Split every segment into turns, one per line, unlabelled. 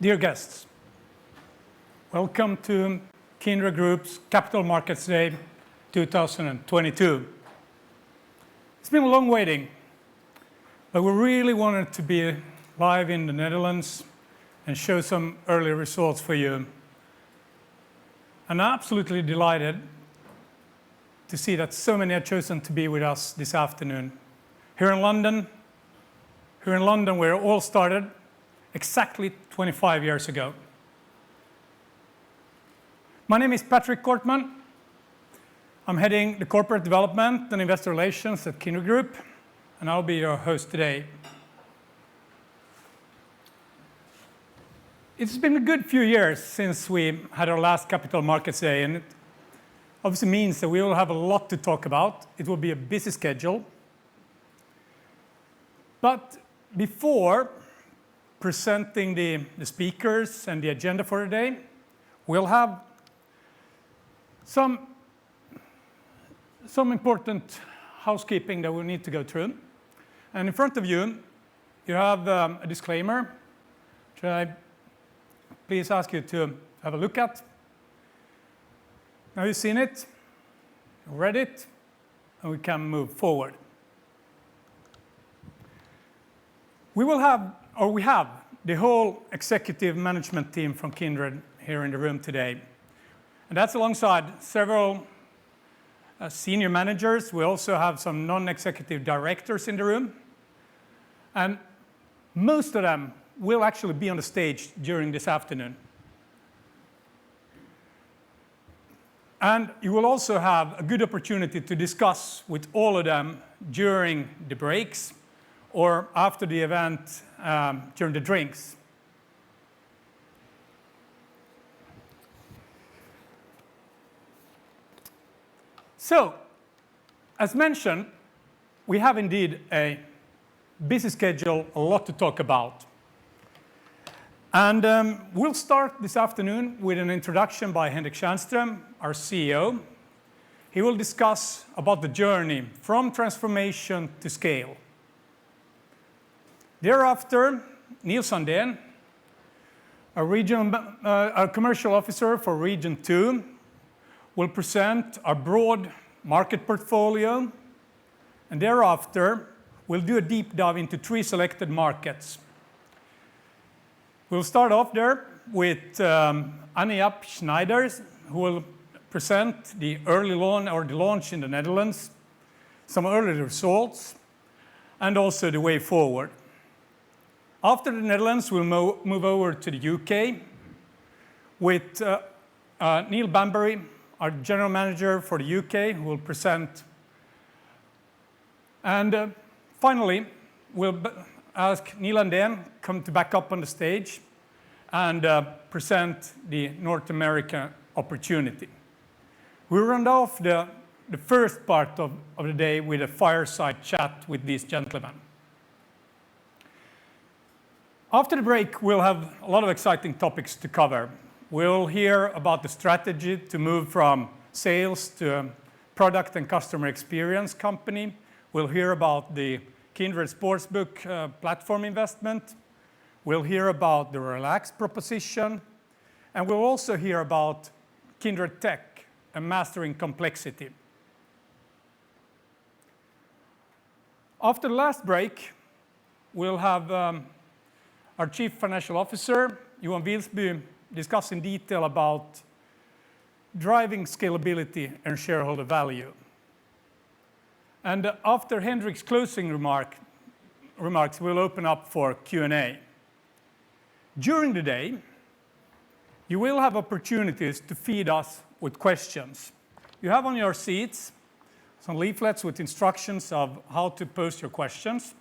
Dear guests, welcome to Kindred Group's Capital Markets Day 2022. It's been a long waiting, but we really wanted to be live in the Netherlands and show some early results for you. And I'm absolutely delighted to see that so many have chosen to be with us this afternoon. Here in London, where it all started exactly 25 years ago. My name is Patrick Kortman. I'm heading the corporate development and investor relations at Kindred Group, and I'll be your host today. It's been a good few years since we had our last Capital Markets Day, and it obviously means that we will have a lot to talk about. It will be a busy schedule. But before presenting the speakers and the agenda for the day, we'll have some important housekeeping that we need to go through. And in front of you, you have a disclaimer, which I please ask you to have a look at. Now you've seen it, you read it, and we can move forward. We have the whole executive management team from Kindred here in the room today. And that's alongside several senior managers. We also have some non-executive directors in the room. And most of them will actually be on the stage during this afternoon. And you will also have a good opportunity to discuss with all of them during the breaks or after the event during the drinks. So, as mentioned, we have indeed a busy schedule, a lot to talk about. And we'll start this afternoon with an introduction by Henrik Tjärnström, our CEO. He will discuss about the journey from transformation to scale. Thereafter, Neil Sandén, our commercial officer for Region 2, will present our broad market portfolio. And thereafter, we'll do a deep dive into 3 selected markets. We'll start off there with Anja Schneider, who will present the launch in the Netherlands, some early results, and also the way forward. After the Netherlands, we'll move over to the UK with Neil Bambury, our general manager for the UK, who will present. And finally, we'll ask Neil Sandén come to back up on the stage and present the North America opportunity. We'll round off the first part of the day with a fireside chat with these gentlemen. After the break, we'll have a lot of exciting topics to cover. We'll hear about the strategy to move from sales to a product and customer experience company. We'll hear about the Kindred Sportsbook platform investment. We'll hear about the Relax proposition. And we'll also hear about Kindred Tech and mastering complexity. After the last break, we'll have our Chief Financial Officer, Johan Wilsby, discuss in detail about driving scalability and shareholder value. And after Henrik's closing remarks, we'll open up for Q&A. During the day, you will have opportunities to feed us with questions. You have on your seats some leaflets with instructions of how to post your questions.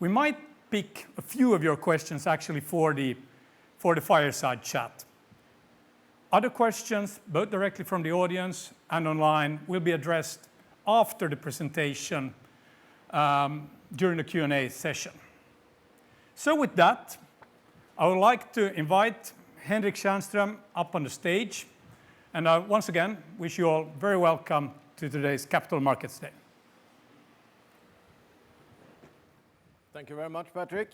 We might pick a few of your questions actually for the fireside chat. Other questions, both directly from the audience and online, will be addressed after the presentation during the Q&A session. So with that, I would like to invite Henrik Tjärnström up on the stage. And I once again wish you all very welcome to today's Capital Markets Day.
Thank you very much, Patrick.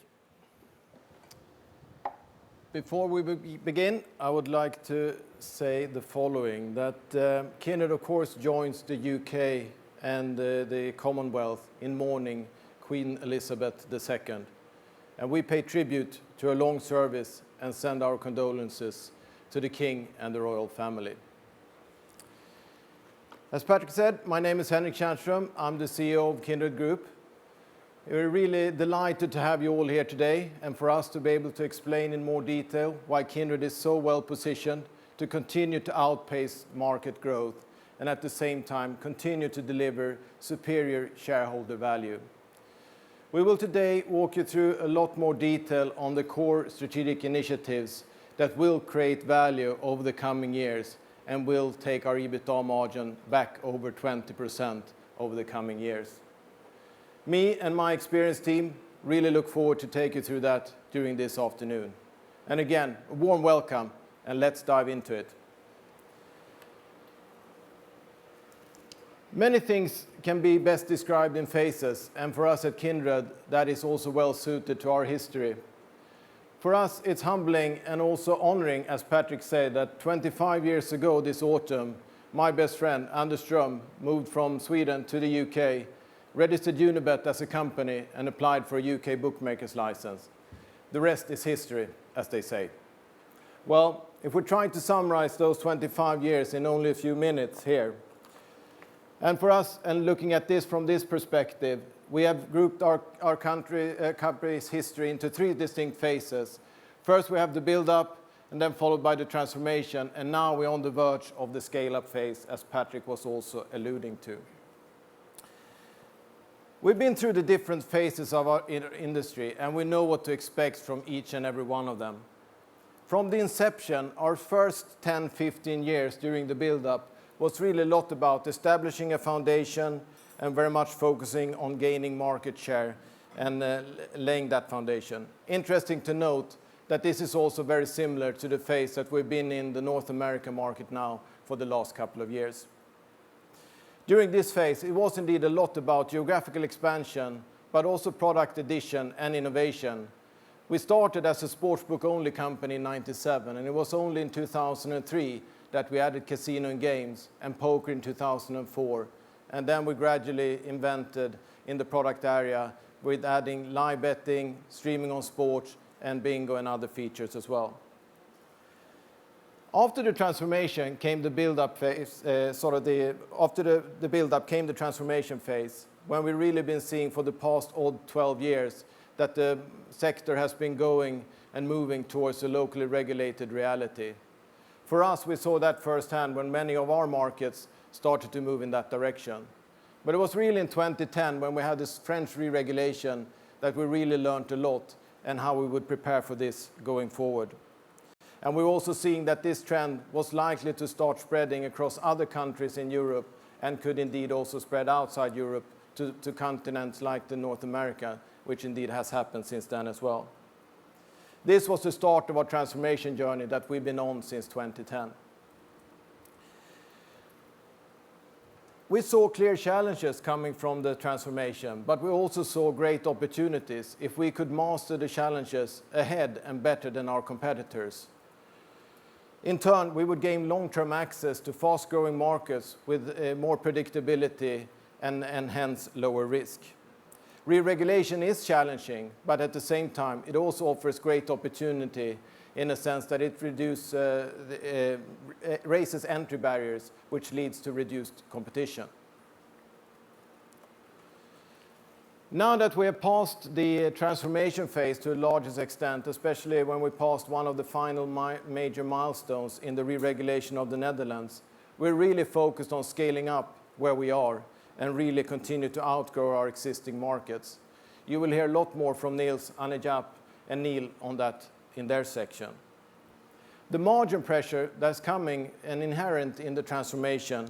Before we begin, I would like to say the following, that Kindred, of course, joins the UK and the Commonwealth in mourning Queen Elizabeth II. And we pay tribute to her long service and send our condolences to the King and the royal family. As Patrick said, my name is Henrik Tjärnström. I'm the CEO of Kindred Group. We're really delighted to have you all here today and for us to be able to explain in more detail why Kindred is so well positioned to continue to outpace market growth and at the same time continue to deliver superior shareholder value. We will today walk you through a lot more detail on the core strategic initiatives that will create value over the coming years and will take our EBITDA margin back over 20% over the coming years. Me and my experienced team really look forward to take you through that during this afternoon. And again, a warm welcome, and let's dive into it. Many things can be best described in phases, and for us at Kindred, that is also well suited to our history. For us, it's humbling and also honoring, as Patrick said, that 25 years ago this autumn, my best friend, Tjärnström, moved from Sweden to the UK, registered Unibet as a company and applied for a UK bookmaker's license. The rest is history, as they say. Well, if we're trying to summarize those 25 years in only a few minutes here, and for us, and looking at this from this perspective, we have grouped our company's history into three distinct phases. First, we have the build-up, and then followed by the transformation, and now we're on the verge of the scale-up phase, as Patrick was also alluding to. We've been through the different phases of our industry, and we know what to expect from each and every one of them. From the inception, our first 10, 15 years during the build-up was really a lot about establishing a foundation and very much focusing on gaining market share and laying that foundation. Interesting to note that this is also very similar to the phase that we've been in the North American market now for the last couple of years. During this phase, it was indeed a lot about geographical expansion, but also product addition and innovation. We started as a sportsbook-only company in '97, and it was only in 2003 that we added casino and games and poker in 2004. And then we gradually invented in the product area with adding live betting, streaming on sports, and bingo and other features as well. After the transformation came the build-up phase, after the build-up came the transformation phase, when we've really been seeing for the past 12 years that the sector has been going and moving towards a locally regulated reality. For us, we saw that firsthand when many of our markets started to move in that direction. But it was really in 2010 when we had this French re-regulation that we really learned a lot and how we would prepare for this going forward. And we're also seeing that this trend was likely to start spreading across other countries in Europe and could indeed also spread outside Europe to continents like the North America, which indeed has happened since then as well. This was the start of our transformation journey that we've been on since 2010. We saw clear challenges coming from the transformation, but we also saw great opportunities if we could master the challenges ahead and better than our competitors. In turn, we would gain long-term access to fast-growing markets with more predictability and hence lower risk. Re-regulation is challenging, but at the same time, it also offers great opportunity in a sense that it raises entry barriers, which leads to reduced competition. Now that we have passed the transformation phase to the largest extent, especially when we passed one of the final major milestones in the re-regulation of the Netherlands, we're really focused on scaling up where we are and really continue to outgrow our existing markets. You will hear a lot more from Niels, Anejap, and Neil on that in their section. The margin pressure that's coming and inherent in the transformation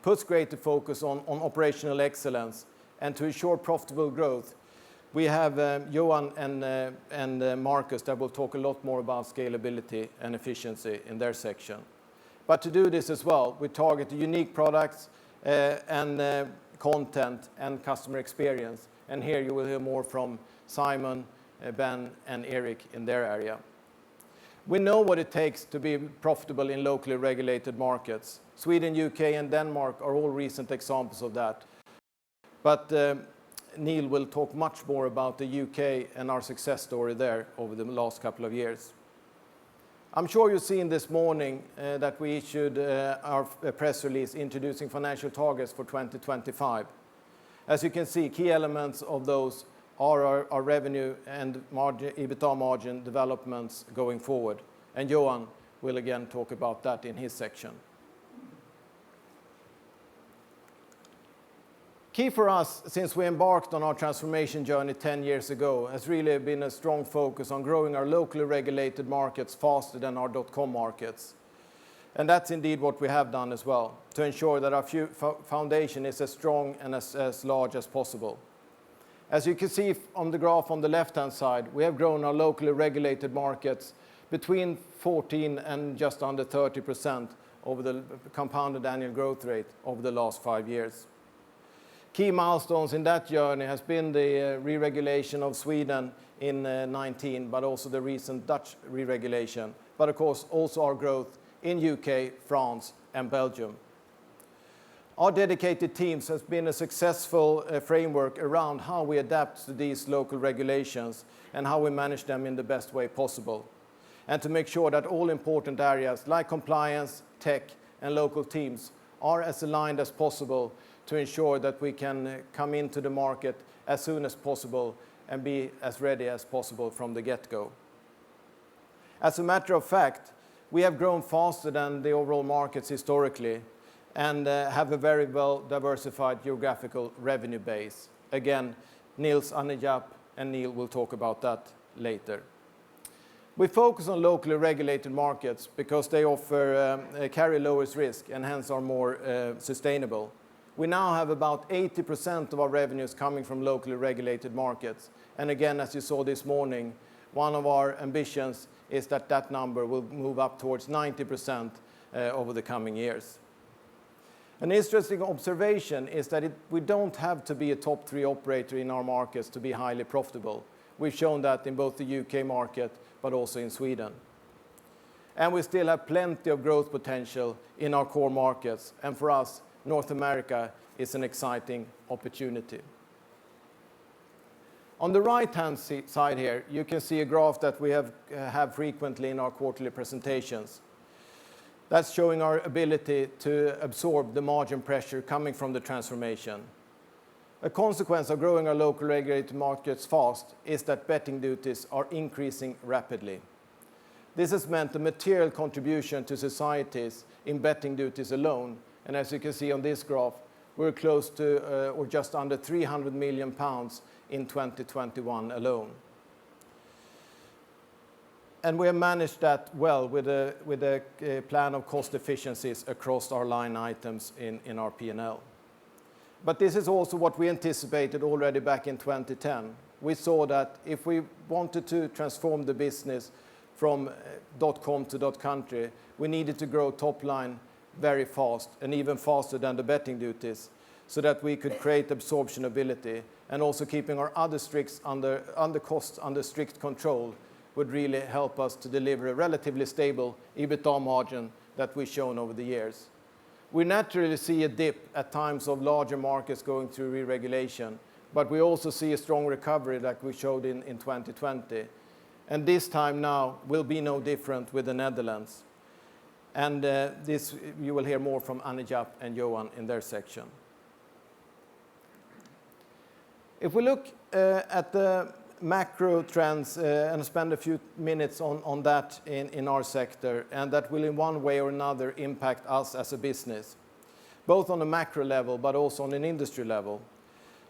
puts greater focus on operational excellence. And to ensure profitable growth, we have Johan and Marcus that will talk a lot more about scalability and efficiency in their section. But to do this as well, we target unique products and content and customer experience. And here you will hear more from Simon, Ben, and Eric in their area. We know what it takes to be profitable in locally regulated markets. Sweden, UK, and Denmark are all recent examples of that. But Neil will talk much more about the UK and our success story there over the last couple of years. I'm sure you've seen this morning that we issued our press release introducing financial targets for 2025. As you can see, key elements of those are our revenue and EBITDA margin developments going forward. And Johan will again talk about that in his section. Key for us, since we embarked on our transformation journey 10 years ago, has really been a strong focus on growing our locally regulated markets faster than our .com markets. And that's indeed what we have done as well, to ensure that our foundation is as strong and as large as possible. As you can see on the graph on the left-hand side, we have grown our locally regulated markets between 14 and just under 30% over the compounded annual growth rate over the last 5 years. Key milestones in that journey has been the re-regulation of Sweden in 19, but also the recent Dutch re-regulation, but of course also our growth in UK, France, and Belgium. Our dedicated teams has been a successful framework around how we adapt to these local regulations and how we manage them in the best way possible. And to make sure that all important areas like compliance, tech, and local teams are as aligned as possible to ensure that we can come into the market as soon as possible and be as ready as possible from the get-go. As a matter of fact, we have grown faster than the overall markets historically and have a very well diversified geographical revenue base. Again, Nils Anijap and Neil will talk about that later. We focus on locally regulated markets because they offer carry lowest risk and hence are more sustainable. We now have about 80% of our revenues coming from locally regulated markets. And again, as you saw this morning, one of our ambitions is that that number will move up towards 90% over the coming years. An interesting observation is that we don't have to be a top 3 operator in our markets to be highly profitable. We've shown that in both the UK market, but also in Sweden. And we still have plenty of growth potential in our core markets. And for us, North America is an exciting opportunity. On the right-hand side here, you can see a graph that we have frequently in our quarterly presentations. That's showing our ability to absorb the margin pressure coming from the transformation. A consequence of growing our local regulated markets fast is that betting duties are increasing rapidly. This has meant a material contribution to societies in betting duties alone. And as you can see on this graph, we're close to or just under £300 million in 2021 alone. And we have managed that well with a plan of cost efficiencies across our line items in our P&L. But this is also what we anticipated already back in 2010. We saw that if we wanted to transform the business from .com to .country, we needed to grow top line very fast and even faster than the betting duties so that we could create absorption ability and also keeping our other costs under strict control would really help us to deliver a relatively stable EBITDA margin that we've shown over the years. We naturally see a dip at times of larger markets going through re-regulation, but we also see a strong recovery like we showed in 2020. And this time now will be no different with the Netherlands. And this you will hear more from Anijap and Johan in their section. If we look at the macro trends and spend a few minutes on that in our sector, and that will in one way or another impact us as a business, both on a macro level but also on an industry level.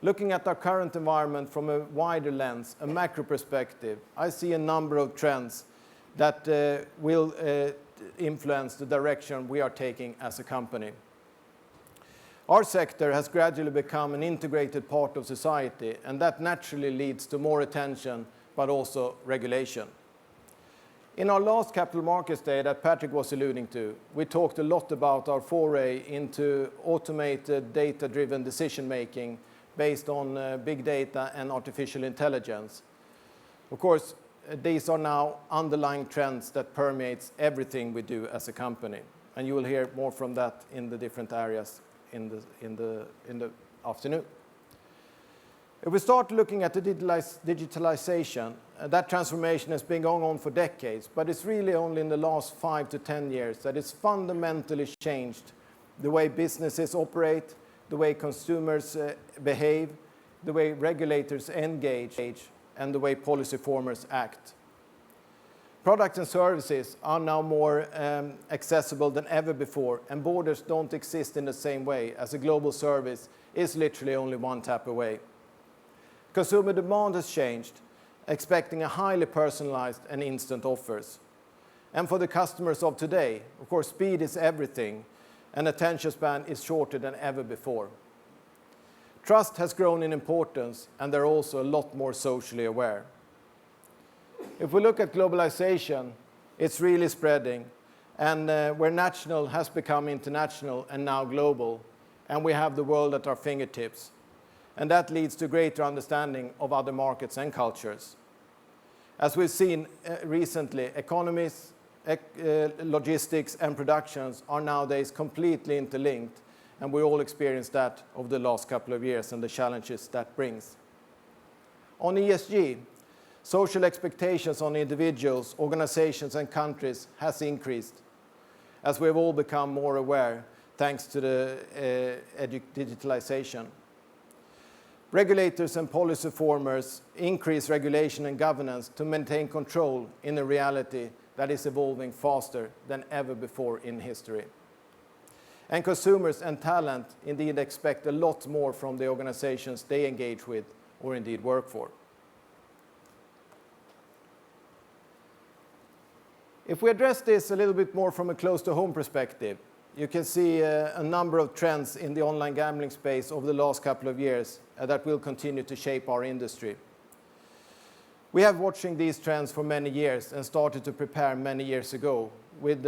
Looking at our current environment from a wider lens, a macro perspective, I see a number of trends that will influence the direction we are taking as a company. Our sector has gradually become an integrated part of society, and that naturally leads to more attention, but also regulation. In our last Capital Markets Day that Patrick was alluding to, we talked a lot about our foray into automated data-driven decision-making based on big data and artificial intelligence. Of course, these are now underlying trends that permeates everything we do as a company. And you will hear more from that in the different areas in the afternoon. If we start looking at the digitalization, that transformation has been going on for decades, but it's really only in the last 5 to 10 years that it's fundamentally changed the way businesses operate, the way consumers behave, the way regulators engage, and the way policy formers act. Products and services are now more accessible than ever before, and borders don't exist in the same way, as a global service is literally only one tap away. Consumer demand has changed, expecting a highly personalized and instant offers. And for the customers of today, of course, speed is everything, and attention span is shorter than ever before. Trust has grown in importance, and they're also a lot more socially aware. If we look at globalization, it's really spreading, and where national has become international and now global, and we have the world at our fingertips. And that leads to greater understanding of other markets and cultures. As we've seen recently, economies, logistics, and productions are nowadays completely interlinked, and we all experienced that over the last couple of years and the challenges that brings. On ESG, social expectations on individuals, organizations, and countries has increased, as we've all become more aware thanks to the digitalization. Regulators and policy formers increase regulation and governance to maintain control in a reality that is evolving faster than ever before in history. And consumers and talent indeed expect a lot more from the organizations they engage with or indeed work for. If we address this a little bit more from a close-to-home perspective, you can see a number of trends in the online gambling space over the last couple of years that will continue to shape our industry. We have watching these trends for many years and started to prepare many years ago with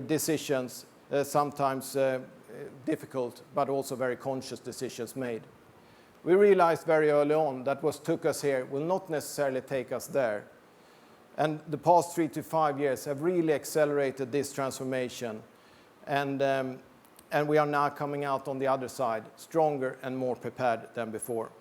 decisions, sometimes difficult, but also very conscious decisions made. We realized very early on that what took us here will not necessarily take us there. And the past 3 to 5 years have really accelerated this transformation. And we are now coming out on the other side, stronger and more prepared than before.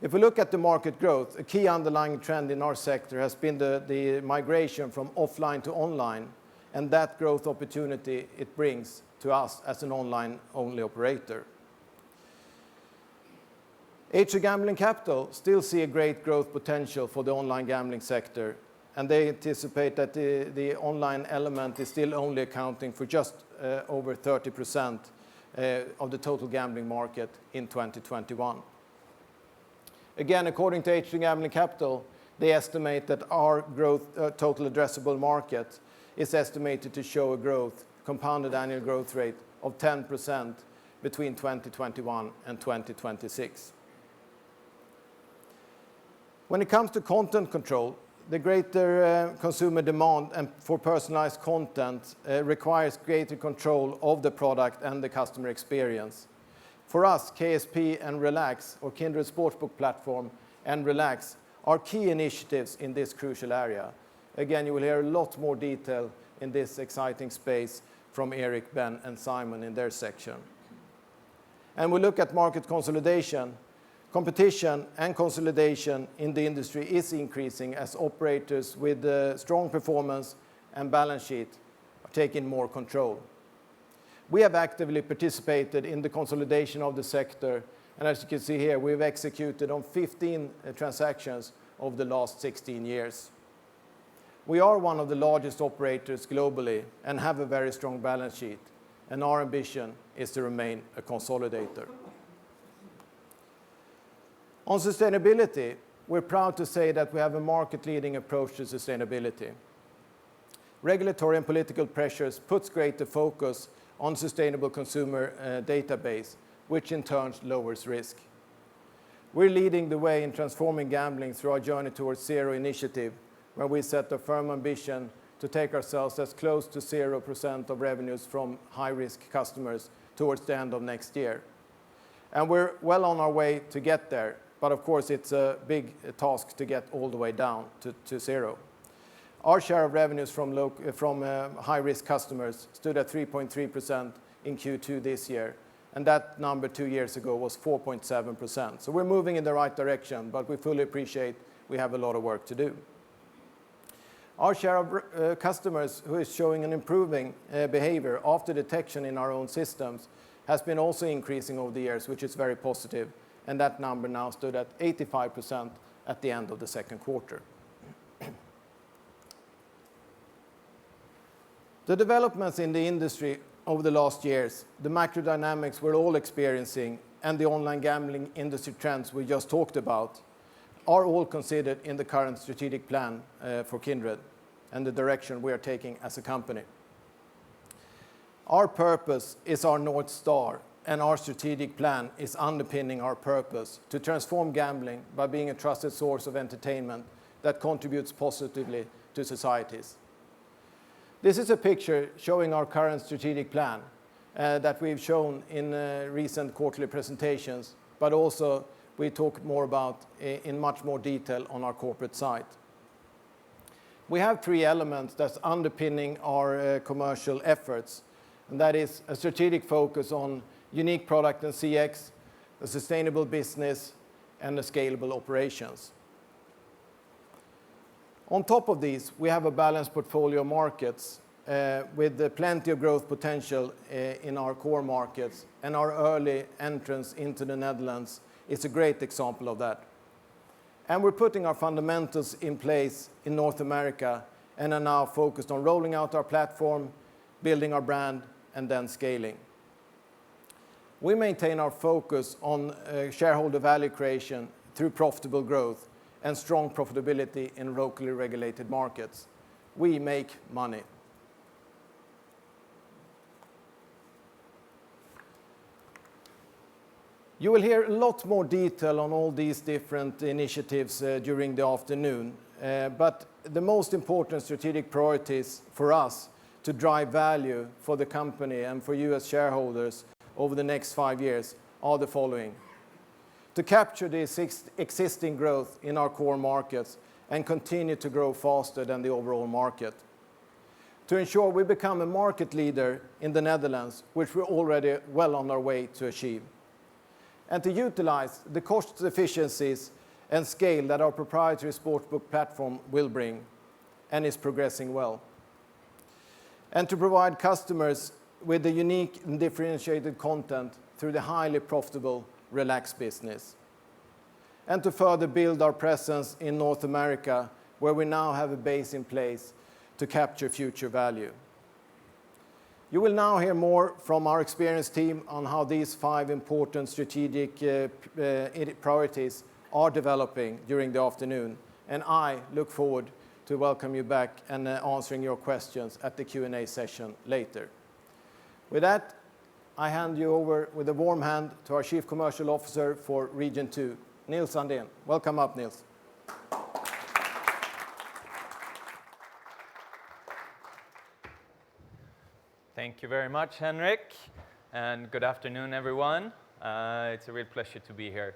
If we look at the market growth, a key underlying trend in our sector has been the migration from offline to online, and that growth opportunity it brings to us as an online-only operator. H2 Gambling Capital still see a great growth potential for the online gambling sector, and they anticipate that the online element is still only accounting for just over 30% of the total gambling market in 2021. Again, according to H2 Gambling Capital, they estimate that our growth, total addressable market is estimated to show a growth, compounded annual growth rate of 10% between 2021 and 2026. When it comes to content control, the greater consumer demand and for personalized content requires greater control of the product and the customer experience. For us, KSP and Relax, or Kindred Sportsbook platform, and Relax are key initiatives in this crucial area. Again, you will hear a lot more detail in this exciting space from Henrik, Ben, and Simon in their section. And we look at market consolidation. Competition and consolidation in the industry is increasing as operators with strong performance and balance sheet are taking more control. We have actively participated in the consolidation of the sector, and as you can see here, we've executed on 15 transactions over the last 16 years. We are one of the largest operators globally and have a very strong balance sheet, and our ambition is to remain a consolidator. On sustainability, we're proud to say that we have a market-leading approach to sustainability. Regulatory and political pressures puts greater focus on sustainable consumer database, which in turn lowers risk. We're leading the way in transforming gambling through our Journey Towards Zero initiative, where we set a firm ambition to take ourselves as close to 0% of revenues from high-risk customers towards the end of next year. And we're well on our way to get there, but of course it's a big task to get all the way down to zero. Our share of revenues from high-risk customers stood at 3.3% in Q2 this year, and that number 2 years ago was 4.7%. So we're moving in the right direction, but we fully appreciate we have a lot of work to do. Our share of customers who is showing an improving behavior after detection in our own systems has been also increasing over the years, which is very positive, and that number now stood at 85% at the end of the second quarter. The developments in the industry over the last years, the macro dynamics we're all experiencing, and the online gambling industry trends we just talked about are all considered in the current strategic plan for Kindred and the direction we are taking as a company. Our purpose is our North Star, and our strategic plan is underpinning our purpose to transform gambling by being a trusted source of entertainment that contributes positively to societies. This is a picture showing our current strategic plan that we've shown in recent quarterly presentations, but also we talk more about in much more detail on our corporate site. We have 3 elements that's underpinning our commercial efforts, and that is a strategic focus on unique product and CX, a sustainable business, and a scalable operations. On top of these, we have a balanced portfolio of markets with plenty of growth potential in our core markets, and our early entrance into the Netherlands is a great example of that. And we're putting our fundamentals in place in North America and are now focused on rolling out our platform, building our brand, and then scaling. We maintain our focus on shareholder value creation through profitable growth and strong profitability in locally regulated markets. We make money. You will hear a lot more detail on all these different initiatives during the afternoon, but the most important strategic priorities for us to drive value for the company and for you as shareholders over the next 5 years are the following. To capture the existing growth in our core markets and continue to grow faster than the overall market. To ensure we become a market leader in the Netherlands, which we're already well on our way to achieve. And to utilize the cost efficiencies and scale that our proprietary sportsbook platform will bring and is progressing well. And to provide customers with the unique and differentiated content through the highly profitable Relax business. And to further build our presence in North America, where we now have a base in place to capture future value. You will now hear more from our experienced team on how these 5 important strategic priorities are developing during the afternoon, and I look forward to welcome you back and answering your questions at the Q&A session later. With that, I hand you over with a warm hand to our Chief Commercial Officer for Region 2, Nils Andén. Welcome up, Nils.
Thank you very much, Henrik, and good afternoon, everyone. It's a real pleasure to be here.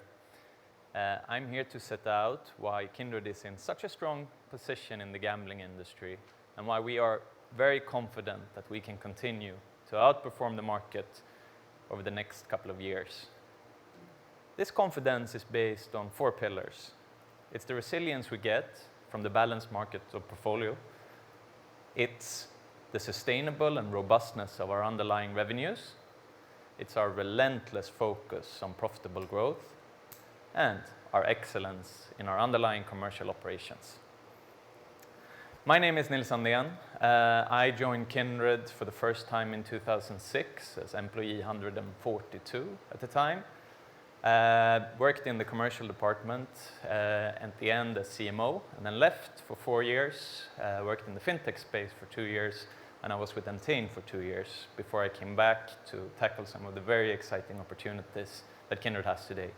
I'm here to set out why Kindred is in such a strong position in the gambling industry and why we are very confident that we can continue to outperform the market over the next couple of years. This confidence is based on 4 pillars. It's the resilience we get from the balanced market of portfolio. It's the sustainable and robustness of our underlying revenues. It's our relentless focus on profitable growth and our excellence in our underlying commercial operations. My name is Nils Andén. I joined Kindred for the first time in 2006 as employee 142 at the time. Worked in the commercial department at the end as CMO, and then left for 4 years. Worked in the fintech space for 2 years, and I was with Entain for 2 years before I came back to tackle some of the very exciting opportunities that Kindred has today.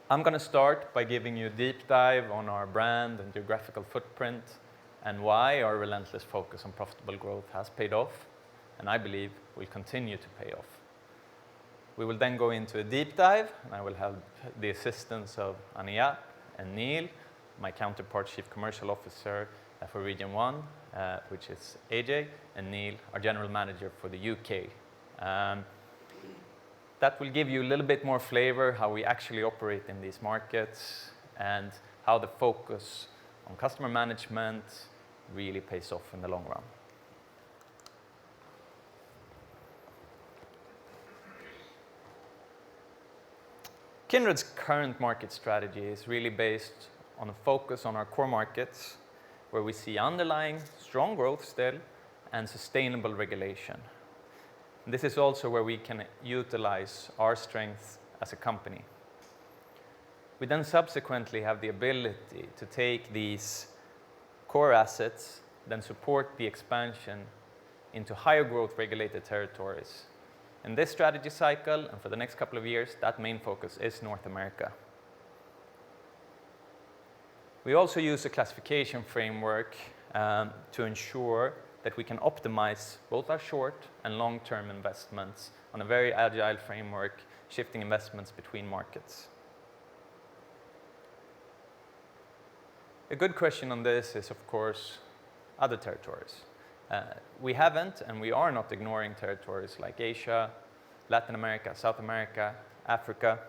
I'm going to start by giving you a deep dive on our brand and geographical footprint and why our relentless focus on profitable growth has paid off, and I believe will continue to pay off. We will then go into a deep dive, and I will have the assistance of Ania and Neil, my counterpart Chief Commercial Officer for Region 1, which is AJ, and Neil, our General Manager for the UK. That will give you a little bit more flavor how we actually operate in these markets and how the focus on customer management really pays off in the long run. Kindred's current market strategy is really based on a focus on our core markets, where we see underlying strong growth still and sustainable regulation. And this is also where we can utilize our strengths as a company. We then subsequently have the ability to take these core assets, then support the expansion into higher growth regulated territories. In this strategy cycle, and for the next couple of years, that main focus is North America. We also use a classification framework to ensure that we can optimize both our short and long-term investments on a very agile framework, shifting investments between markets. A good question on this is, of course, other territories. We haven't, and we are not ignoring territories like Asia, Latin America, South America, Africa.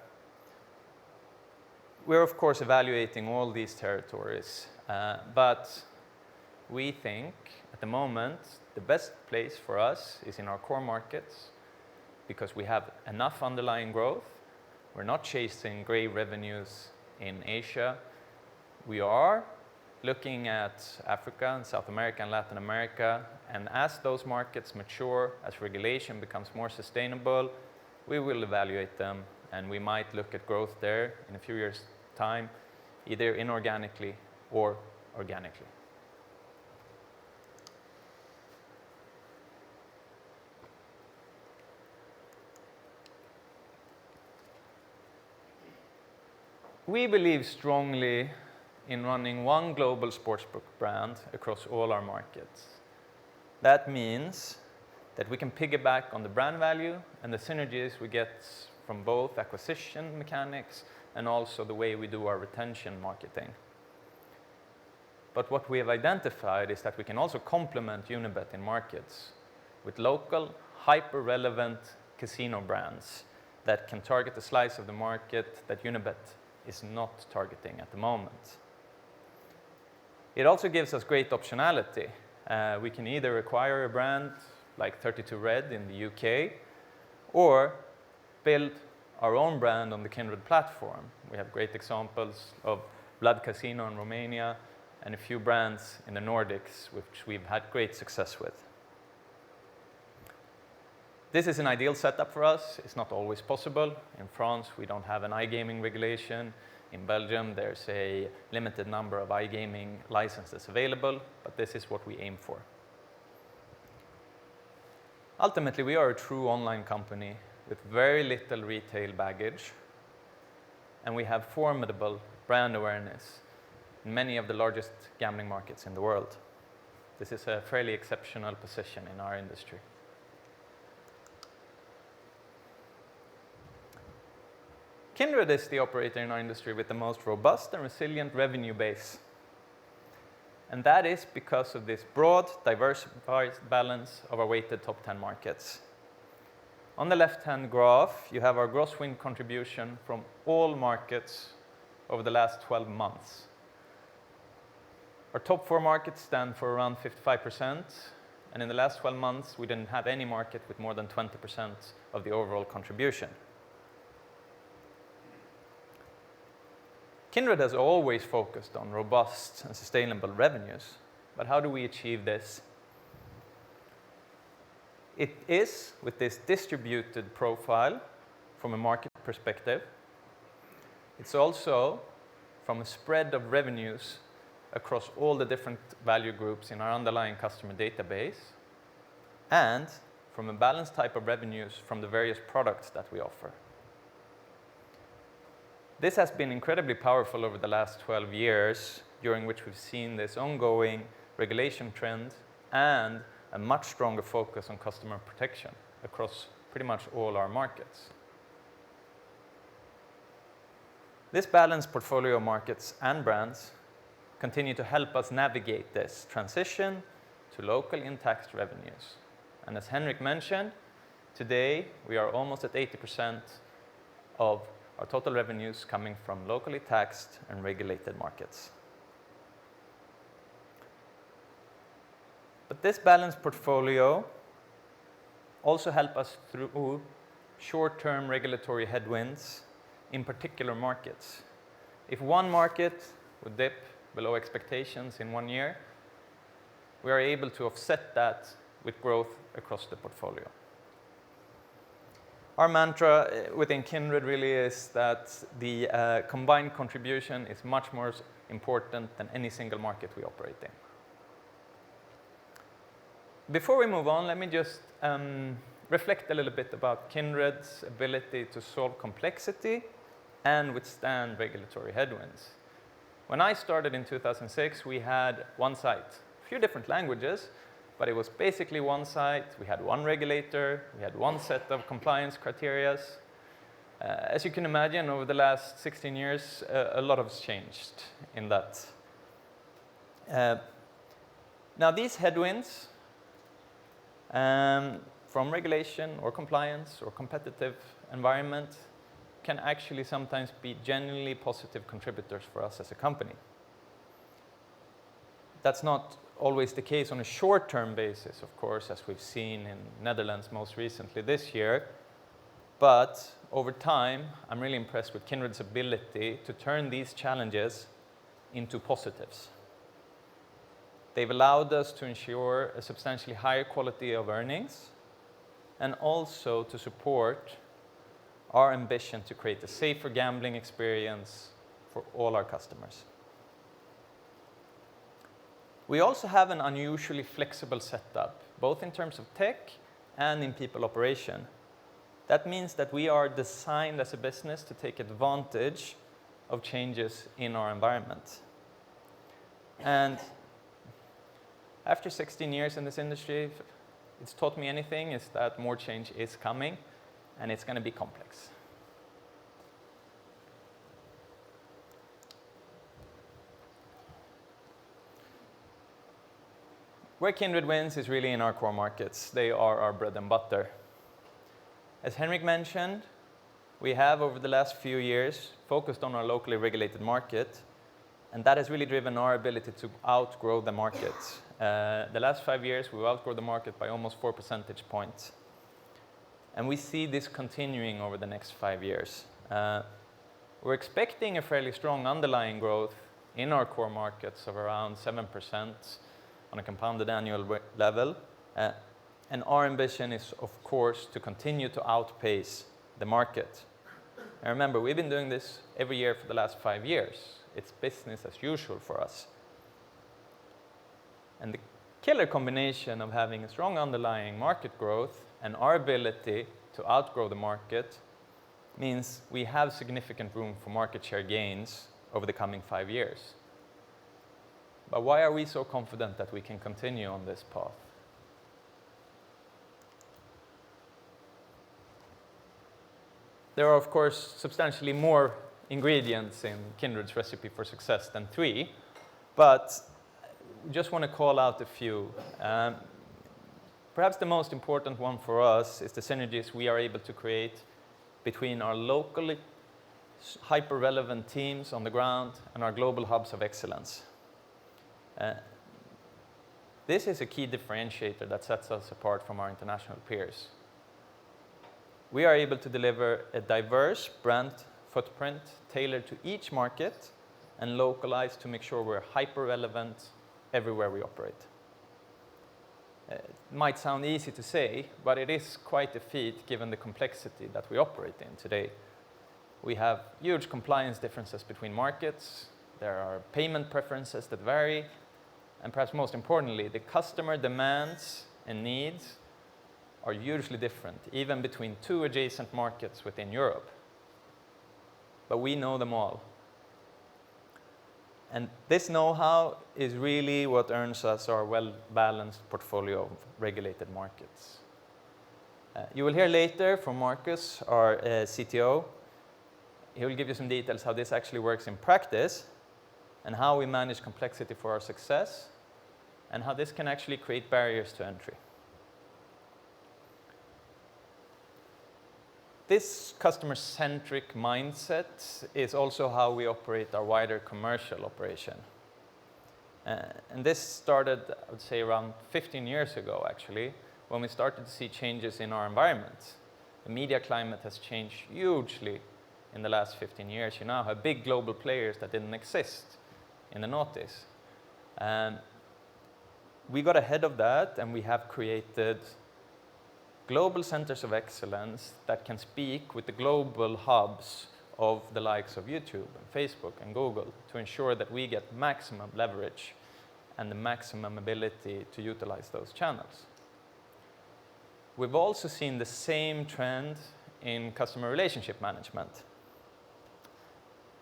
We're, of course, evaluating all these territories, but we think at the moment the best place for us is in our core markets because we have enough underlying growth. We're not chasing gray revenues in Asia. We are looking at Africa and South America and Latin America, and as those markets mature, as regulation becomes more sustainable, we will evaluate them, and we might look at growth there in a few years' time, either inorganically or organically. We believe strongly in running one global sportsbook brand across all our markets. That means that we can piggyback on the brand value and the synergies we get from both acquisition mechanics and also the way we do our retention marketing. But what we have identified is that we can also complement Unibet in markets with local, hyper-relevant casino brands that can target a slice of the market that Unibet is not targeting at the moment. It also gives us great optionality. We can either acquire a brand like 32Red in the UK or build our own brand on the Kindred platform. We have great examples of Blood Casino in Romania and a few brands in the Nordics, which we've had great success with. This is an ideal setup for us. It's not always possible. In France, we don't have an iGaming regulation. In Belgium, there's a limited number of iGaming licenses available, but this is what we aim for. Ultimately, we are a true online company with very little retail baggage, and we have formidable brand awareness in many of the largest gambling markets in the world. This is a fairly exceptional position in our industry. Kindred is the operator in our industry with the most robust and resilient revenue base. And that is because of this broad, diversified balance of our weighted top 10 markets. On the left-hand graph, you have our gross win contribution from all markets over the last 12 months. Our top 4 markets stand for around 55%, and in the last 12 months, we didn't have any market with more than 20% of the overall contribution. Kindred has always focused on robust and sustainable revenues, but how do we achieve this? It is with this distributed profile from a market perspective. It's also from a spread of revenues across all the different value groups in our underlying customer database, and from a balanced type of revenues from the various products that we offer. This has been incredibly powerful over the last 12 years, during which we've seen this ongoing regulation trend and a much stronger focus on customer protection across pretty much all our markets. This balanced portfolio of markets and brands continue to help us navigate this transition to local in-taxed revenues. And as Henrik mentioned, today we are almost at 80% of our total revenues coming from locally taxed and regulated markets. But this balanced portfolio also helps us through short-term regulatory headwinds in particular markets. If one market would dip below expectations in 1 year, we are able to offset that with growth across the portfolio. Our mantra within Kindred really is that the combined contribution is much more important than any single market we operate in. Before we move on, let me just reflect a little bit about Kindred's ability to solve complexity and withstand regulatory headwinds. When I started in 2006, we had one site, a few different languages, but it was basically one site. We had one regulator, we had one set of compliance criteria. As you can imagine, over the last 16 years, a lot has changed in that. Now these headwinds from regulation or compliance or competitive environment can actually sometimes be genuinely positive contributors for us as a company. That's not always the case on a short-term basis, of course, as we've seen in Netherlands most recently this year. But over time, I'm really impressed with Kindred's ability to turn these challenges into positives. They've allowed us to ensure a substantially higher quality of earnings and also to support our ambition to create a safer gambling experience for all our customers. We also have an unusually flexible setup, both in terms of tech and in people operation. That means that we are designed as a business to take advantage of changes in our environment. And after 16 years in this industry, if it's taught me anything, is that more change is coming, and it's going to be complex. Where Kindred wins is really in our core markets. They are our bread and butter. As Henrik mentioned, we have over the last few years focused on our locally regulated market, and that has really driven our ability to outgrow the market. The last 5 years, we've outgrown the market by almost 4 percentage points. And we see this continuing over the next 5 years. We're expecting a fairly strong underlying growth in our core markets of around 7% on a compounded annual level. And our ambition is, of course, to continue to outpace the market. And remember, we've been doing this every year for the last 5 years. It's business as usual for us. And the killer combination of having a strong underlying market growth and our ability to outgrow the market means we have significant room for market share gains over the coming 5 years. But why are we so confident that we can continue on this path? There are, of course, substantially more ingredients in Kindred's recipe for success than 3, but we just want to call out a few. Perhaps the most important one for us is the synergies we are able to create between our locally hyper-relevant teams on the ground and our global hubs of excellence. This is a key differentiator that sets us apart from our international peers. We are able to deliver a diverse brand footprint tailored to each market and localized to make sure we're hyper-relevant everywhere we operate. It might sound easy to say, but it is quite a feat given the complexity that we operate in today. We have huge compliance differences between markets. There are payment preferences that vary. And perhaps most importantly, the customer demands and needs are hugely different, even between 2 adjacent markets within Europe. But we know them all. And this know-how is really what earns us our well-balanced portfolio of regulated markets. You will hear later from Marcus, our CTO. he will give you some details how this actually works in practice and how we manage complexity for our success and how this can actually create barriers to entry. This customer-centric mindset is also how we operate our wider commercial operation. And this started, I would say, around 15 years ago, actually, when we started to see changes in our environment. The media climate has changed hugely in the last 15 years. You now have big global players that didn't exist in the noughties. We got ahead of that, and we have created global centers of excellence that can speak with the global hubs of the likes of YouTube and Facebook and Google to ensure that we get maximum leverage and the maximum ability to utilize those channels. We've also seen the same trend in customer relationship management.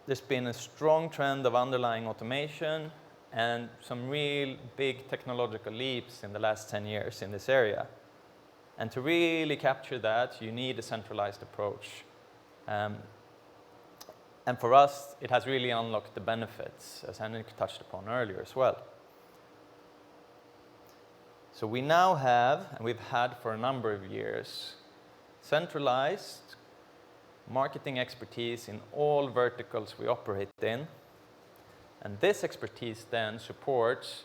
There's been a strong trend of underlying automation and some real big technological leaps in the last 10 years in this area. And to really capture that, you need a centralized approach. And for us, it has really unlocked the benefits, as Henrik touched upon earlier as well. So we now have, and we've had for a number of years, centralized marketing expertise in all verticals we operate in. And this expertise then supports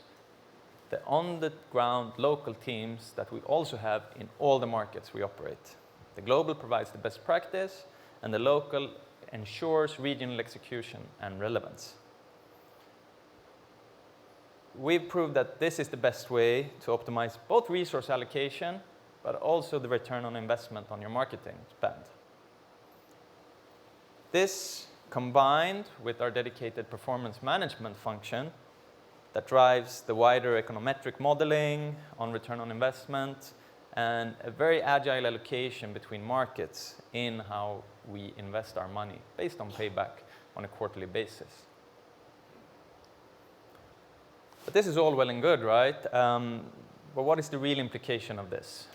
the on-the-ground local teams that we also have in all the markets we operate. The global provides the best practice, and the local ensures regional execution and relevance. We've proved that this is the best way to optimize both resource allocation, but also the return on investment on your marketing spend. This, combined with our dedicated performance management function, that drives the wider econometric modeling on return on investment and a very agile allocation between markets in how we invest our money based on payback on a quarterly basis. But this is all well and good, right? But what is the real implication of this?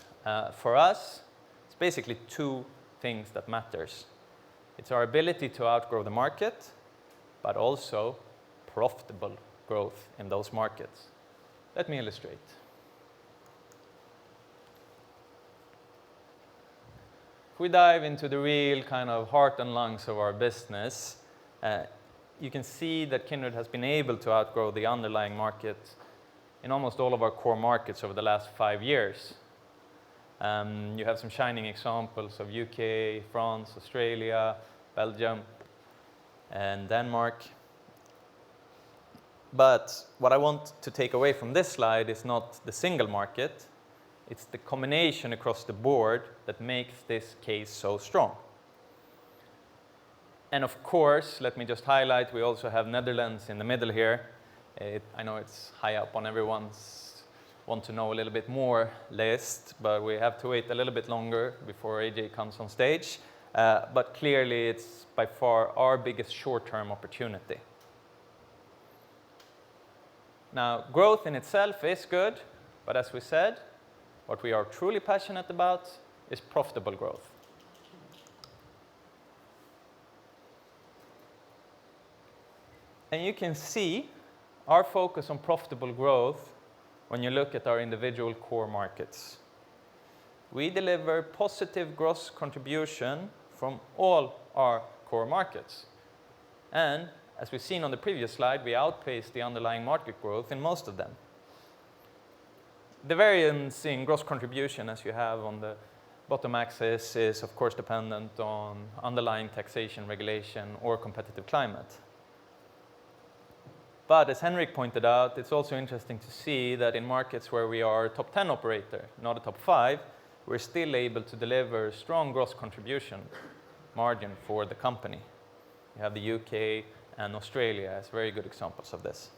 For us, it's basically two things that matters. It's our ability to outgrow the market, but also profitable growth in those markets. Let me illustrate. If we dive into the real kind of heart and lungs of our business, you can see that Kindred has been able to outgrow the underlying market in almost all of our core markets over the last 5 years. You have some shining examples of UK, France, Australia, Belgium, and Denmark. But what I want to take away from this slide is not the single market, it's the combination across the board that makes this case so strong. And of course, let me just highlight, we also have Netherlands in the middle here. I know it's high up on everyone's want to know a little bit more list, but we have to wait a little bit longer before AJ comes on stage. But clearly, it's by far our biggest short-term opportunity. Now, growth in itself is good, but as we said, what we are truly passionate about is profitable growth. And you can see our focus on profitable growth when you look at our individual core markets. We deliver positive gross contribution from all our core markets. And as we've seen on the previous slide, we outpace the underlying market growth in most of them. The variance in gross contribution, as you have on the bottom axis, is of course dependent on underlying taxation, regulation, or competitive climate. But as Henrik pointed out, it's also interesting to see that in markets where we are a top 10 operator, not a top 5, we're still able to deliver strong gross contribution margin for the company. You have the UK and Australia as very good examples of this.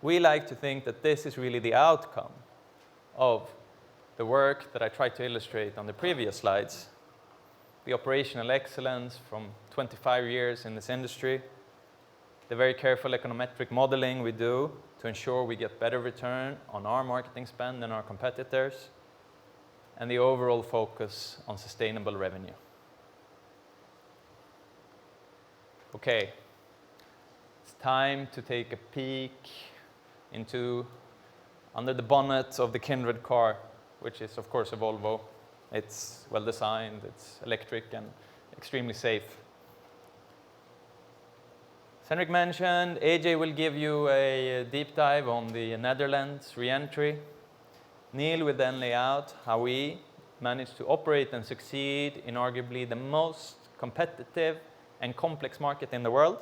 We like to think that this is really the outcome of the work that I tried to illustrate on the previous slides. The operational excellence from 25 years in this industry, the very careful econometric modeling we do to ensure we get better return on our marketing spend than our competitors, and the overall focus on sustainable revenue. Okay, it's time to take a peek into under the bonnet of the Kindred car, which is of course a Volvo. It's well designed, it's electric and extremely safe. As Henrik mentioned, AJ will give you a deep dive on the Netherlands re-entry. Neil will then lay out how we managed to operate and succeed in arguably the most competitive and complex market in the world.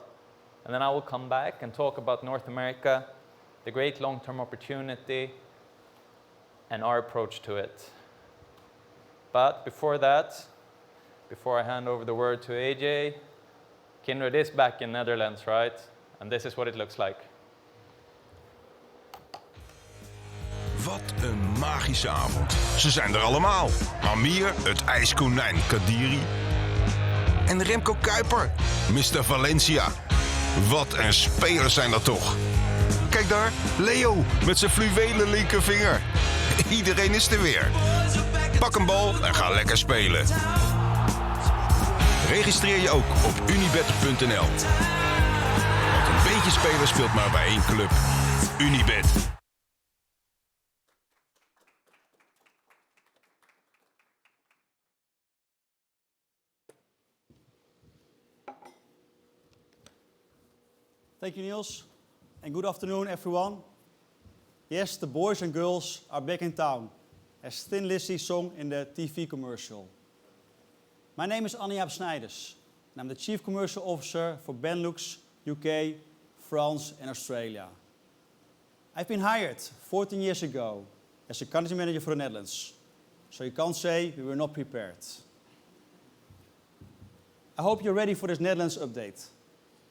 And then I will come back and talk about North America, the great long-term opportunity, and our approach to it. But before that, before I hand over the word to AJ, Kindred is back in Netherlands, right? And this is what it looks like.
Wat een magische avond. Ze zijn er allemaal. Amir, het ijskonijn Kadiri. En Remco Kuiper, Mr. Valencia. Wat een spelers zijn dat toch. Kijk daar, Leo met zijn fluwelen linkervinger. Iedereen is er weer. Pak een bal en ga lekker spelen. Registreer je ook op unibet.nl. Want een beetje spelen speelt maar bij één club. Unibet.
Thank you, Niels, and good afternoon, everyone. Yes, the boys and girls are back in town, as Thin Lizzy sung in the TV commercial. My name is Annie-Jaap Snijders, and I'm the Chief Commercial Officer for Benelux, UK, France, and Australia. I've been hired 14 years ago as a country manager for the Netherlands, so you can't say we were not prepared. I hope you're ready for this Netherlands update,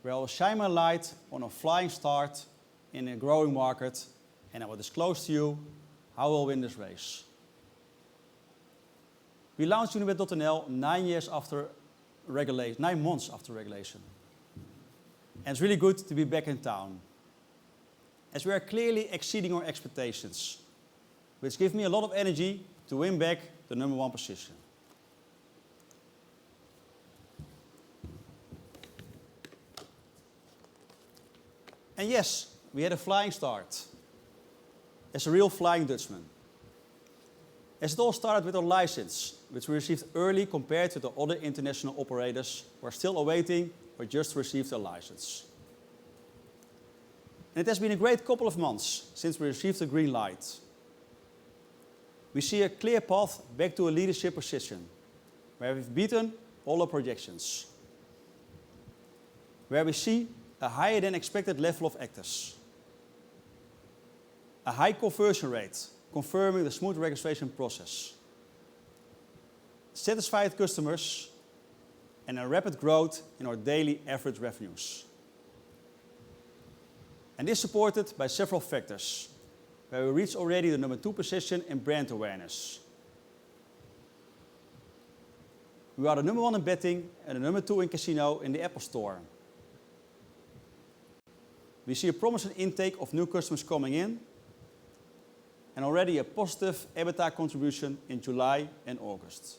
where I will shine my light on a flying start in a growing market, and I will disclose to you how we'll win this race. We launched Unibet.nl 9 months after regulation. And it's really good to be back in town, as we are clearly exceeding our expectations, which gives me a lot of energy to win back the number 1 position. And yes, we had a flying start, as a real Flying Dutchman. As it all started with our license, which we received early compared to the other international operators who are still awaiting or just received their license. And it has been a great couple of months since we received the green light. We see a clear path back to a leadership position, where we've beaten all our projections, where we see a higher than expected level of actors, a high conversion rate, confirming the smooth registration process, satisfied customers, and a rapid growth in our daily average revenues. And this is supported by several factors, where we reached already the number 2 position in brand awareness. We are the number 1 in betting and the number 2 in casino in the Apple Store. We see a promising intake of new customers coming in, and already a positive EBITDA contribution in July and August.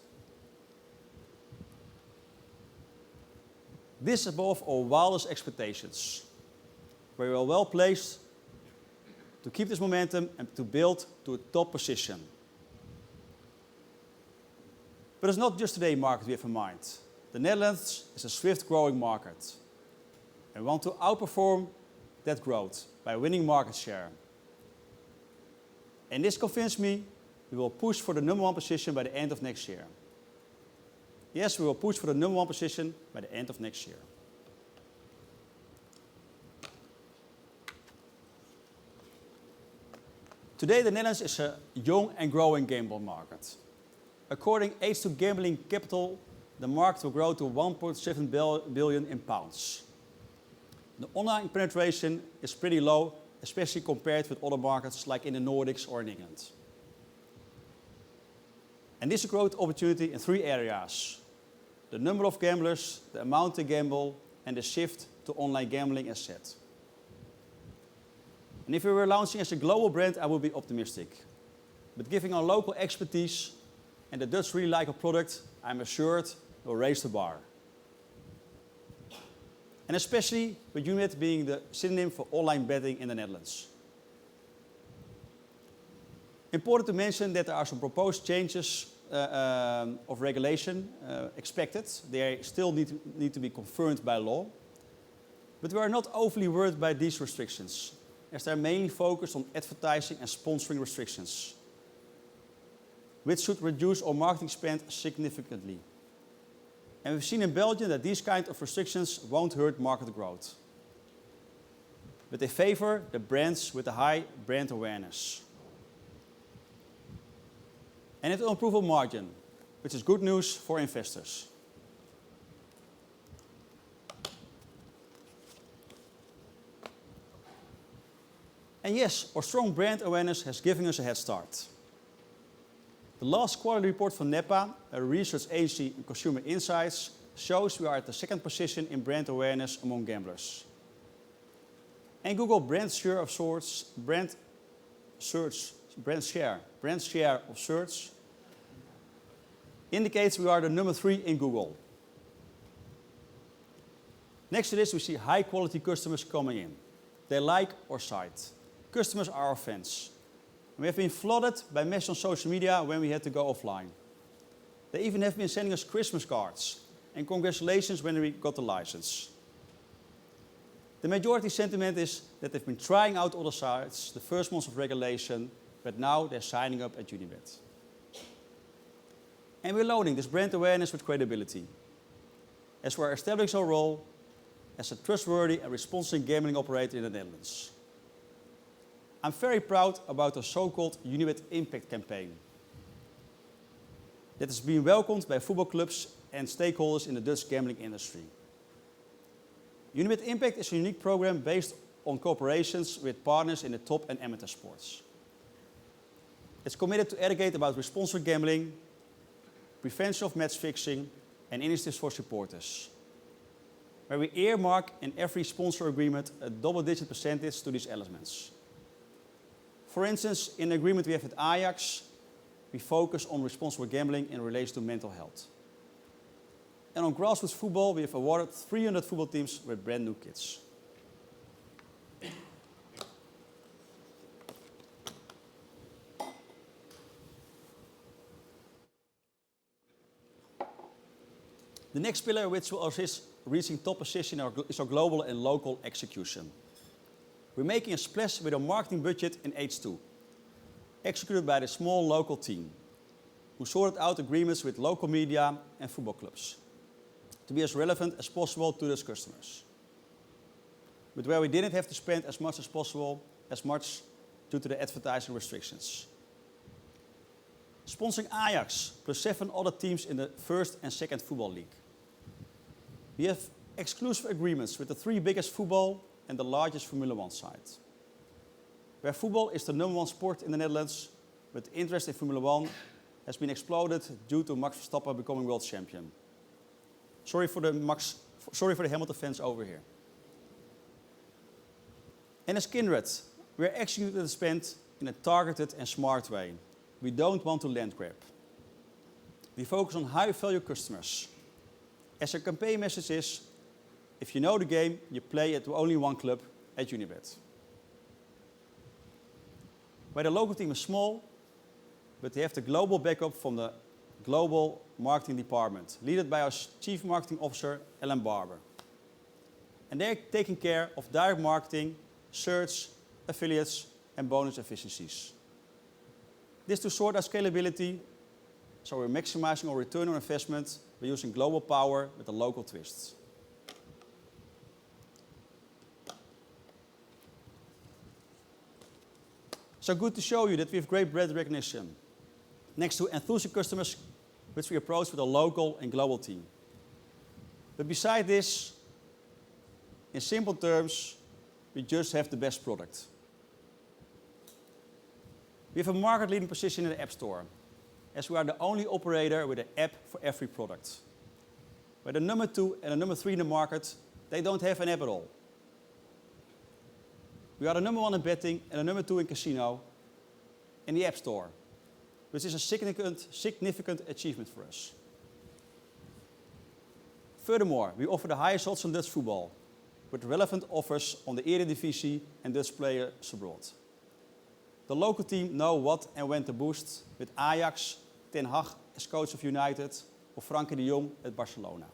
This is above our wildest expectations, where we are well placed to keep this momentum and to build to a top position. But it's not just today's market we have in mind. The Netherlands is a swift growing market, and we want to outperform that growth by winning market share. And this convinced me we will push for the number 1 position by the end of next year. Yes, we will push for the number 1 position by the end of next year. Today, the Netherlands is a young and growing gambling market. According to H2 Gambling Capital, the market will grow to 1.7 billion in pounds. The online penetration is pretty low, especially compared with other markets like in the Nordics or in England. And this is a growth opportunity in 3 areas: the number of gamblers, the amount they gamble, and the shift to online gambling as said. And if we were launching as a global brand, I would be optimistic. But given our local expertise and the Dutch really like our product, I'm assured we'll raise the bar. and especially with Unibet being the synonym for online betting in the Netherlands. Important to mention that there are some proposed changes of regulation expected. They still need to be confirmed by law. But we are not overly worried by these restrictions, as they are mainly focused on advertising and sponsoring restrictions, which should reduce our marketing spend significantly. And we've seen in Belgium that these kind of restrictions won't hurt market growth, but they favor the brands with a high brand awareness. And it will improve our margin, which is good news for investors. And yes, our strong brand awareness has given us a head start. The last quarterly report from NEPA, a research agency in consumer insights, shows we are at the second position in brand awareness among gamblers. And Google brand share of search indicates we are the number 3 in Google. Next to this, we see high quality customers coming in. They like our site. Customers are our fans. We have been flooded by messages on social media when we had to go offline. They even have been sending us Christmas cards and congratulations when we got the license. The majority sentiment is that they've been trying out all the sites the first months of regulation, but now they're signing up at Unibet. And we're loading this brand awareness with credibility, as we're establishing our role as a trustworthy and responsible gambling operator in the Netherlands. I'm very proud about the so-called Unibet Impact campaign that has been welcomed by football clubs and stakeholders in the Dutch gambling industry. Unibet Impact is a unique program based on cooperations with partners in the top and amateur sports. It's committed to educate about responsible gambling, prevention of match fixing, and initiatives for supporters, where we earmark in every sponsor agreement a double-digit percentage to these elements. For instance, in the agreement we have with Ajax, we focus on responsible gambling in relation to mental health. And on grassroots football, we have awarded 300 football teams with brand new kits. The next pillar which will assist reaching top position is our global and local execution. We're making a splash with our marketing budget in H2, executed by the small local team, who sorted out agreements with local media and football clubs to be as relevant as possible to those customers, but where we didn't have to spend as much due to the advertising restrictions. Sponsoring Ajax plus 7 other teams in the first and second football league. We have exclusive agreements with the 3 biggest football and the largest Formula 1 site. Where football is the #1 sport in the Netherlands, but the interest in Formula 1 has been exploded due to Max Verstappen becoming world champion. Sorry for the Hamilton fans over here. And as Kindred, we are executing the spend in a targeted and smart way. We don't want to land grab. We focus on high-value customers. As our campaign message is, if you know the game, you play at only one club, at Unibet. Where the local team is small, but they have the global backup from the global marketing department, led by our Chief Marketing Officer, Ellen Barber. And they're taking care of direct marketing, search, affiliates, and bonus efficiencies. This to sort our scalability, so we're maximizing our return on investment by using global power with a local twist. So good to show you that we have great brand recognition, next to enthusiastic customers, which we approach with a local and global team. But beside this, in simple terms, we just have the best product. We have a market-leading position in the App Store, as we are the only operator with an app for every product. Where the number 2 and the number 3 in the market, they don't have an app at all. We are the number 1 in betting and the number 2 in casino in the App Store, which is a significant achievement for us. Furthermore, we offer the highest odds on Dutch football, with relevant offers on the Eredivisie and Dutch players abroad. The local team know what and when to boost with Ajax, Ten Hag as coach of United, or Frankie de Jong at Barcelona.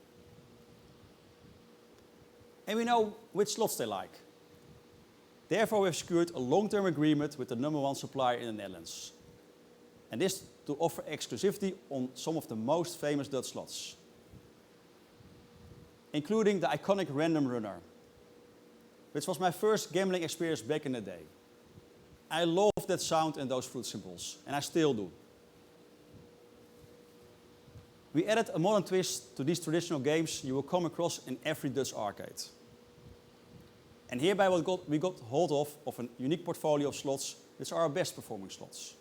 And we know which slots they like. Therefore, we have secured a long-term agreement with the #1 supplier in the Netherlands. And this to offer exclusivity on some of the most famous Dutch slots, including the iconic Random Runner, which was my first gambling experience back in the day. I love that sound and those fruit symbols, and I still do. We added a modern twist to these traditional games you will come across in every Dutch arcade. And hereby we got hold of a unique portfolio of slots, which are our best performing slots.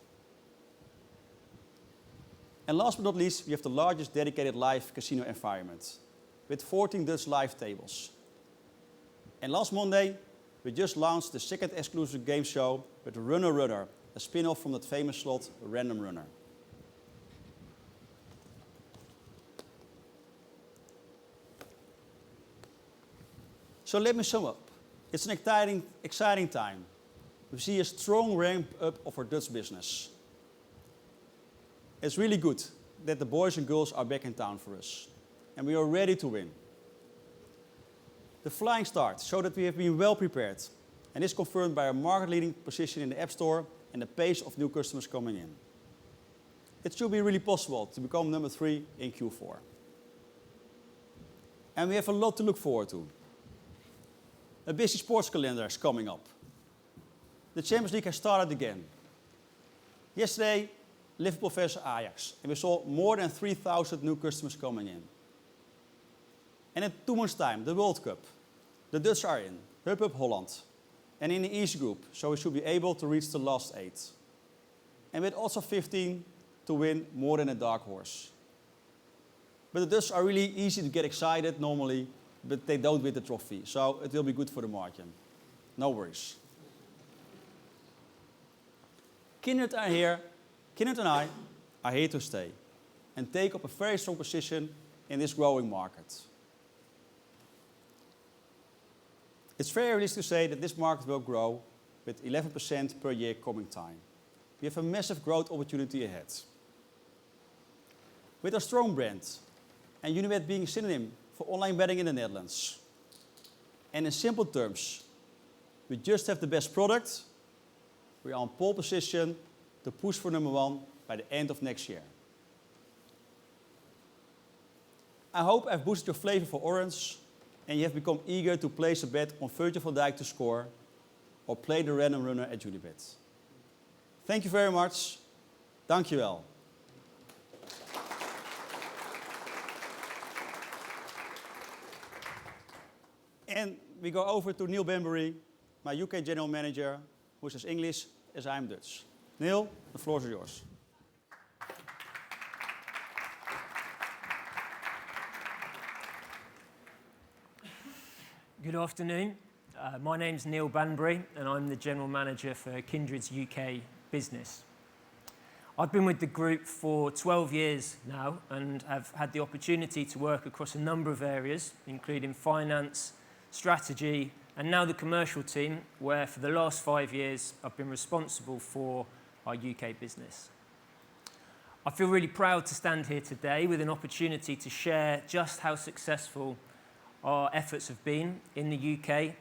And last but not least, we have the largest dedicated live casino environment, with 14 Dutch live tables. And last Monday, we just launched the second exclusive game show with Runner Runner, a spin-off from that famous slot, Random Runner. So let me sum up. It's an exciting time. We see a strong ramp up of our Dutch business. It's really good that the boys and girls are back in town for us, and we are ready to win. The flying start showed that we have been well prepared, and is confirmed by our market-leading position in the App Store and the pace of new customers coming in. It should be really possible to become number 3 in Q4. And we have a lot to look forward to. A busy sports calendar is coming up. The Champions League has started again. Yesterday, Liverpool versus Ajax, and we saw more than 3,000 new customers coming in. And in 2 months' time, the World Cup. The Dutch are in, Hub Holland, and in the East Group, so we should be able to reach the last 8. And with odds of 15 to win more than a dark horse. But the Dutch are really easy to get excited normally, but they don't win the trophy, so it will be good for the margin. No worries. Kindred and I are here to stay and take up a very strong position in this growing market. It's very realistic to say that this market will grow with 11% per year coming time. We have a massive growth opportunity ahead. With our strong brand and Unibet being a synonym for online betting in the Netherlands. And in simple terms, we just have the best product. We are on pole position to push for #1 by the end of next year. I hope I've boosted your flavor for Orange and you have become eager to place a bet on Virgil van Dijk to score or play the Random Runner at Unibet. Thank you very much. Dank je wel. And we go over to Neil Banbury, my UK General Manager, who says English as I'm Dutch. Neil, the floor is yours.
Good afternoon. My name's Neil Banbury, and I'm the General Manager for Kindred's UK business. I've been with the group for 12 years now, and have had the opportunity to work across a number of areas, including finance, strategy, and now the commercial team, where for the last 5 years I've been responsible for our UK business. I feel really proud to stand here today with an opportunity to share just how successful our efforts have been in the UK,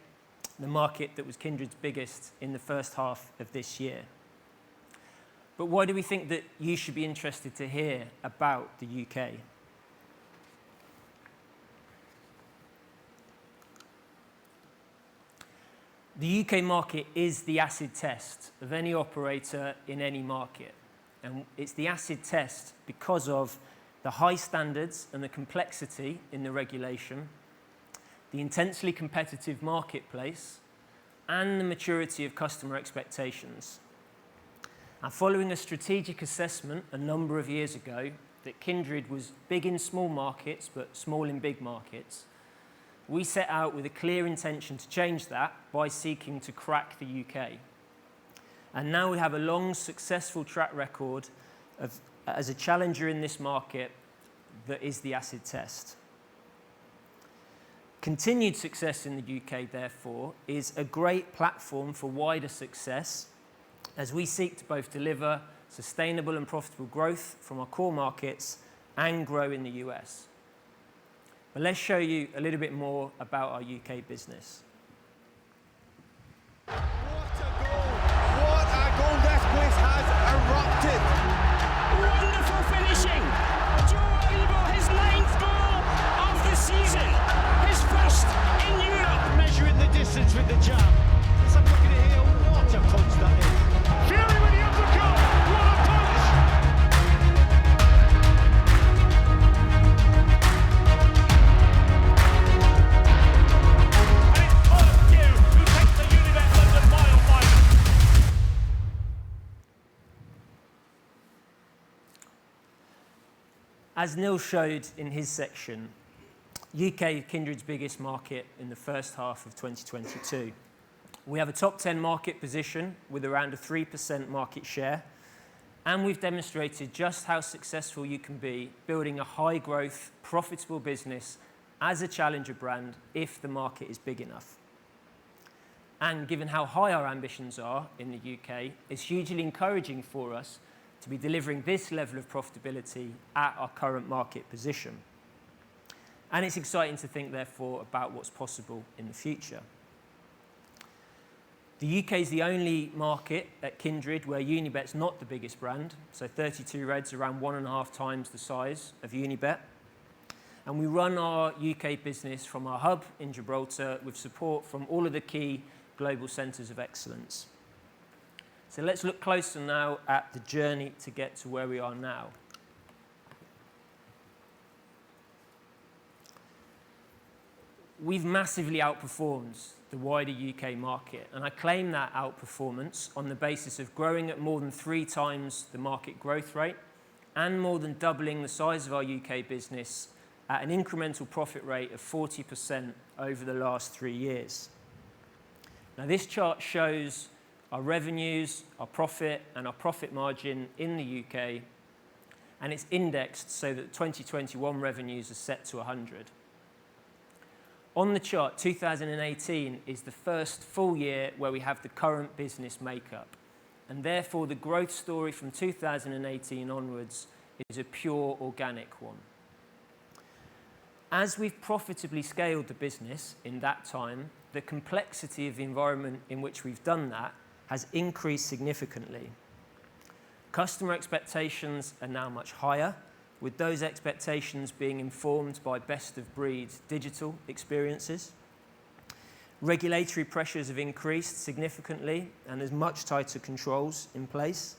the market that was Kindred's biggest in the first half of this year. But why do we think that you should be interested to hear about the UK? The UK market is the acid test of any operator in any market. And it's the acid test because of the high standards and the complexity in the regulation, the intensely competitive marketplace, and the maturity of customer expectations. And following a strategic assessment a number of years ago that Kindred was big in small markets but small in big markets, we set out with a clear intention to change that by seeking to crack the UK. And now we have a long, successful track record as a challenger in this market that is the acid test. Continued success in the UK, therefore, is a great platform for wider success as we seek to both deliver sustainable and profitable growth from our core markets and grow in the US. But let's show you a little bit more about our UK business.
What a goal! What a goal! This place has erupted!
Wonderful finishing! Joe Aribo, his 9th goal of the season! His first in Europe!
Measuring the distance with the jab. Let's have a look at it here. What a punch that is! Fury with the uppercut! What a punch! And it's Montague who takes the Unibet London Mile final.
As Neil showed in his section, UK Kindred's biggest market in the first half of 2022. We have a top 10 market position with around a 3% market share, and we've demonstrated just how successful you can be building a high growth, profitable business as a challenger brand if the market is big enough. And given how high our ambitions are in the UK, it's hugely encouraging for us to be delivering this level of profitability at our current market position. And it's exciting to think, therefore, about what's possible in the future. The UK is the only market at Kindred where Unibet's not the biggest brand, so 32 Red's around 1.5 times the size of Unibet. And we run our UK business from our hub in Gibraltar with support from all of the key global centres of excellence. So let's look closer now at the journey to get to where we are now. We've massively outperformed the wider UK market, and I claim that outperformance on the basis of growing at more than 3 times the market growth rate and more than doubling the size of our UK business at an incremental profit rate of 40% over the last 3 years. Now, this chart shows our revenues, our profit, and our profit margin in the UK, and it's indexed so that 2021 revenues are set to 100. On the chart, 2018 is the first full year where we have the current business makeup, and therefore the growth story from 2018 onwards is a pure organic one. As we've profitably scaled the business in that time, the complexity of the environment in which we've done that has increased significantly. Customer expectations are now much higher, with those expectations being informed by best-of-breed digital experiences. Regulatory pressures have increased significantly, and there's much tighter controls in place.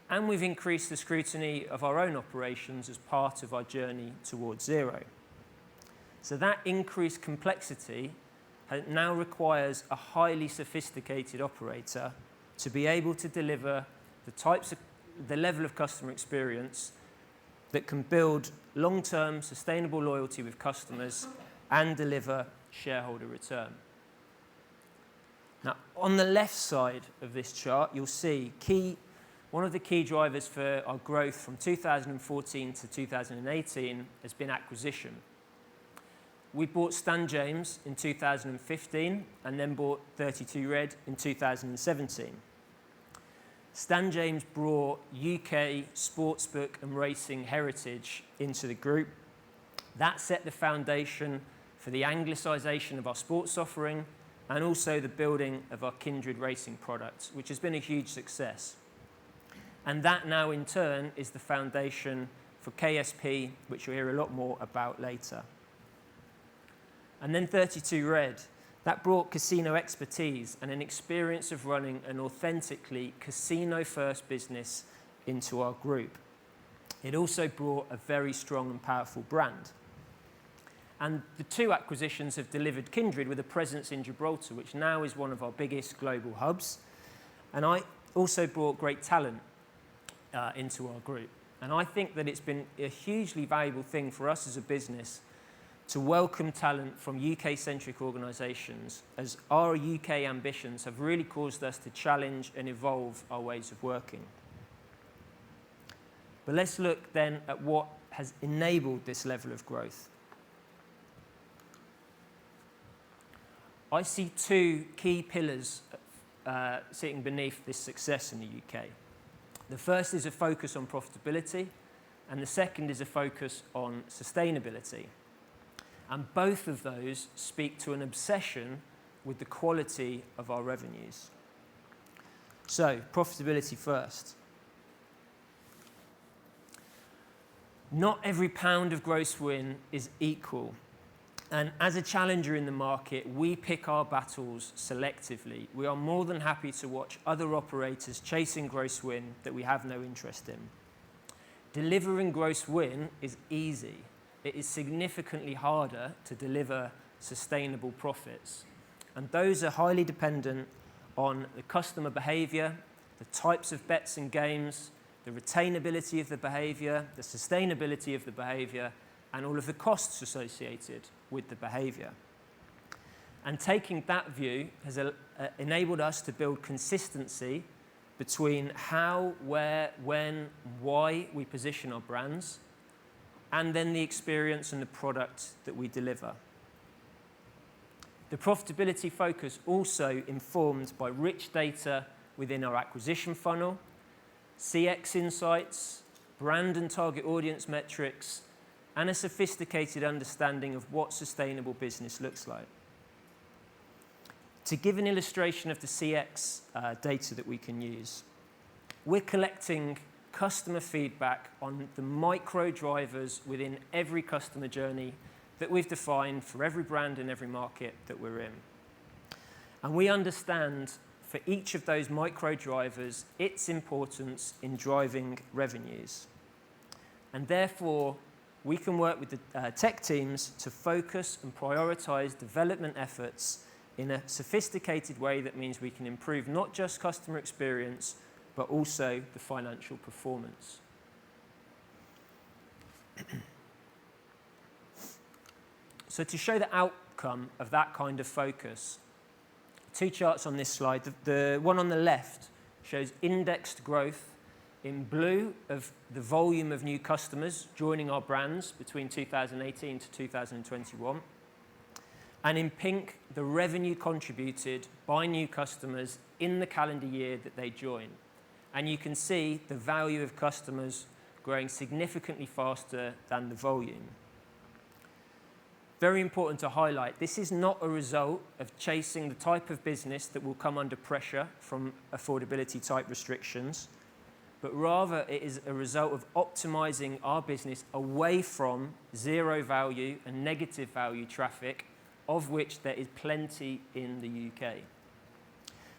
And we've increased the scrutiny of our own operations as part of our journey towards zero. So that increased complexity now requires a highly sophisticated operator to be able to deliver the level of customer experience that can build long-term sustainable loyalty with customers and deliver shareholder return. Now, on the left side of this chart, you'll see one of the key drivers for our growth from 2014 to 2018 has been acquisition. We bought Stan James in 2015 and then bought 32 Red in 2017. Stan James brought UK sportsbook and racing heritage into the group. That set the foundation for the anglicisation of our sports offering and also the building of our Kindred racing product, which has been a huge success. And that now in turn is the foundation for KSP, which you'll hear a lot more about later. And then 32 Red. That brought casino expertise and an experience of running an authentically casino-first business into our group. It also brought a very strong and powerful brand. And the two acquisitions have delivered Kindred with a presence in Gibraltar, which now is one of our biggest global hubs. And I also brought great talent into our group. And I think that it's been a hugely valuable thing for us as a business to welcome talent from UK-centric organisations, as our UK ambitions have really caused us to challenge and evolve our ways of working. But let's look then at what has enabled this level of growth. I see two key pillars sitting beneath this success in the UK. The first is a focus on profitability, and the second is a focus on sustainability. And both of those speak to an obsession with the quality of our revenues. So, profitability first. Not every pound of gross win is equal. And as a challenger in the market, we pick our battles selectively. We are more than happy to watch other operators chasing gross win that we have no interest in. Delivering gross win is easy. It is significantly harder to deliver sustainable profits. And those are highly dependent on the customer behavior, the types of bets and games, the retainability of the behavior, the sustainability of the behavior, and all of the costs associated with the behavior. And taking that view has enabled us to build consistency between how, where, when, why we position our brands, and then the experience and the product that we deliver. The profitability focus also informed by rich data within our acquisition funnel, CX insights, brand and target audience metrics, and a sophisticated understanding of what sustainable business looks like. To give an illustration of the CX data that we can use, we're collecting customer feedback on the micro drivers within every customer journey that we've defined for every brand in every market that we're in. And we understand for each of those micro drivers its importance in driving revenues. And therefore, we can work with the tech teams to focus and prioritize development efforts in a sophisticated way that means we can improve not just customer experience, but also the financial performance. So to show the outcome of that kind of focus, two charts on this slide. The one on the left shows indexed growth in blue of the volume of new customers joining our brands between 2018 to 2021. And in pink, the revenue contributed by new customers in the calendar year that they join. And you can see the value of customers growing significantly faster than the volume. Very important to highlight, this is not a result of chasing the type of business that will come under pressure from affordability type restrictions, but rather it is a result of optimizing our business away from zero value and negative value traffic, of which there is plenty in the UK.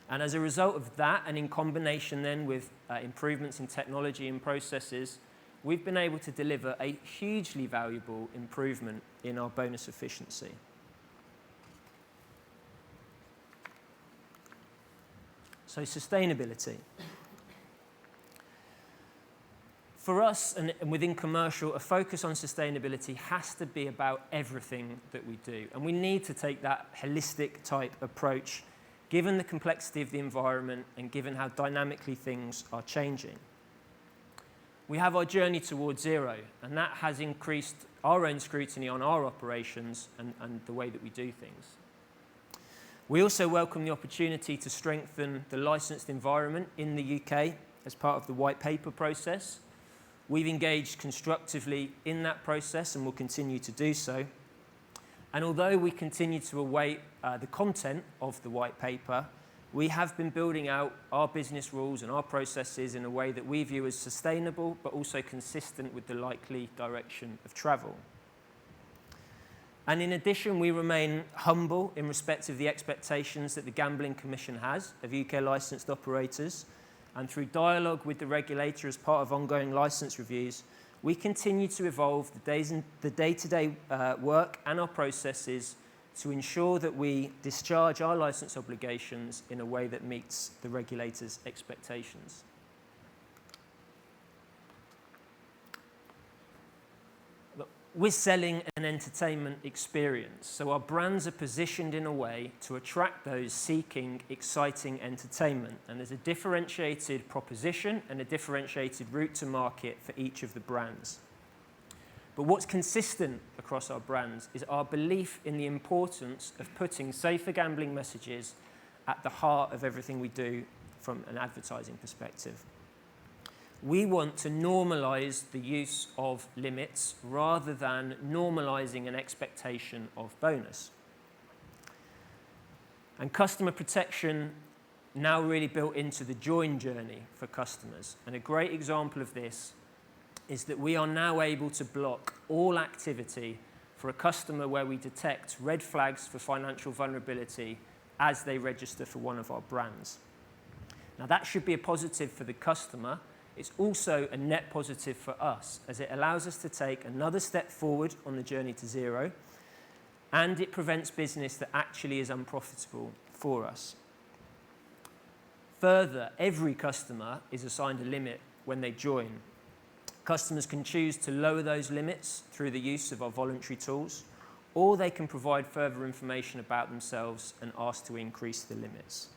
And as a result of that, and in combination then with improvements in technology and processes, we've been able to deliver a hugely valuable improvement in our bonus efficiency. So sustainability. For us, and within commercial, a focus on sustainability has to be about everything that we do. And we need to take that holistic type approach, given the complexity of the environment and given how dynamically things are changing. We have our journey towards zero, and that has increased our own scrutiny on our operations and the way that we do things. We also welcome the opportunity to strengthen the licensed environment in the UK as part of the white paper process. We've engaged constructively in that process and will continue to do so. And although we continue to await the content of the white paper, we have been building out our business rules and our processes in a way that we view as sustainable, but also consistent with the likely direction of travel. And in addition, we remain humble in respect of the expectations that the Gambling Commission has of UK licensed operators. And through dialogue with the regulator as part of ongoing license reviews, we continue to evolve the day-to-day work and our processes to ensure that we discharge our license obligations in a way that meets the regulator's expectations. We're selling an entertainment experience, so our brands are positioned in a way to attract those seeking exciting entertainment, and there's a differentiated proposition and a differentiated route to market for each of the brands. But what's consistent across our brands is our belief in the importance of putting safer gambling messages at the heart of everything we do from an advertising perspective. We want to normalise the use of limits rather than normalising an expectation of bonus. And customer protection now really built into the join journey for customers. And a great example of this is that we are now able to block all activity for a customer where we detect red flags for financial vulnerability as they register for one of our brands. Now that should be a positive for the customer. It's also a net positive for us, as it allows us to take another step forward on the journey to zero, and it prevents business that actually is unprofitable for us. Further, every customer is assigned a limit when they join. Customers can choose to lower those limits through the use of our voluntary tools, or they can provide further information about themselves and ask to increase the limits.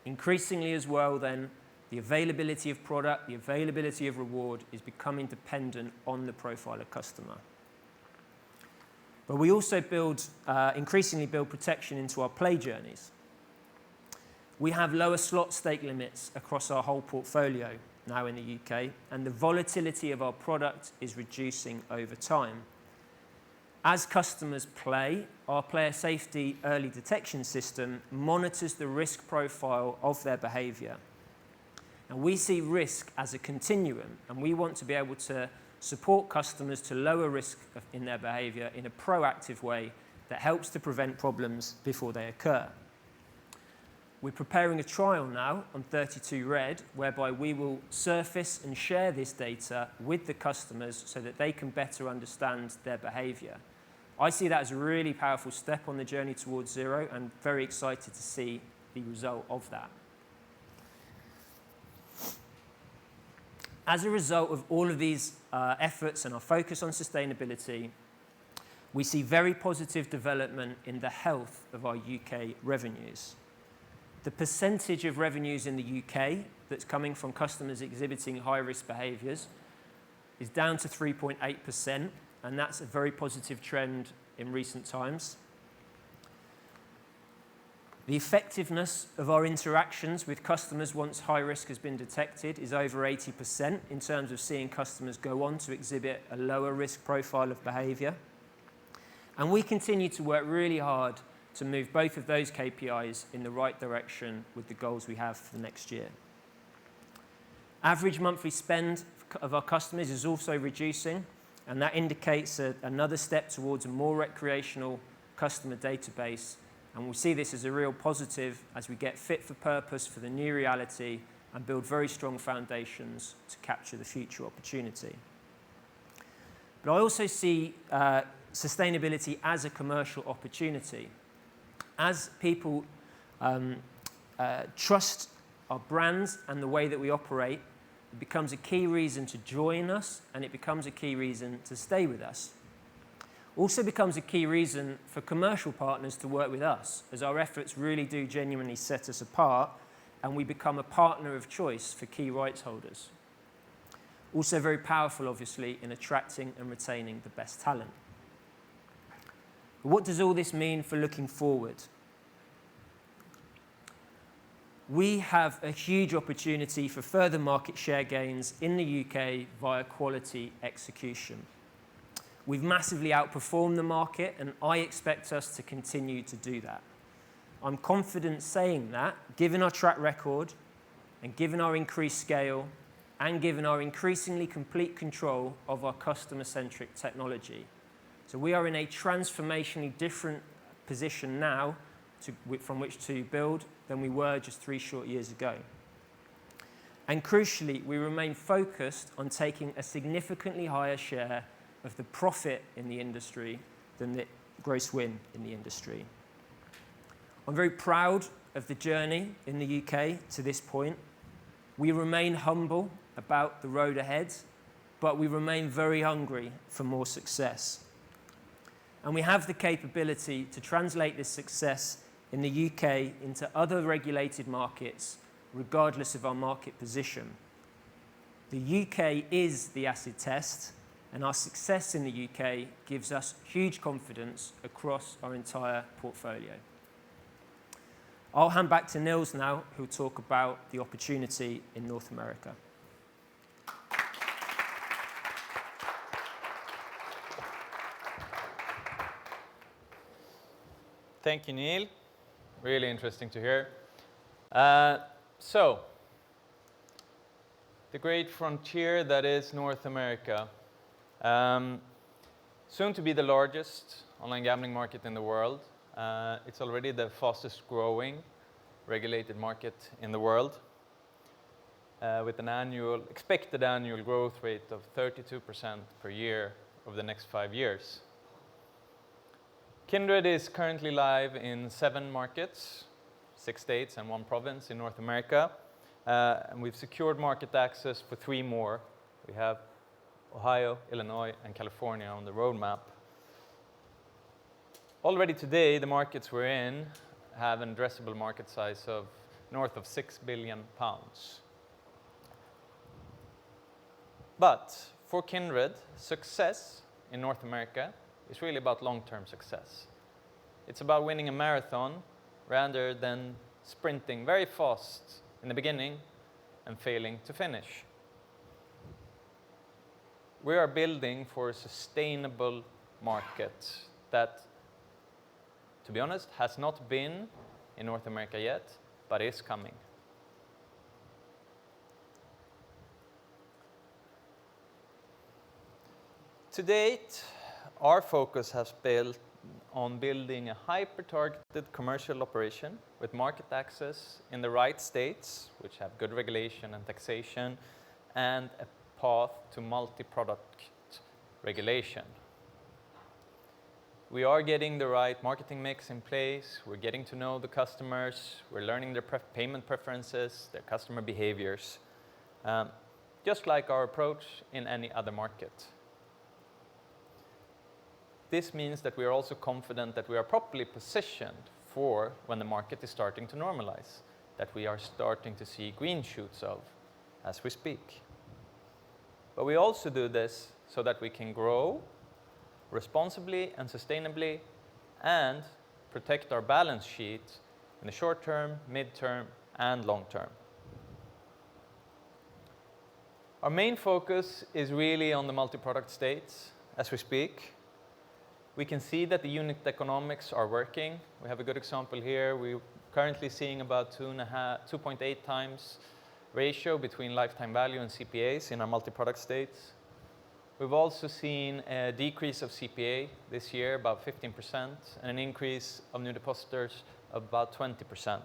Increasingly as well then, the availability of product, the availability of reward is becoming dependent on the profile of customer. But we also increasingly build protection into our play journeys. We have lower slot stake limits across our whole portfolio now in the UK, and the volatility of our product is reducing over time. As customers play, our player safety early detection system monitors the risk profile of their behaviour. And we see risk as a continuum, and we want to be able to support customers to lower risk in their behaviour in a proactive way that helps to prevent problems before they occur. We're preparing a trial now on 32 Red, whereby we will surface and share this data with the customers so that they can better understand their behaviour. I see that as a really powerful step on the journey towards zero, and very excited to see the result of that. As a result of all of these efforts and our focus on sustainability, we see very positive development in the health of our UK revenues. The percentage of revenues in the UK that's coming from customers exhibiting high-risk behaviours is down to 3.8%, and that's a very positive trend in recent times. The effectiveness of our interactions with customers once high risk has been detected is over 80% in terms of seeing customers go on to exhibit a lower risk profile of behaviour. And we continue to work really hard to move both of those KPIs in the right direction with the goals we have for the next year. Average monthly spend of our customers is also reducing, and that indicates another step towards a more recreational customer database. And we see this as a real positive as we get fit for purpose for the new reality and build very strong foundations to capture the future opportunity. But I also see sustainability as a commercial opportunity. As people trust our brands and the way that we operate, it becomes a key reason to join us, and it becomes a key reason to stay with us. Also becomes a key reason for commercial partners to work with us, as our efforts really do genuinely set us apart, and we become a partner of choice for key rights holders. Also very powerful, obviously, in attracting and retaining the best talent. But what does all this mean for looking forward? We have a huge opportunity for further market share gains in the UK via quality execution. We've massively outperformed the market, and I expect us to continue to do that. I'm confident saying that, given our track record, and given our increased scale, and given our increasingly complete control of our customer-centric technology. So we are in a transformationally different position now from which to build than we were just 3 short years ago. And crucially, we remain focused on taking a significantly higher share of the profit in the industry than the gross win in the industry. I'm very proud of the journey in the UK to this point. We remain humble about the road ahead, but we remain very hungry for more success. And we have the capability to translate this success in the UK into other regulated markets, regardless of our market position. The UK is the acid test, and our success in the UK gives us huge confidence across our entire portfolio. I'll hand back to Nils now, who'll talk about the opportunity in North America.
Thank you, Neil. Really interesting to hear. So, the great frontier that is North America. Soon to be the largest online gambling market in the world. It's already the fastest growing regulated market in the world, with an expected annual growth rate of 32% per year over the next 5 years. Kindred is currently live in 7 markets, 6 states and 1 province in North America, and we've secured market access for 3 more. We have Ohio, Illinois, and California on the roadmap. Already today, the markets we're in have an addressable market size of north of £6 billion. But for Kindred, success in North America is really about long-term success. It's about winning a marathon rather than sprinting very fast in the beginning and failing to finish. We are building for a sustainable market that, to be honest, has not been in North America yet, but is coming. To date, our focus has been on building a hyper-targeted commercial operation with market access in the right states, which have good regulation and taxation, and a path to multi-product regulation. We are getting the right marketing mix in place, we're getting to know the customers, we're learning their payment preferences, their customer behaviors, just like our approach in any other market. This means that we are also confident that we are properly positioned for when the market is starting to normalize, that we are starting to see green shoots of as we speak. But we also do this so that we can grow responsibly and sustainably and protect our balance sheet in the short term, mid-term, and long term. Our main focus is really on the multi-product states as we speak. We can see that the unit economics are working. We have a good example here. We're currently seeing about 2.8 times ratio between lifetime value and CPAs in our multi-product states. We've also seen a decrease of CPA this year, about 15%, and an increase of new depositors of about 20%.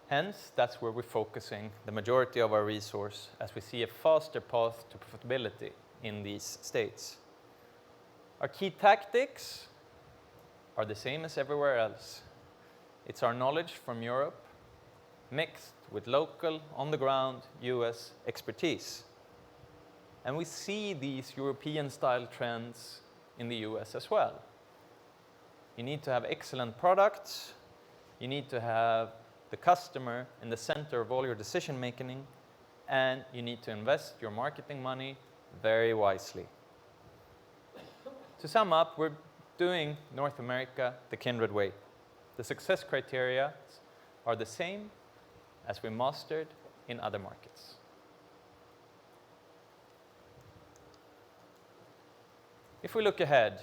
Hence, that's where we're focusing the majority of our resource as we see a faster path to profitability in these states. Our key tactics are the same as everywhere else. It's our knowledge from Europe mixed with local, on-the-ground US expertise. And we see these European-style trends in the US as well. You need to have excellent products, you need to have the customer in the center of all your decision making, and you need to invest your marketing money very wisely. To sum up, we're doing North America the Kindred way. The success criteria are the same as we mastered in other markets. If we look ahead,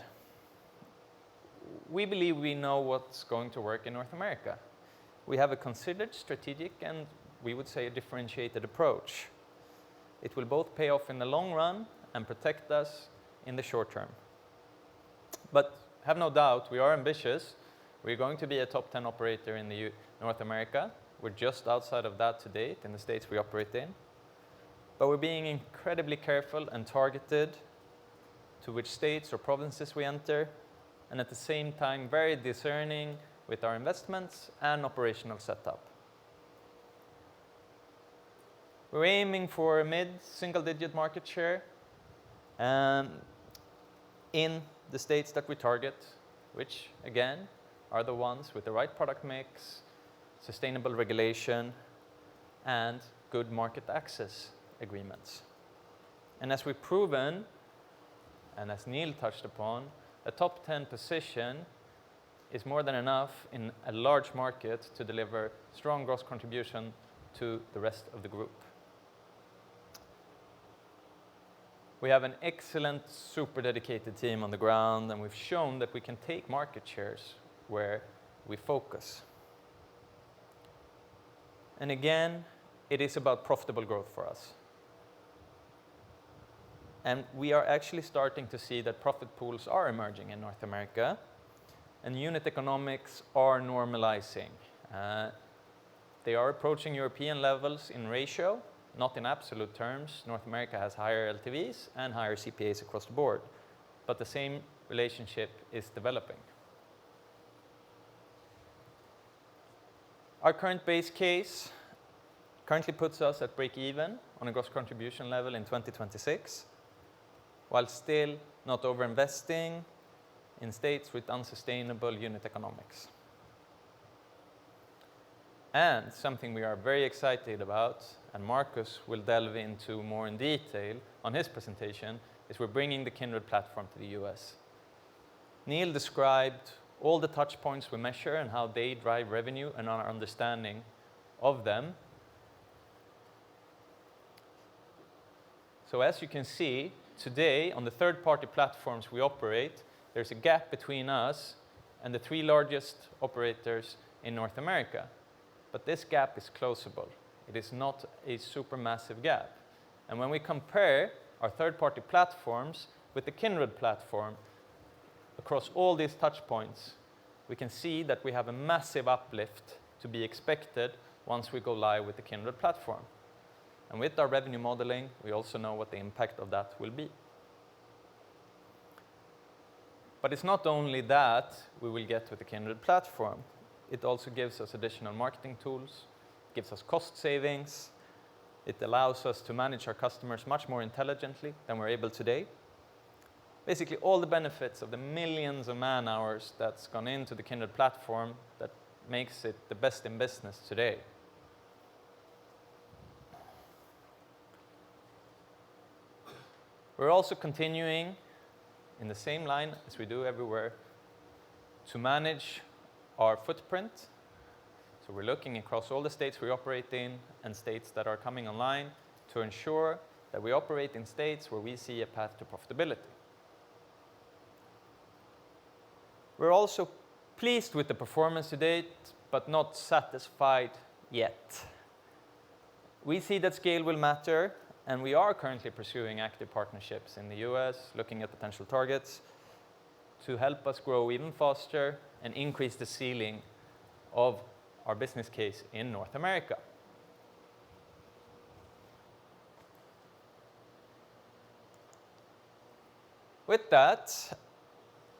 we believe we know what's going to work in North America. We have a considered strategic and, we would say, a differentiated approach. It will both pay off in the long run and protect us in the short term. But have no doubt, we are ambitious. We're going to be a top 10 operator in North America. We're just outside of that to date in the states we operate in. But we're being incredibly careful and targeted to which states or provinces we enter, and at the same time very discerning with our investments and operational setup. We're aiming for a mid-single-digit market share in the states that we target, which again are the ones with the right product mix, sustainable regulation, and good market access agreements. And as we've proven, and as Neil touched upon, a top 10 position is more than enough in a large market to deliver strong gross contribution to the rest of the group. We have an excellent, super dedicated team on the ground, and we've shown that we can take market shares where we focus. And again, it is about profitable growth for us. And we are actually starting to see that profit pools are emerging in North America, and unit economics are normalizing. They are approaching European levels in ratio, not in absolute terms. North America has higher LTVs and higher CPAs across the board, but the same relationship is developing. Our current base case currently puts us at break even on a gross contribution level in 2026, while still not over-investing in states with unsustainable unit economics. And something we are very excited about, and Marcus will delve into more in detail on his presentation, is we're bringing the Kindred platform to the US. Neil described all the touch points we measure and how they drive revenue and our understanding of them. So as you can see, today on the third-party platforms we operate, there's a gap between us and the 3 largest operators in North America. But this gap is closable. It is not a supermassive gap. And when we compare our third-party platforms with the Kindred platform across all these touch points, we can see that we have a massive uplift to be expected once we go live with the Kindred platform. And with our revenue modeling, we also know what the impact of that will be. But it's not only that we will get with the Kindred platform. It also gives us additional marketing tools, gives us cost savings. It allows us to manage our customers much more intelligently than we're able today. Basically, all the benefits of the millions of man-hours that's gone into the Kindred platform that makes it the best in business today. We're also continuing in the same line as we do everywhere to manage our footprint. So we're looking across all the states we operate in and states that are coming online to ensure that we operate in states where we see a path to profitability. We're also pleased with the performance to date, but not satisfied yet. We see that scale will matter, and we are currently pursuing active partnerships in the US, looking at potential targets to help us grow even faster and increase the ceiling of our business case in North America. With that,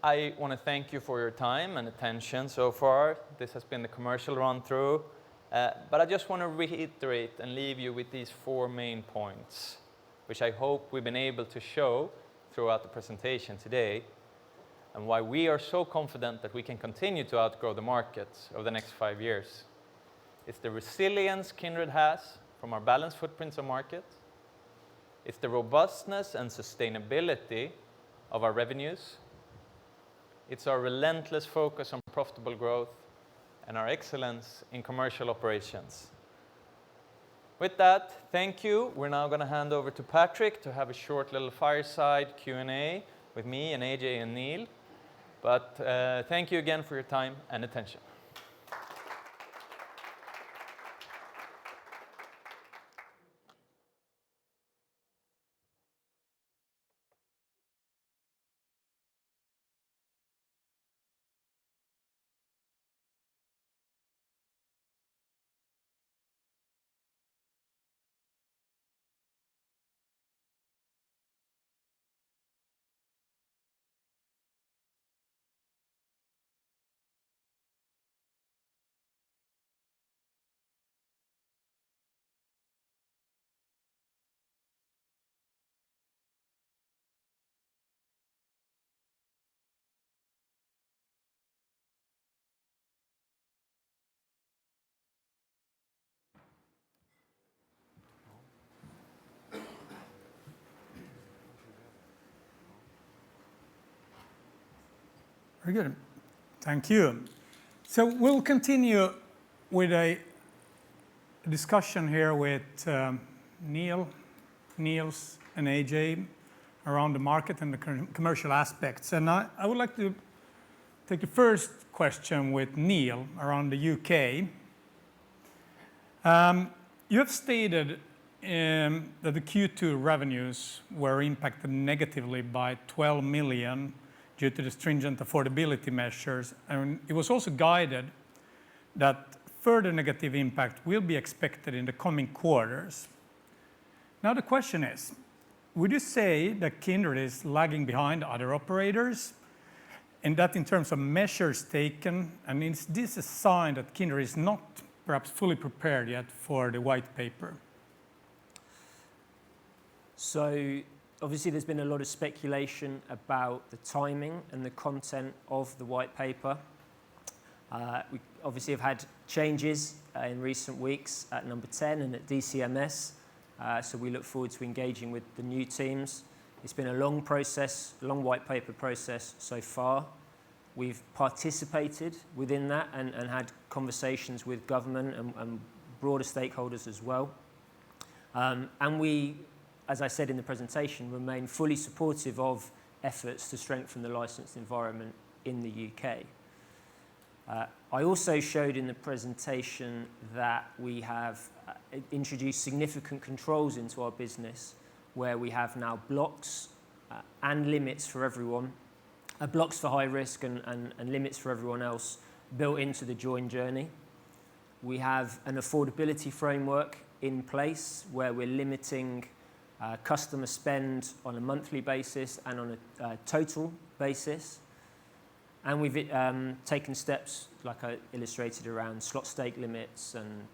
I want to thank you for your time and attention so far. This has been the commercial run-through. But I just want to reiterate and leave you with these 4 main points, which I hope we've been able to show throughout the presentation today, and why we are so confident that we can continue to outgrow the market over the next 5 years. It's the resilience Kindred has from our balanced footprints of market. It's the robustness and sustainability of our revenues. It's our relentless focus on profitable growth and our excellence in commercial operations. With that, thank you. We're now going to hand over to Patrick to have a short little fireside Q&A with me and AJ and Neil. But thank you again for your time and attention.
Very good. Thank you. So we'll continue with a discussion here with Niels and AJ around the market and the commercial aspects. And I would like to take the first question with Neil around the UK. You have stated that the Q2 revenues were impacted negatively by 12 million due to the stringent affordability measures, and it was also guided that further negative impact will be expected in the coming quarters. Now the question is, would you say that Kindred is lagging behind other operators, and that in terms of measures taken, and is this a sign that Kindred is not perhaps fully prepared yet for the white paper?
So obviously there's been a lot of speculation about the timing and the content of the white paper. We obviously have had changes in recent weeks at number 10 and at DCMS, so we look forward to engaging with the new teams. It's been a long process, long white paper process so far. We've participated within that and had conversations with government and broader stakeholders as well. And we, as I said in the presentation, remain fully supportive of efforts to strengthen the licensed environment in the UK. I also showed in the presentation that we have introduced significant controls into our business where we have now blocks and limits for everyone, blocks for high risk and limits for everyone else built into the join journey. We have an affordability framework in place where we're limiting customer spend on a monthly basis and on a total basis. And we've taken steps, like I illustrated, around slot stake limits and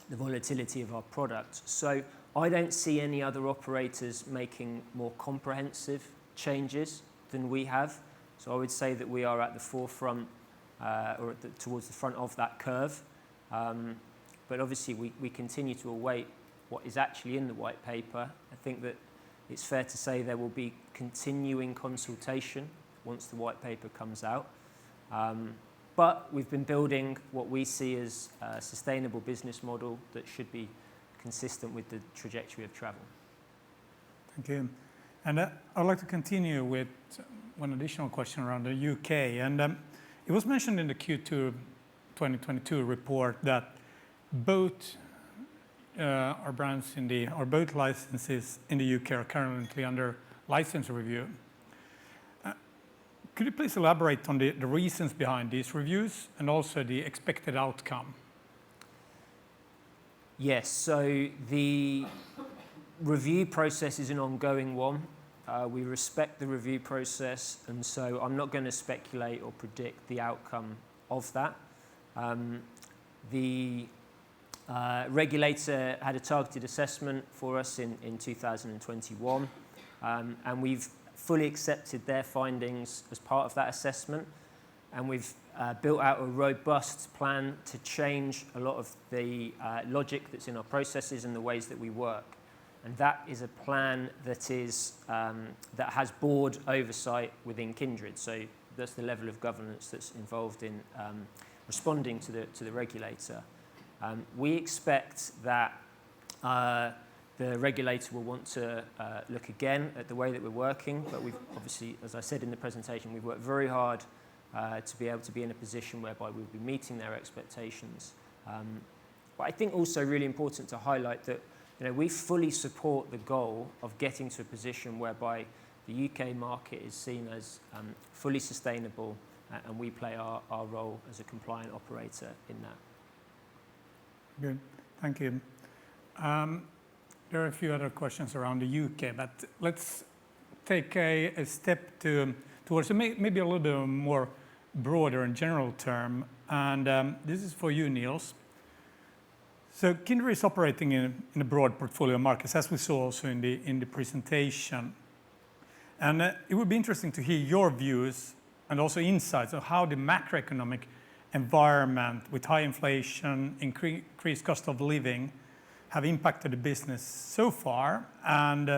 the volatility of our product. So I don't see any other operators making more comprehensive changes than we have. So I would say that we are at the forefront or towards the front of that curve. But obviously we continue to await what is actually in the white paper. I think that it's fair to say there will be continuing consultation once the white paper comes out. But we've been building what we see as a sustainable business model that should be consistent with the trajectory of travel.
Thank you. And I'd like to continue with one additional question around the UK. And it was mentioned in the Q2 2022 report that both our brands or both licenses in the UK are currently under license review. Could you please elaborate on the reasons behind these reviews and also the expected outcome?
Yes, so the review process is an ongoing one. We respect the review process, and so I'm not going to speculate or predict the outcome of that. The regulator had a targeted assessment for us in 2021, and we've fully accepted their findings as part of that assessment, and we've built out a robust plan to change a lot of the logic that's in our processes and the ways that we work. And that is a plan that is that has board oversight within Kindred. So that's the level of governance that's involved in responding to the regulator. We expect that the regulator will want to look again at the way that we're working, but we've obviously, as I said in the presentation, we've worked very hard to be able to be in a position whereby we'll be meeting their expectations. But I think also really important to highlight that we fully support the goal of getting to a position whereby the UK market is seen as fully sustainable, and we play our role as a compliant operator in that.
Good, thank you. There are a few other questions around the UK, but let's take a step towards maybe a little bit more broader and general term. And this is for you, Niels. So Kindred is operating in a broad portfolio of markets, as we saw also in the presentation. And it would be interesting to hear your views and also insights of how the macroeconomic environment with high inflation, increased cost of living have impacted the business so far, and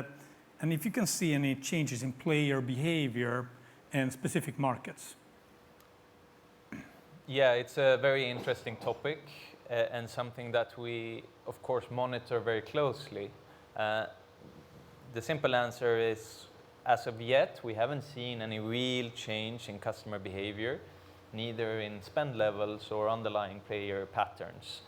if you can see any changes in player behavior in specific markets.
Yeah, it's a very interesting topic and something that we, of course, monitor very closely. The simple answer is, as of yet, we haven't seen any real change in customer behavior, neither in spend levels or underlying player patterns.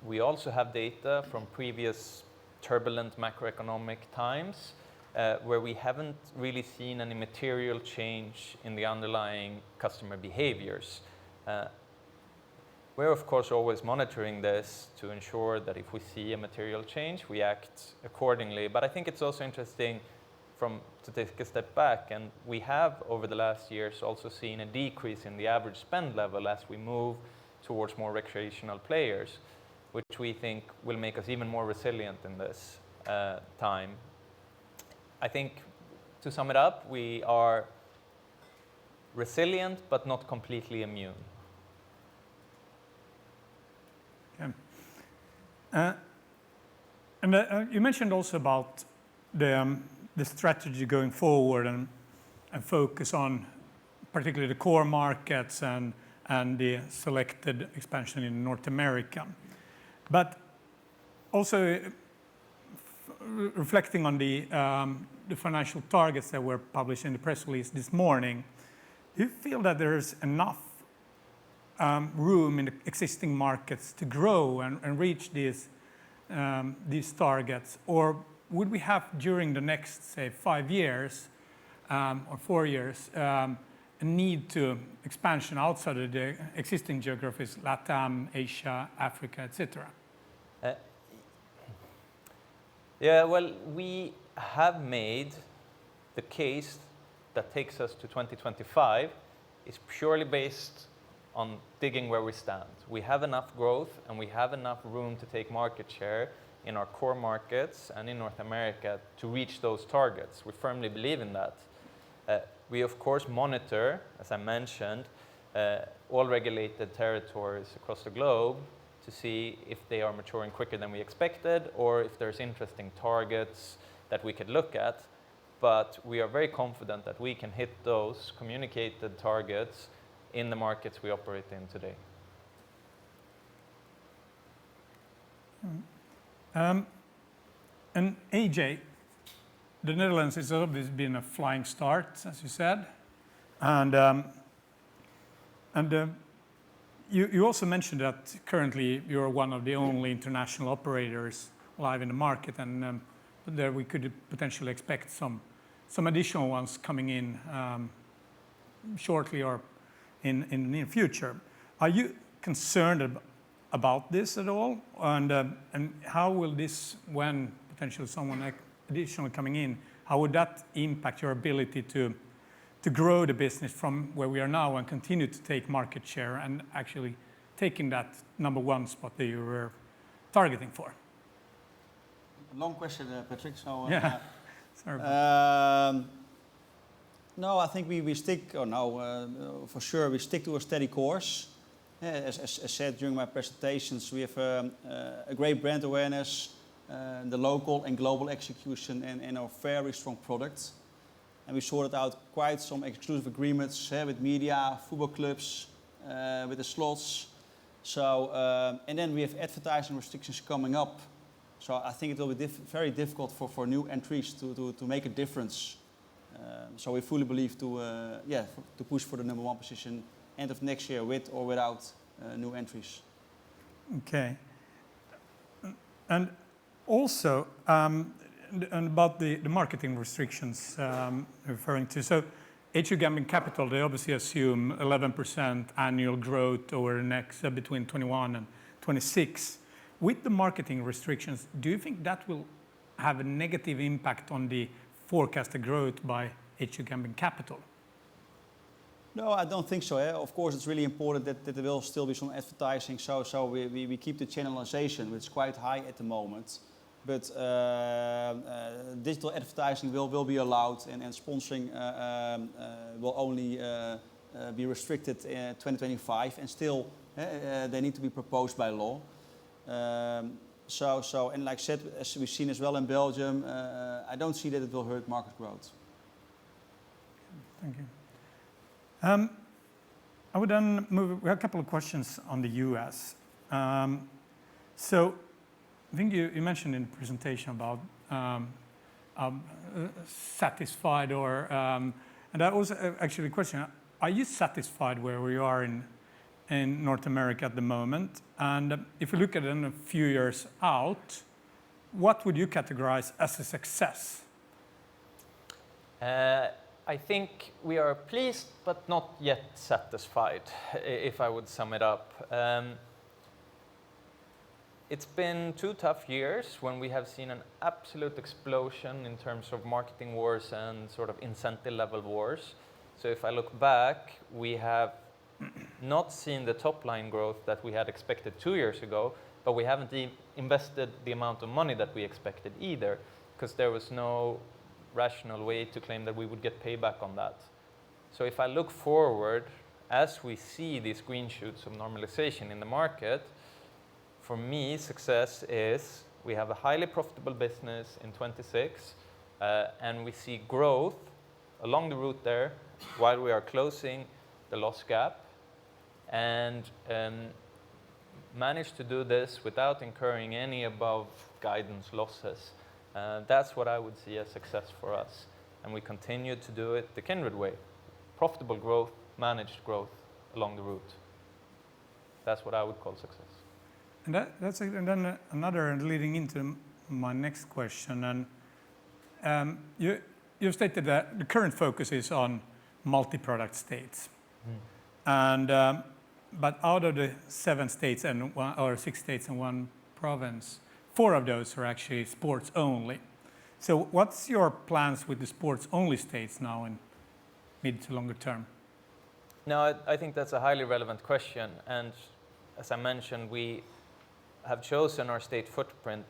We also have data from previous turbulent macroeconomic times where we haven't really seen any material change in the underlying customer behaviors. We're of course always monitoring this to ensure that if we see a material change, we act accordingly. But I think it's also interesting to take a step back, and we have over the last years also seen a decrease in the average spend level as we move towards more recreational players, which we think will make us even more resilient in this time. I think, to sum it up, we are resilient but not completely immune.
Okay. You mentioned also about the strategy going forward and focus on particularly the core markets and the selected expansion in North America. But also reflecting on the financial targets that were published in the press release this morning, do you feel that there's enough room in the existing markets to grow and reach these targets? Or would we have, during the next, say, 5 years or 4 years, a need to expansion outside of the existing geographies, LATAM, Asia, Africa, etc.?
Yeah, well, we have made the case that takes us to 2025 is purely based on digging where we stand. We have enough growth and we have enough room to take market share in our core markets and in North America to reach those targets. We firmly believe in that. We of course monitor, as I mentioned, all regulated territories across the globe to see if they are maturing quicker than we expected or if there's interesting targets that we could look at. But we are very confident that we can hit those communicated targets in the markets we operate in today.
And AJ, the Netherlands has always been a flying start, as you said, and you also mentioned that currently you're one of the only international operators live in the market, and there we could potentially expect some additional ones coming in shortly or in the near future. Are you concerned about this at all? And how will this, when potentially someone additional coming in, how would that impact your ability to grow the business from where we are now and continue to take market share and actually taking that number one spot that you were targeting for?
Long question, Patrick. So,
yeah. Sorry.
No, I think we stick, for sure, we stick to a steady course. As said during my presentations, we have a great brand awareness, the local and global execution, and a very strong product. And we sorted out quite some exclusive agreements with media, football clubs, with the slots. So, and then we have advertising restrictions coming up. So I think it will be very difficult for new entries to make a difference. So we fully believe to push for the number one position end of next year with or without new entries.
Okay. And also, and about the marketing restrictions referring to, so HU Gambling Capital, they obviously assume 11% annual growth over the next between 21 and 26. With the marketing restrictions, do you think that will have a negative impact on the forecasted growth by HU Gambling Capital?
No, I don't think so. Of course, it's really important that there will still be some advertising, so we keep the channelization, which is quite high at the moment. But digital advertising will be allowed, and sponsoring will only be restricted in 2025, and still they need to be proposed by law. And like I said, as we've seen as well in Belgium, I don't see that it will hurt market growth.
Thank you. I would then move. We have a couple of questions on the US. So I think you mentioned in the presentation about satisfied or, and that was actually a question. Are you satisfied where we are in North America at the moment? And if you look at it in a few years out, what would you categorize as a success?
I think we are pleased but not yet satisfied, if I would sum it up. It's been 2 tough years when we have seen an absolute explosion in terms of marketing wars and sort of incentive level wars. So if I look back, we have not seen the top line growth that we had expected 2 years ago, but we haven't invested the amount of money that we expected either, because there was no rational way to claim that we would get payback on that. So if I look forward, as we see these green shoots of normalization in the market, for me, success is we have a highly profitable business in 26, and we see growth along the route there while we are closing the loss gap, and manage to do this without incurring any above guidance losses. That's what I would see as success for us. And we continue to do it the Kindred way. Profitable growth, managed growth along the route. That's what I would call success.
And and then another leading into my next question. And you stated that the current focus is on multi-product states. And but out of the 7 states and 6 states and 1 province, 4 of those are actually sports only. So what's your plans with the sports only states now in mid to longer term?
No, I think that's a highly relevant question. And as I mentioned, we have chosen our state footprint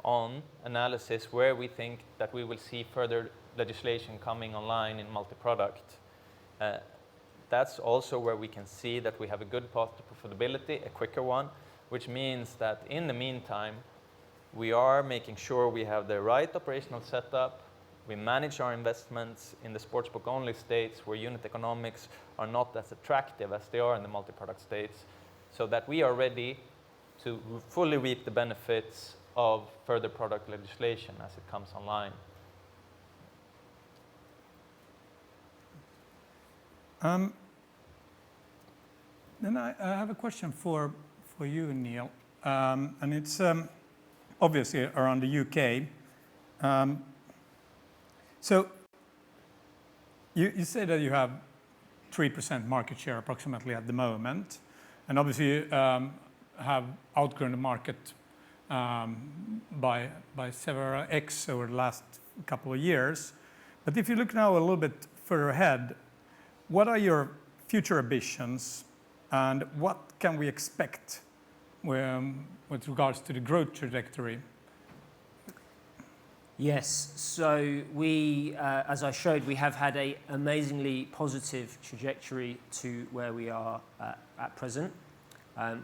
on analysis where we think that we will see further legislation coming online in multi-product. That's also where we can see that we have a good path to profitability, a quicker one, which means that in the meantime, we are making sure we have the right operational setup. We manage our investments in the sportsbook only states where unit economics are not as attractive as they are in the multi-product states, so that we are ready to fully reap the benefits of further product legislation as it comes online.
Then I have a question for you, Neil, and it's obviously around the UK. So you say that you have 3% market share approximately at the moment, and obviously you have outgrown the market by several X over the last couple of years. But if you look now a little bit further ahead, what are your future ambitions and what can we expect with regards to the growth trajectory?
Yes, so we, as I showed, we have had an amazingly positive trajectory to where we are at present.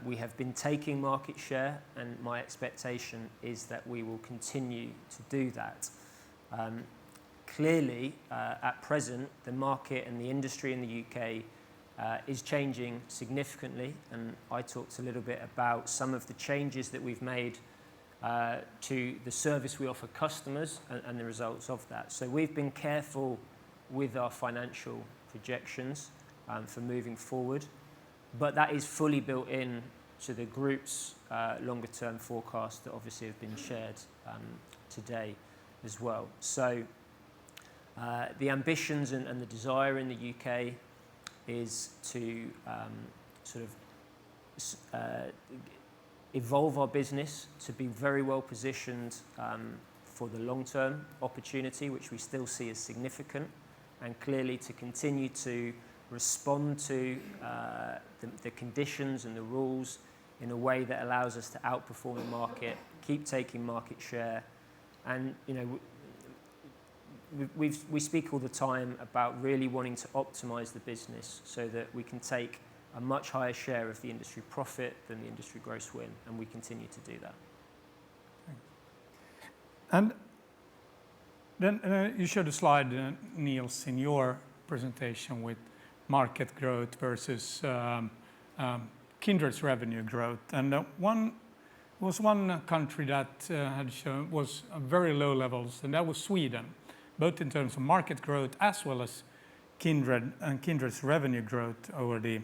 We have been taking market share, and my expectation is that we will continue to do that. Clearly, at present, the market and the industry in the UK is changing significantly, and I talked a little bit about some of the changes that we've made to the service we offer customers and the results of that. So we've been careful with our financial projections for moving forward, but that is fully built in to the group's longer term forecast that obviously have been shared today as well. So the ambitions and the desire in the UK is to evolve our business to be very well positioned for the long-term opportunity, which we still see as significant, and clearly to continue to respond to the conditions and the rules in a way that allows us to outperform the market, keep taking market share, and we speak all the time about really wanting to optimize the business so that we can take a much higher share of the industry profit than the industry gross win, and we continue to do that.
And then you showed a slide, Niels, in your presentation with market growth versus Kindred's revenue growth. And one country that was very low levels, and that was Sweden, both in terms of market growth as well as Kindred's revenue growth over the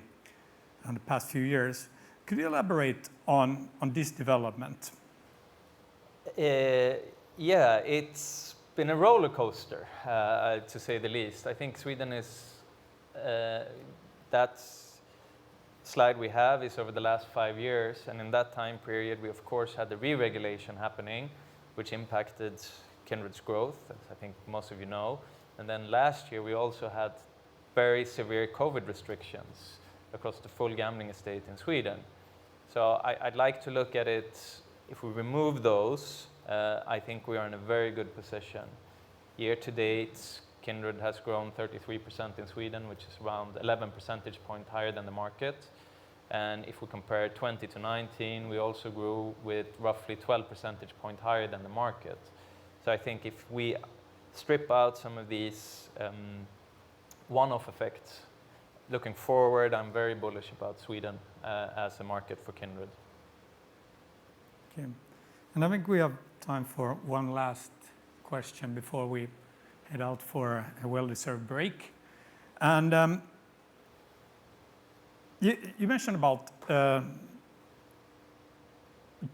past few years. Could you elaborate on this development?
Yeah, it's been a roller coaster, to say the least. I think Sweden is, that slide we have is over the last 5 years, and in that time period we of course had the re-regulation happening, which impacted Kindred's growth, as I think most of you know. And then last year we also had very severe COVID restrictions across the full gambling estate in Sweden. So I'd like to look at it, if we remove those, I think we are in a very good position. Year to date, Kindred has grown 33% in Sweden, which is around 11 percentage points higher than the market. And if we compare 20 to 19, we also grew with roughly 12 percentage points higher than the market. So I think if we strip out some of these one-off effects, looking forward, I'm very bullish about Sweden as a market for Kindred.
Okay. And I think we have time for one last question before we head out for a well-deserved break. And you mentioned about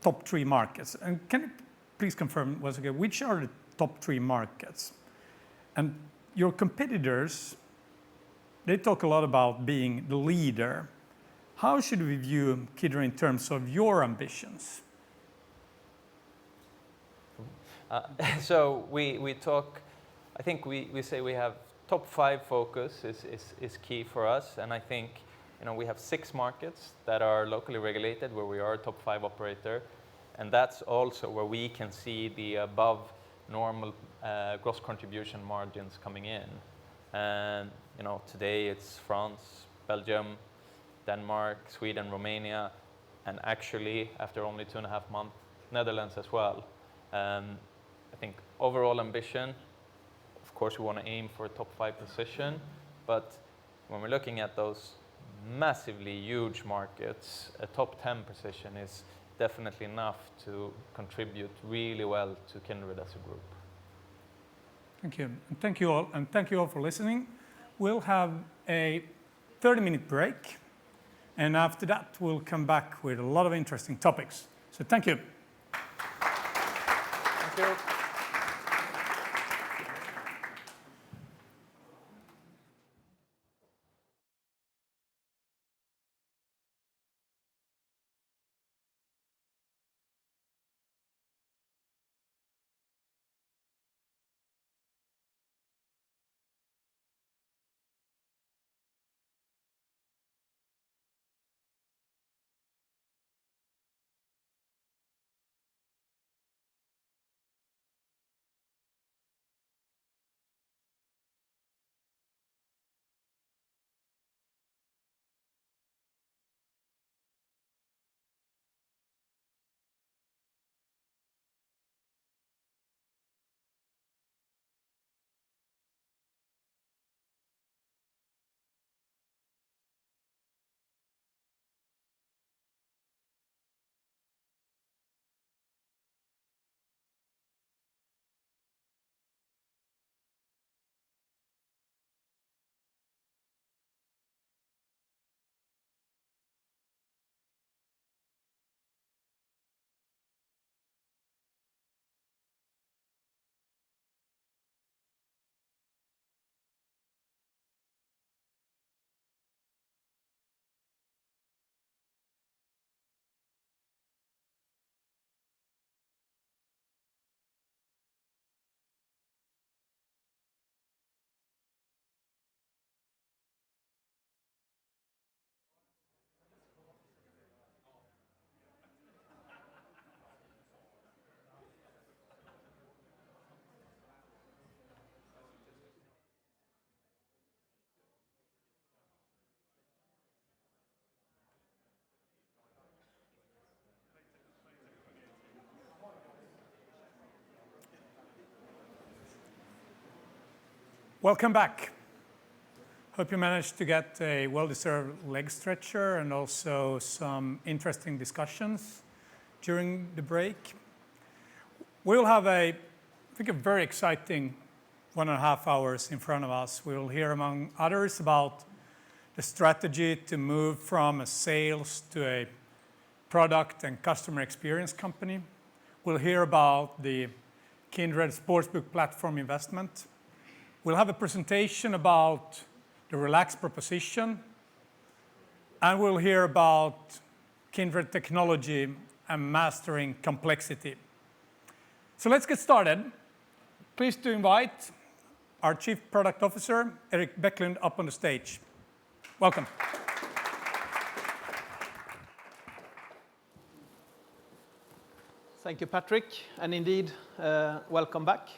top 3 markets. And can you please confirm once again, which are the top 3 markets? And your competitors, they talk a lot about being the leader. How should we view Kindred in terms of your ambitions?
So we talk, I think we say we have top 5 focus is key for us, and I think we have 6 markets that are locally regulated where we are a top 5 operator, and that's also where we can see the above normal gross contribution margins coming in. And today it's France, Belgium, Denmark, Sweden, Romania, and actually after only 2.5 months, Netherlands as well. I think overall ambition, of course we want to aim for a top 5 position, but when we're looking at those massively huge markets, a top 10 position is definitely enough to contribute really well to Kindred as a group.
Thank you. And thank you all. And thank you all for listening. We'll have a 30-minute break. And after that, we'll come back with a lot of interesting topics. So thank you.
Thank you.
Welcome back. Hope you managed to get a well-deserved leg stretcher and also some interesting discussions during the break. We'll have I think a very exciting 1.5 hours in front of us. We'll hear, among others, about the strategy to move from a sales to a product and customer experience company. We'll hear about the Kindred Sportsbook platform investment. We'll have a presentation about the Relax proposition, and we'll hear about Kindred technology and mastering complexity. So let's get started. Pleased to invite our Chief Product Officer, Henrik Bäcklund, up on the stage. Welcome.
Thank you, Patrick, and indeed, welcome back.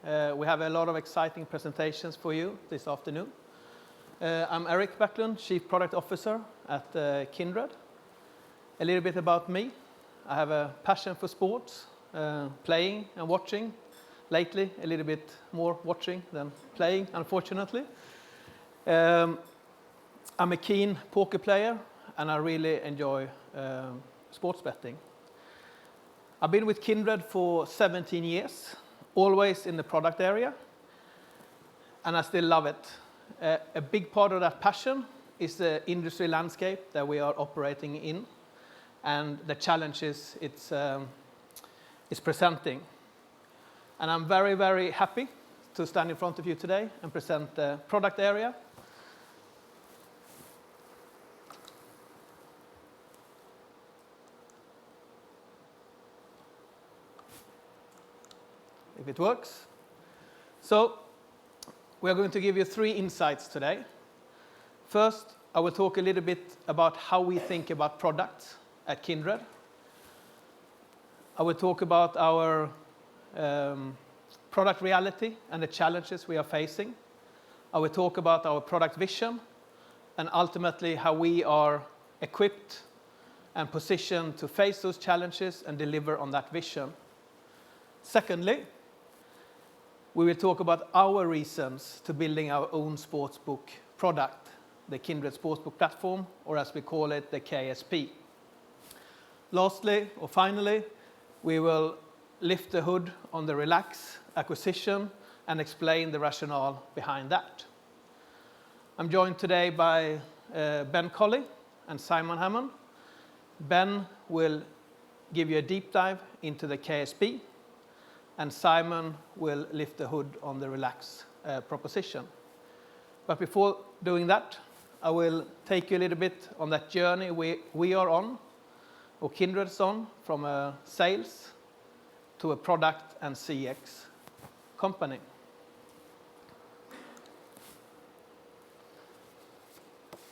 We have a lot of exciting presentations for you this afternoon. I'm Henrik Bäcklund, Chief Product Officer at Kindred. A little bit about me. I have a passion for sports, playing and watching. Lately, a little bit more watching than playing, unfortunately. I'm a keen poker player, and I really enjoy sports betting. I've been with Kindred for 17 years, always in the product area, and I still love it. A big part of that passion is the industry landscape that we are operating in and the challenges it's presenting. And I'm very, very happy to stand in front of you today and present the product area. If it works. So, we are going to give you 3 insights today. First, I will talk a little bit about how we think about products at Kindred. I will talk about our product reality and the challenges we are facing. I will talk about our product vision and ultimately how we are equipped and positioned to face those challenges and deliver on that vision. Secondly, we will talk about our reasons to building our own sportsbook product, the Kindred Sportsbook platform, or as we call it, the KSP. Lastly, or finally, we will lift the hood on the Relax acquisition and explain the rationale behind that. I'm joined today by Ben Colley and Simon Hammond. Ben will give you a deep dive into the KSP, and Simon will lift the hood on the Relax proposition. But before doing that, I will take you a little bit on that journey we are on, or Kindred's on, from a sales to a product and CX company.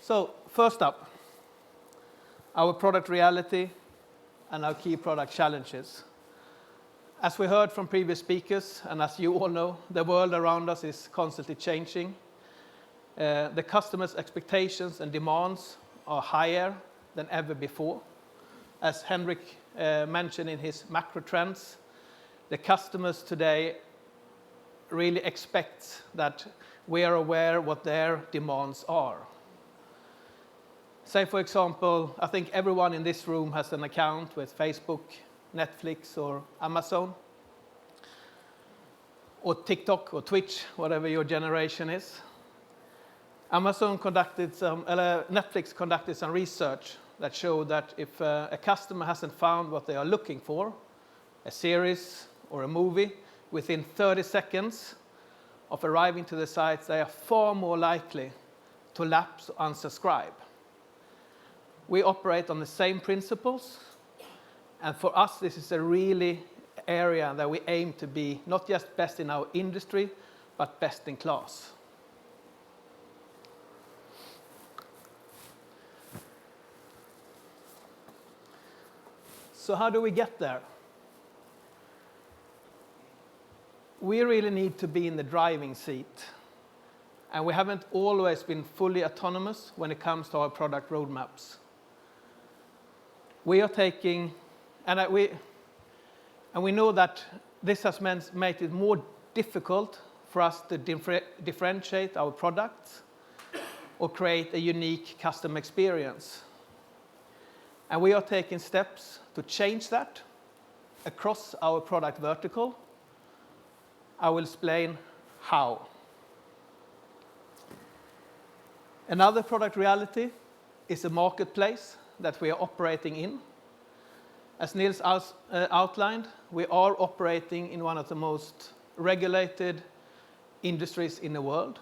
So, first up, our product reality and our key product challenges. As we heard from previous speakers, and as you all know, the world around us is constantly changing. The customers' expectations and demands are higher than ever before. As Henrik mentioned in his macro trends, the customers today really expect that we are aware what their demands are. Say, for example, I think everyone in this room has an account with Facebook, Netflix, or Amazon, or TikTok, or Twitch, whatever your generation is. Netflix conducted some research that showed that if a customer hasn't found what they are looking for, a series or a movie, within 30 seconds of arriving to the sites, they are far more likely to lapse or unsubscribe. We operate on the same principles, and for us, this is a really area that we aim to be not just best in our industry, but best in class. So how do we get there? We really need to be in the driving seat, and we haven't always been fully autonomous when it comes to our product roadmaps. We are taking, and we know that this has made it more difficult for us to differentiate our products or create a unique customer experience. And we are taking steps to change that across our product vertical. I will explain how. Another product reality is the marketplace that we are operating in. As Nils outlined, we are operating in one of the most regulated industries in the world.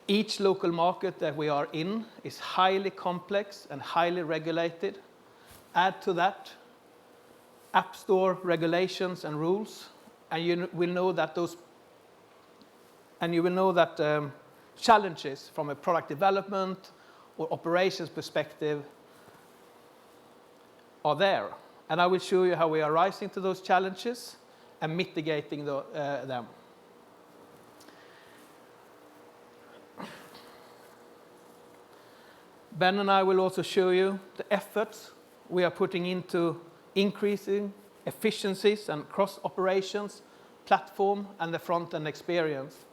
Each local market that we are in is highly complex and highly regulated. Add to that App Store regulations and rules, and you will know that challenges from a product development or operations perspective are there. And I will show you how we are rising to those challenges and mitigating them. Ben and I will also show you the efforts we are putting into increasing efficiencies and cross-operations, platform, and the front-end experience,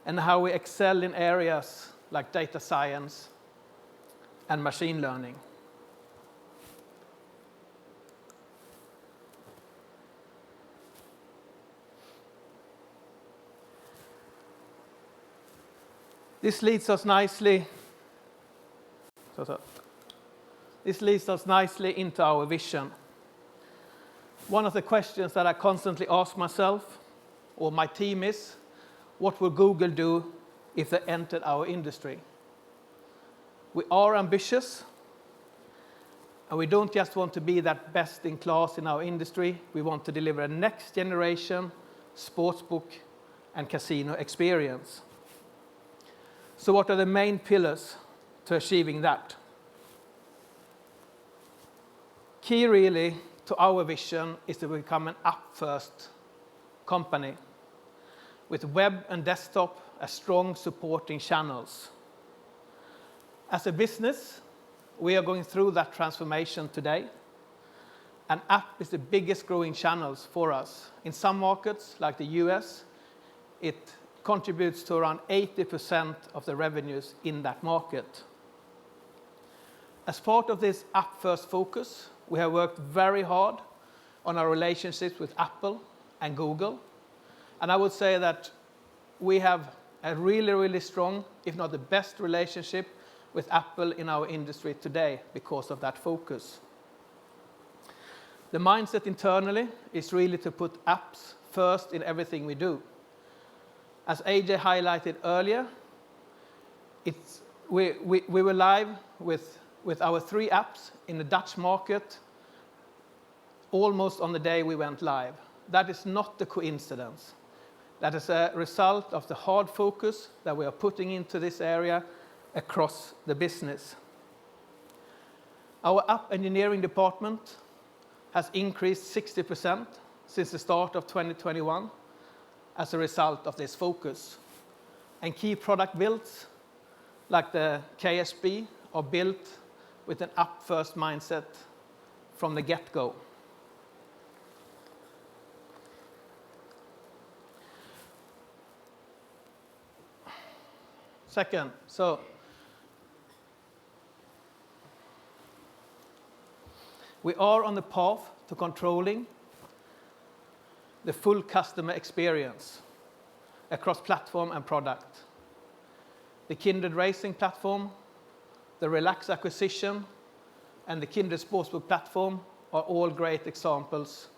and how we excel in areas like data science and machine learning. This leads us nicely into our vision. One of the questions that I constantly ask myself or my team is, what will Google do if they entered our industry? We are ambitious, and we don't just want to be that best in class in our industry. We want to deliver a next generation sportsbook and casino experience. So what are the main pillars to achieving that? Key really to our vision is to become an app-first company with web and desktop as strong supporting channels. As a business, we are going through that transformation today. An app is the biggest growing channels for us. In some markets, like the US, it contributes to around 80% of the revenues in that market. As part of this app-first focus, we have worked very hard on our relationships with Apple and Google. And I would say that we have a really, really strong, if not the best relationship with Apple in our industry today because of that focus. The mindset internally is really to put apps first in everything we do. As AJ highlighted earlier, we were live with our 3 apps in the Dutch market almost on the day we went live. That is not a coincidence. That is a result of the hard focus that we are putting into this area across the business. Our app engineering department has increased 60% since the start of 2021 as a result of this focus. And key product builds, like the KSB, are built with an app-first mindset from the get-go. Second, so we are on the path to controlling the full customer experience across platform and product. The Kindred Racing platform, the Relax acquisition, and the Kindred Sportsbook platform are all great examples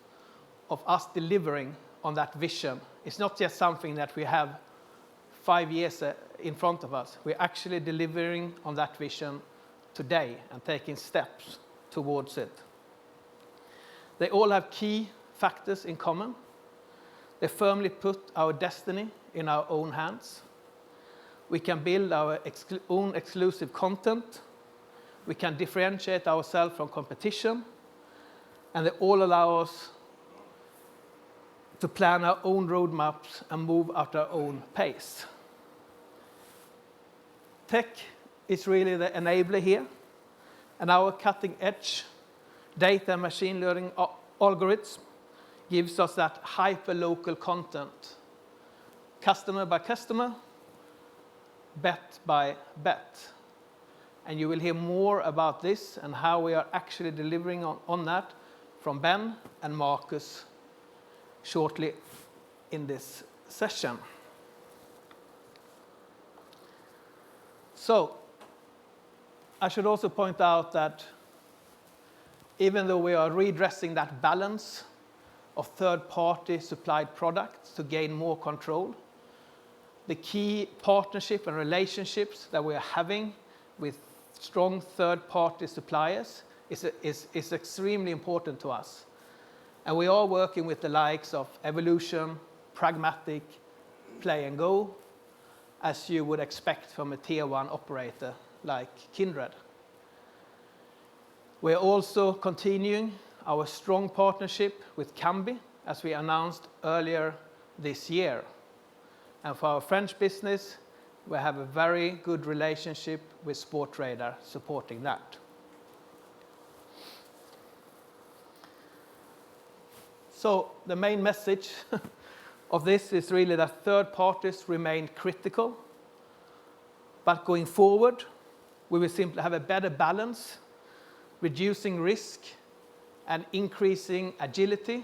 of us delivering on that vision. It's not just something that we have 5 years in front of us. We're actually delivering on that vision today and taking steps towards it. They all have key factors in common. They firmly put our destiny in our own hands. We can build our own exclusive content. We can differentiate ourselves from competition. And they all allow us to plan our own roadmaps and move at our own pace. Tech is really the enabler here, and our cutting-edge data and machine learning algorithms gives us that hyper-local content, customer by customer, bet by bet. And you will hear more about this and how we are actually delivering on that from Ben and Marcus shortly in this session. So, I should also point out that even though we are redressing that balance of third-party supplied products to gain more control, the key partnership and relationships that we are having with strong third-party suppliers is extremely important to us. And we are working with the likes of Evolution, Pragmatic, Play and Go, as you would expect from a tier 1 operator like Kindred. We are also continuing our strong partnership with Kambi, as we announced earlier this year. And for our French business, we have a very good relationship with Sportradar supporting that. So the main message of this is really that third parties remain critical, but going forward, we will simply have a better balance, reducing risk and increasing agility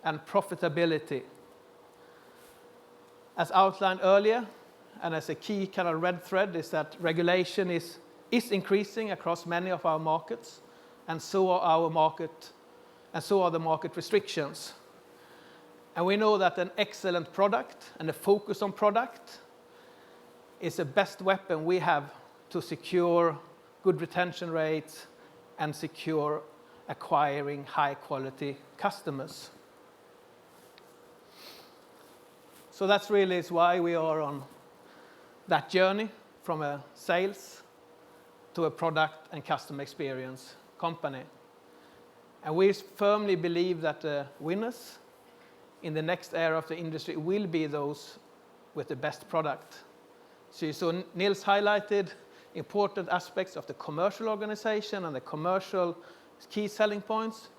and profitability. As outlined earlier, and as a key kind of red thread, is that regulation is increasing across many of our markets, and so are the market restrictions. And we know that an excellent product and a focus on product is the best weapon we have to secure good retention rates and secure acquiring high-quality customers. So that's really why we are on that journey from a sales to a product and customer experience company. And we firmly believe that the winners in the next era of the industry will be those with the best product. So you saw Nils highlighted important aspects of the commercial organization and the commercial key selling points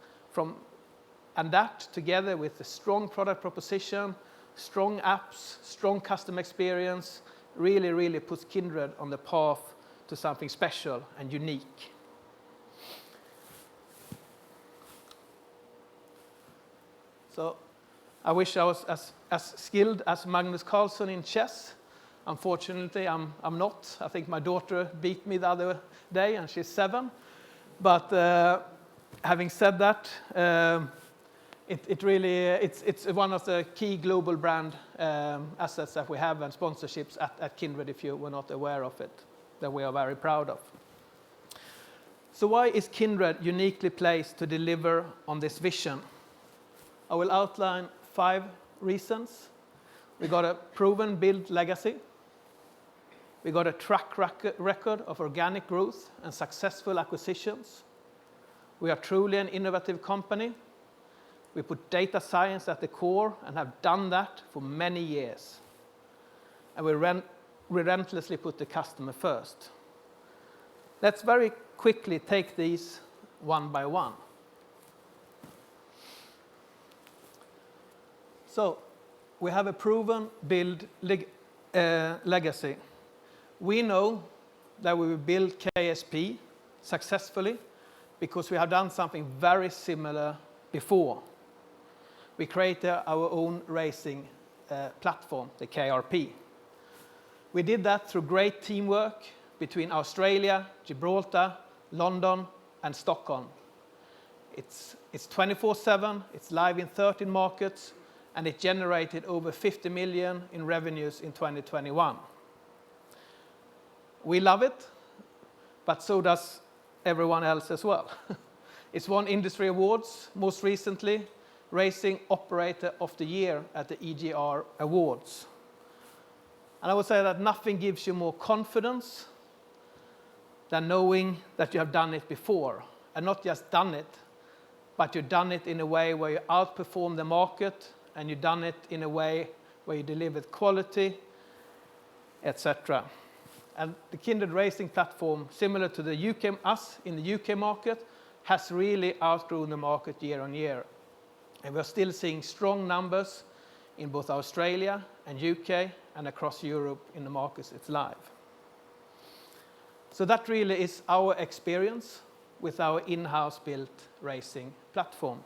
and that together with the strong product proposition, strong apps, strong customer experience, really puts Kindred on the path to something special and unique. So I wish I was as skilled as Magnus Carlsen in chess. Unfortunately, I'm not. I think my daughter beat me the other day, and she's 7. But having said that, it's one of the key global brand assets that we have and sponsorships at Kindred, if you were not aware of it, that we are very proud of. So why is Kindred uniquely placed to deliver on this vision? I will outline 5 reasons. We got a proven build legacy. We got a track record of organic growth and successful acquisitions. We are truly an innovative company. We put data science at the core and have done that for many years. And we relentlessly put the customer first. Let's very quickly take these one by one. So, we have a proven build legacy. We know that we will build KSP successfully because we have done something very similar before. We created our own racing platform, the KRP. We did that through great teamwork between Australia, Gibraltar, London, and Stockholm. It's 24/7, it's live in 13 markets, and it generated over 50 million in revenues in 2021. We love it, but so does everyone else as well. It's won industry awards, most recently Racing Operator of the Year at the EGR Awards. And I would say that nothing gives you more confidence than knowing that you have done it before. And not just done it, but you've done it in a way where you outperform the market, and you've done it in a way where you delivered quality, etc. And the Kindred Racing platform, similar to us in the UK market, has really outgrown the market year on year. And we're still seeing strong numbers in both Australia and UK and across Europe in the markets it's live. So that really is our experience with our in-house built racing platform.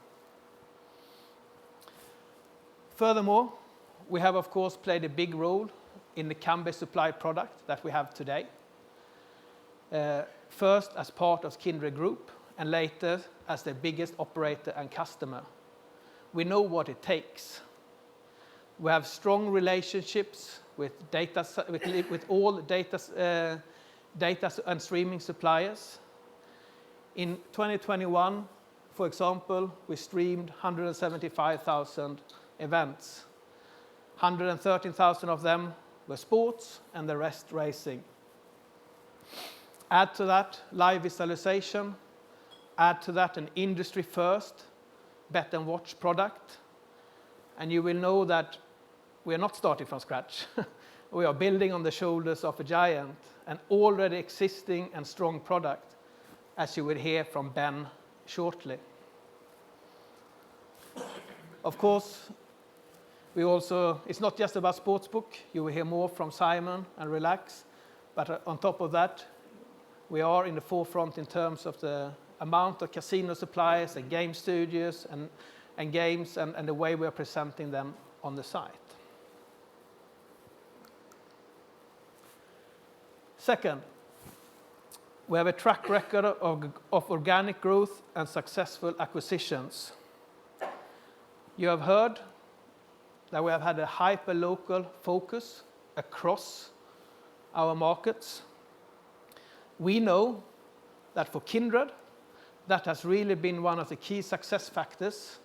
Furthermore, we have of course played a big role in the Kambi supply product that we have today. First as part of Kindred Group and later as the biggest operator and customer. We know what it takes. We have strong relationships with all data and streaming suppliers. In 2021, for example, we streamed 175,000 events. 113,000 of them were sports and the rest racing. Add to that live visualization, add to that an industry first bet and watch product, and you will know that we are not starting from scratch. We are building on the shoulders of a giant, an already existing and strong product, as you will hear from Ben shortly. Of course, it's not just about Sportsbook. You will hear more from Simon and Relax, but on top of that, we are in the forefront in terms of the amount of casino suppliers and game studios and games and the way we are presenting them on the site. Second, we have a track record of organic growth and successful acquisitions. You have heard that we have had a hyper-local focus across our markets. We know that for Kindred, that has really been one of the key success factors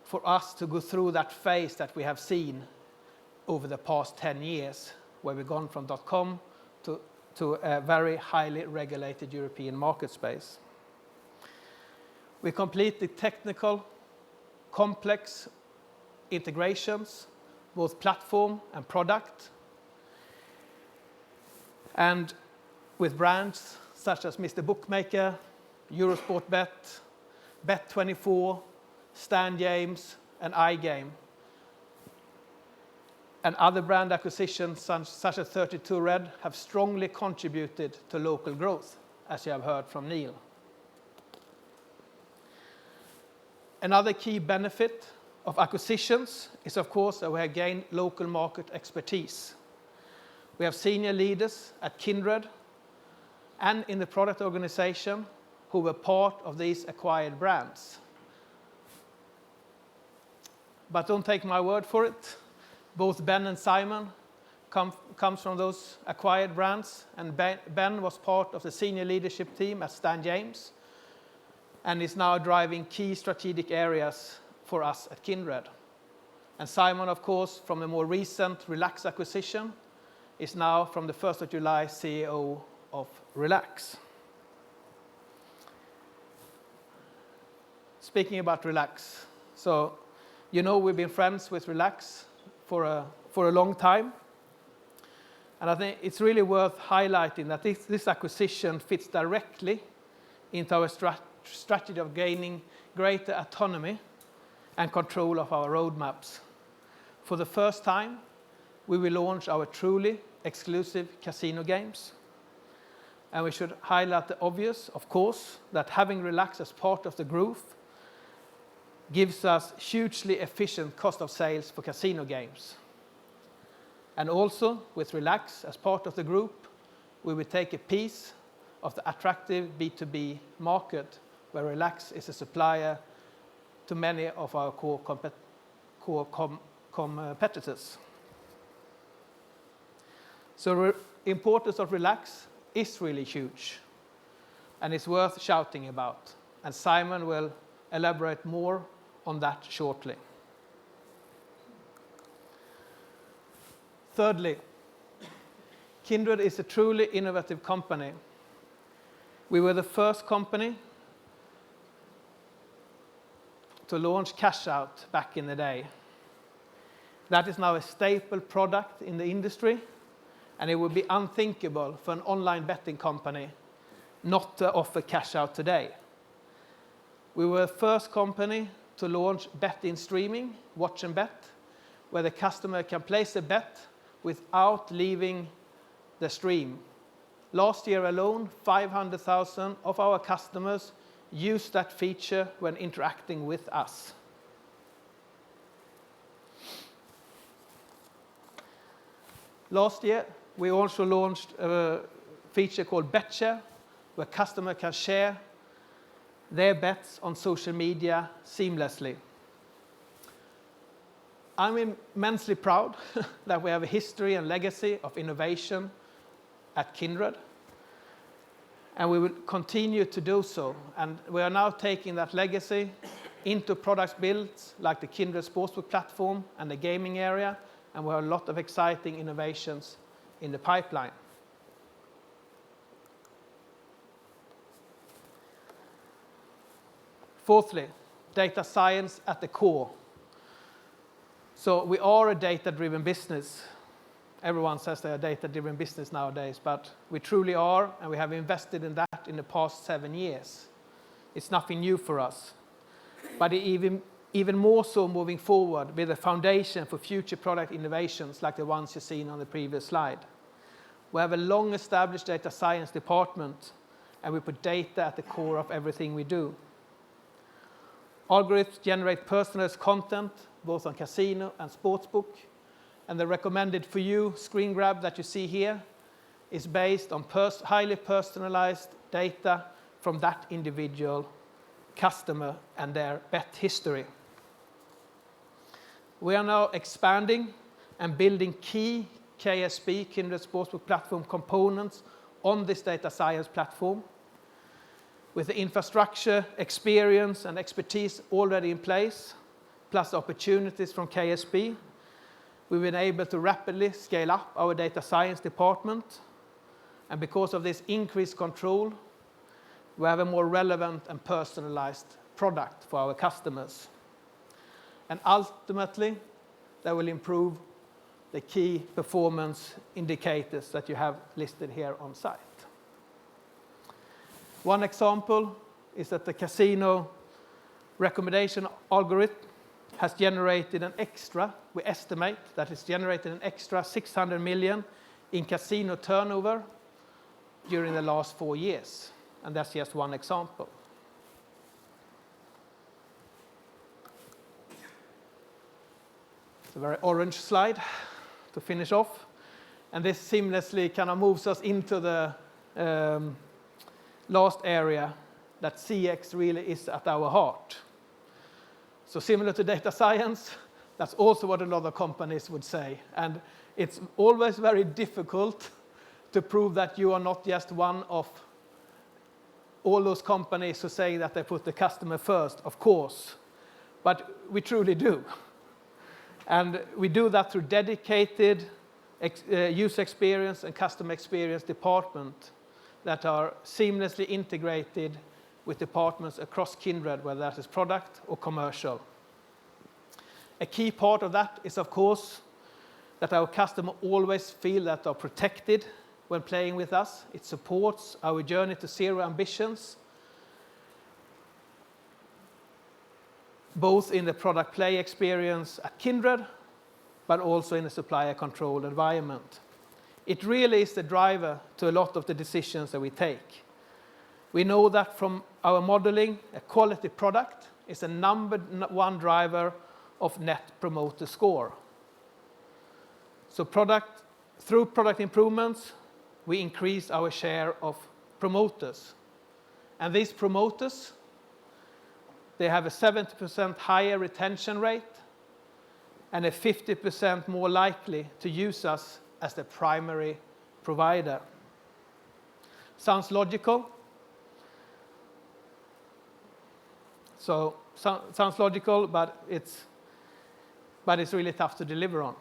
for us to go through that phase that we have seen over the past 10 years, where we've gone from .com to a very highly regulated European market space. We complete the technical, complex integrations, both platform and product, and with brands such as Mr. Bookmaker, Eurosport Bet, Bet24, Stan James, and iGame. And other brand acquisitions such as 32 Red have strongly contributed to local growth, as you have heard from Neil. Another key benefit of acquisitions is, of course, that we have gained local market expertise. We have senior leaders at Kindred and in the product organization who were part of these acquired brands. But don't take my word for it. Both Ben and Simon comes from those acquired brands, and Ben was part of the senior leadership team at Stan James and is now driving key strategic areas for us at Kindred. And Simon, of course, from the more recent Relax acquisition, is now from the 1st of July CEO of Relax. Speaking about Relax, so you know we've been friends with Relax for a long time. And I think it's really worth highlighting that this acquisition fits directly into our strategy of gaining greater autonomy and control of our roadmaps. For the first time, we will launch our truly exclusive casino games. And we should highlight the obvious, of course, that having Relax as part of the group gives us hugely efficient cost of sales for casino games. And also, with Relax as part of the group, we will take a piece of the attractive B2B market where Relax is a supplier to many of our core competitors. So the importance of Relax is really huge and it's worth shouting about. And Simon will elaborate more on that shortly. Thirdly, Kindred is a truly innovative company. We were the first company to launch cash out back in the day. That is now a staple product in the industry, and it would be unthinkable for an online betting company not to offer cash out today. We were the first company to launch bet in streaming, watch and bet, where the customer can place a bet without leaving the stream. last year alone, 500,000 of our customers used that feature when interacting with us. Last year, we also launched a feature called BetShare, where customers can share their bets on social media seamlessly. I'm immensely proud that we have a history and legacy of innovation at Kindred, and we will continue to do so. And we are now taking that legacy into products built like the Kindred Sportsbook platform and the gaming area, and we have a lot of exciting innovations in the pipeline. Fourthly, data science at the core. So we are a data-driven business. Everyone says they are a data-driven business nowadays, but we truly are, and we have invested in that in the past 7 years. It's nothing new for us. But even more so moving forward with a foundation for future product innovations like the ones you've seen on the previous slide. We have a long-established data science department, and we put data at the core of everything we do. Algorithms generate personalized content, both on casino and sportsbook, and the recommended for you screen grab that you see here is based on highly personalized data from that individual customer and their bet history. We are now expanding and building key KSP, Kindred Sportsbook platform components on this data science platform. With the infrastructure, experience, and expertise already in place, plus opportunities from KSP, we've been able to rapidly scale up our data science department. And because of this increased control, we have a more relevant and personalized product for our customers. And ultimately, that will improve the key performance indicators that you have listed here on site. One example is that the casino recommendation algorithm has generated an extra, we estimate that it's generated an extra 600 million in casino turnover during the last 4 years. And that's just one example. It's a very orange slide to finish off. And this seamlessly kind of moves us into the last area, that CX really is at our heart. So similar to data science, that's also what a lot of companies would say. And it's always very difficult to prove that you are not just one of all those companies who say that they put the customer first, of course. But we truly do. And we do that through dedicated user experience and customer experience department that are seamlessly integrated with departments across Kindred, whether that is product or commercial. A key part of that is, of course, that our customer always feel that they are protected when playing with us. It supports our journey to zero ambitions, both in the product play experience at Kindred, but also in a supplier-controlled environment. It really is the driver to a lot of the decisions that we take. We know that from our modeling, a quality product is the number one driver of net promoter score. So through product improvements, we increase our share of promoters. And these promoters, they have a 70% higher retention rate and a 50% more likely to use us as the primary provider. Sounds logical? Sounds logical, but it's really tough to deliver on.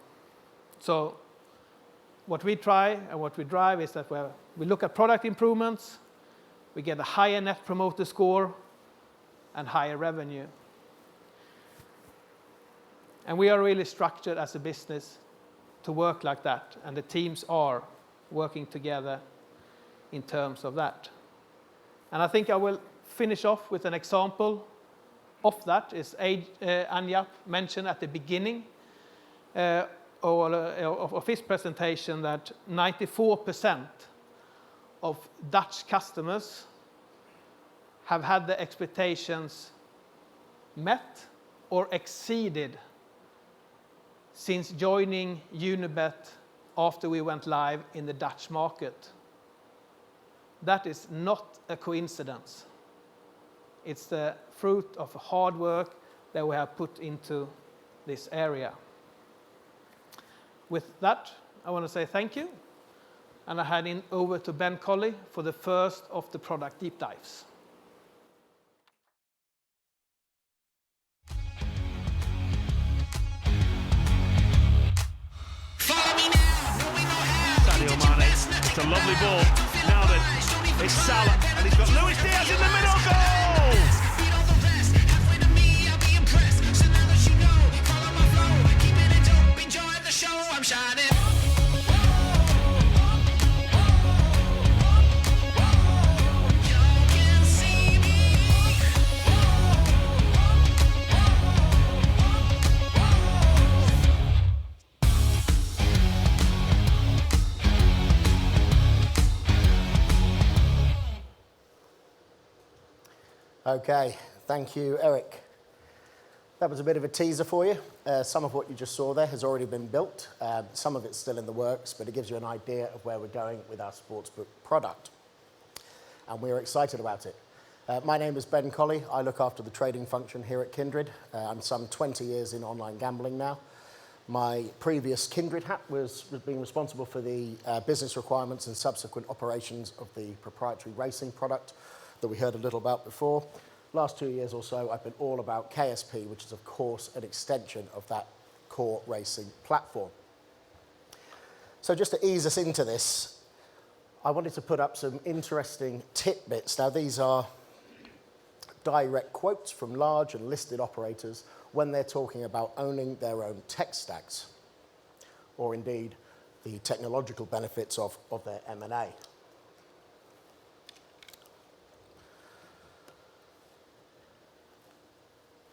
So what we try and what we drive is that we look at product improvements, we get a higher net promoter score and higher revenue. And we are really structured as a business to work like that, and the teams are working together in terms of that. And I think I will finish off with an example of that. Is Anja mentioned at the beginning of his presentation that 94% of Dutch customers have had the expectations met or exceeded since joining Unibet after we went live in the Dutch market. That is not a coincidence. It's the fruit of hard work that we have put into this area. With that, I want to say thank you, and I hand in over to Ben Colley for the first of the product deep dives.
Sadio Mane, it's a lovely ball. Now that it's Salah, and he's got Luis Diaz in the middle, goal!
Okay, thank you, Eric. That was a bit of a teaser for you. Some of what you just saw there has already been built. Some of it's still in the works, but it gives you an idea of where we're going with our sportsbook product. And we're excited about it. My name is Ben Colley. I look after the trading function here at Kindred. I'm some 20 years in online gambling now. My previous Kindred hat was being responsible for the business requirements and subsequent operations of the proprietary racing product that we heard a little about before. Last 2 years or so, I've been all about KSP, which is, of course, an extension of that core racing platform. So just to ease us into this, I wanted to put up some interesting tidbits. Now, these are direct quotes from large and listed operators when they're talking about owning their own tech stacks, or indeed the technological benefits of their M&A.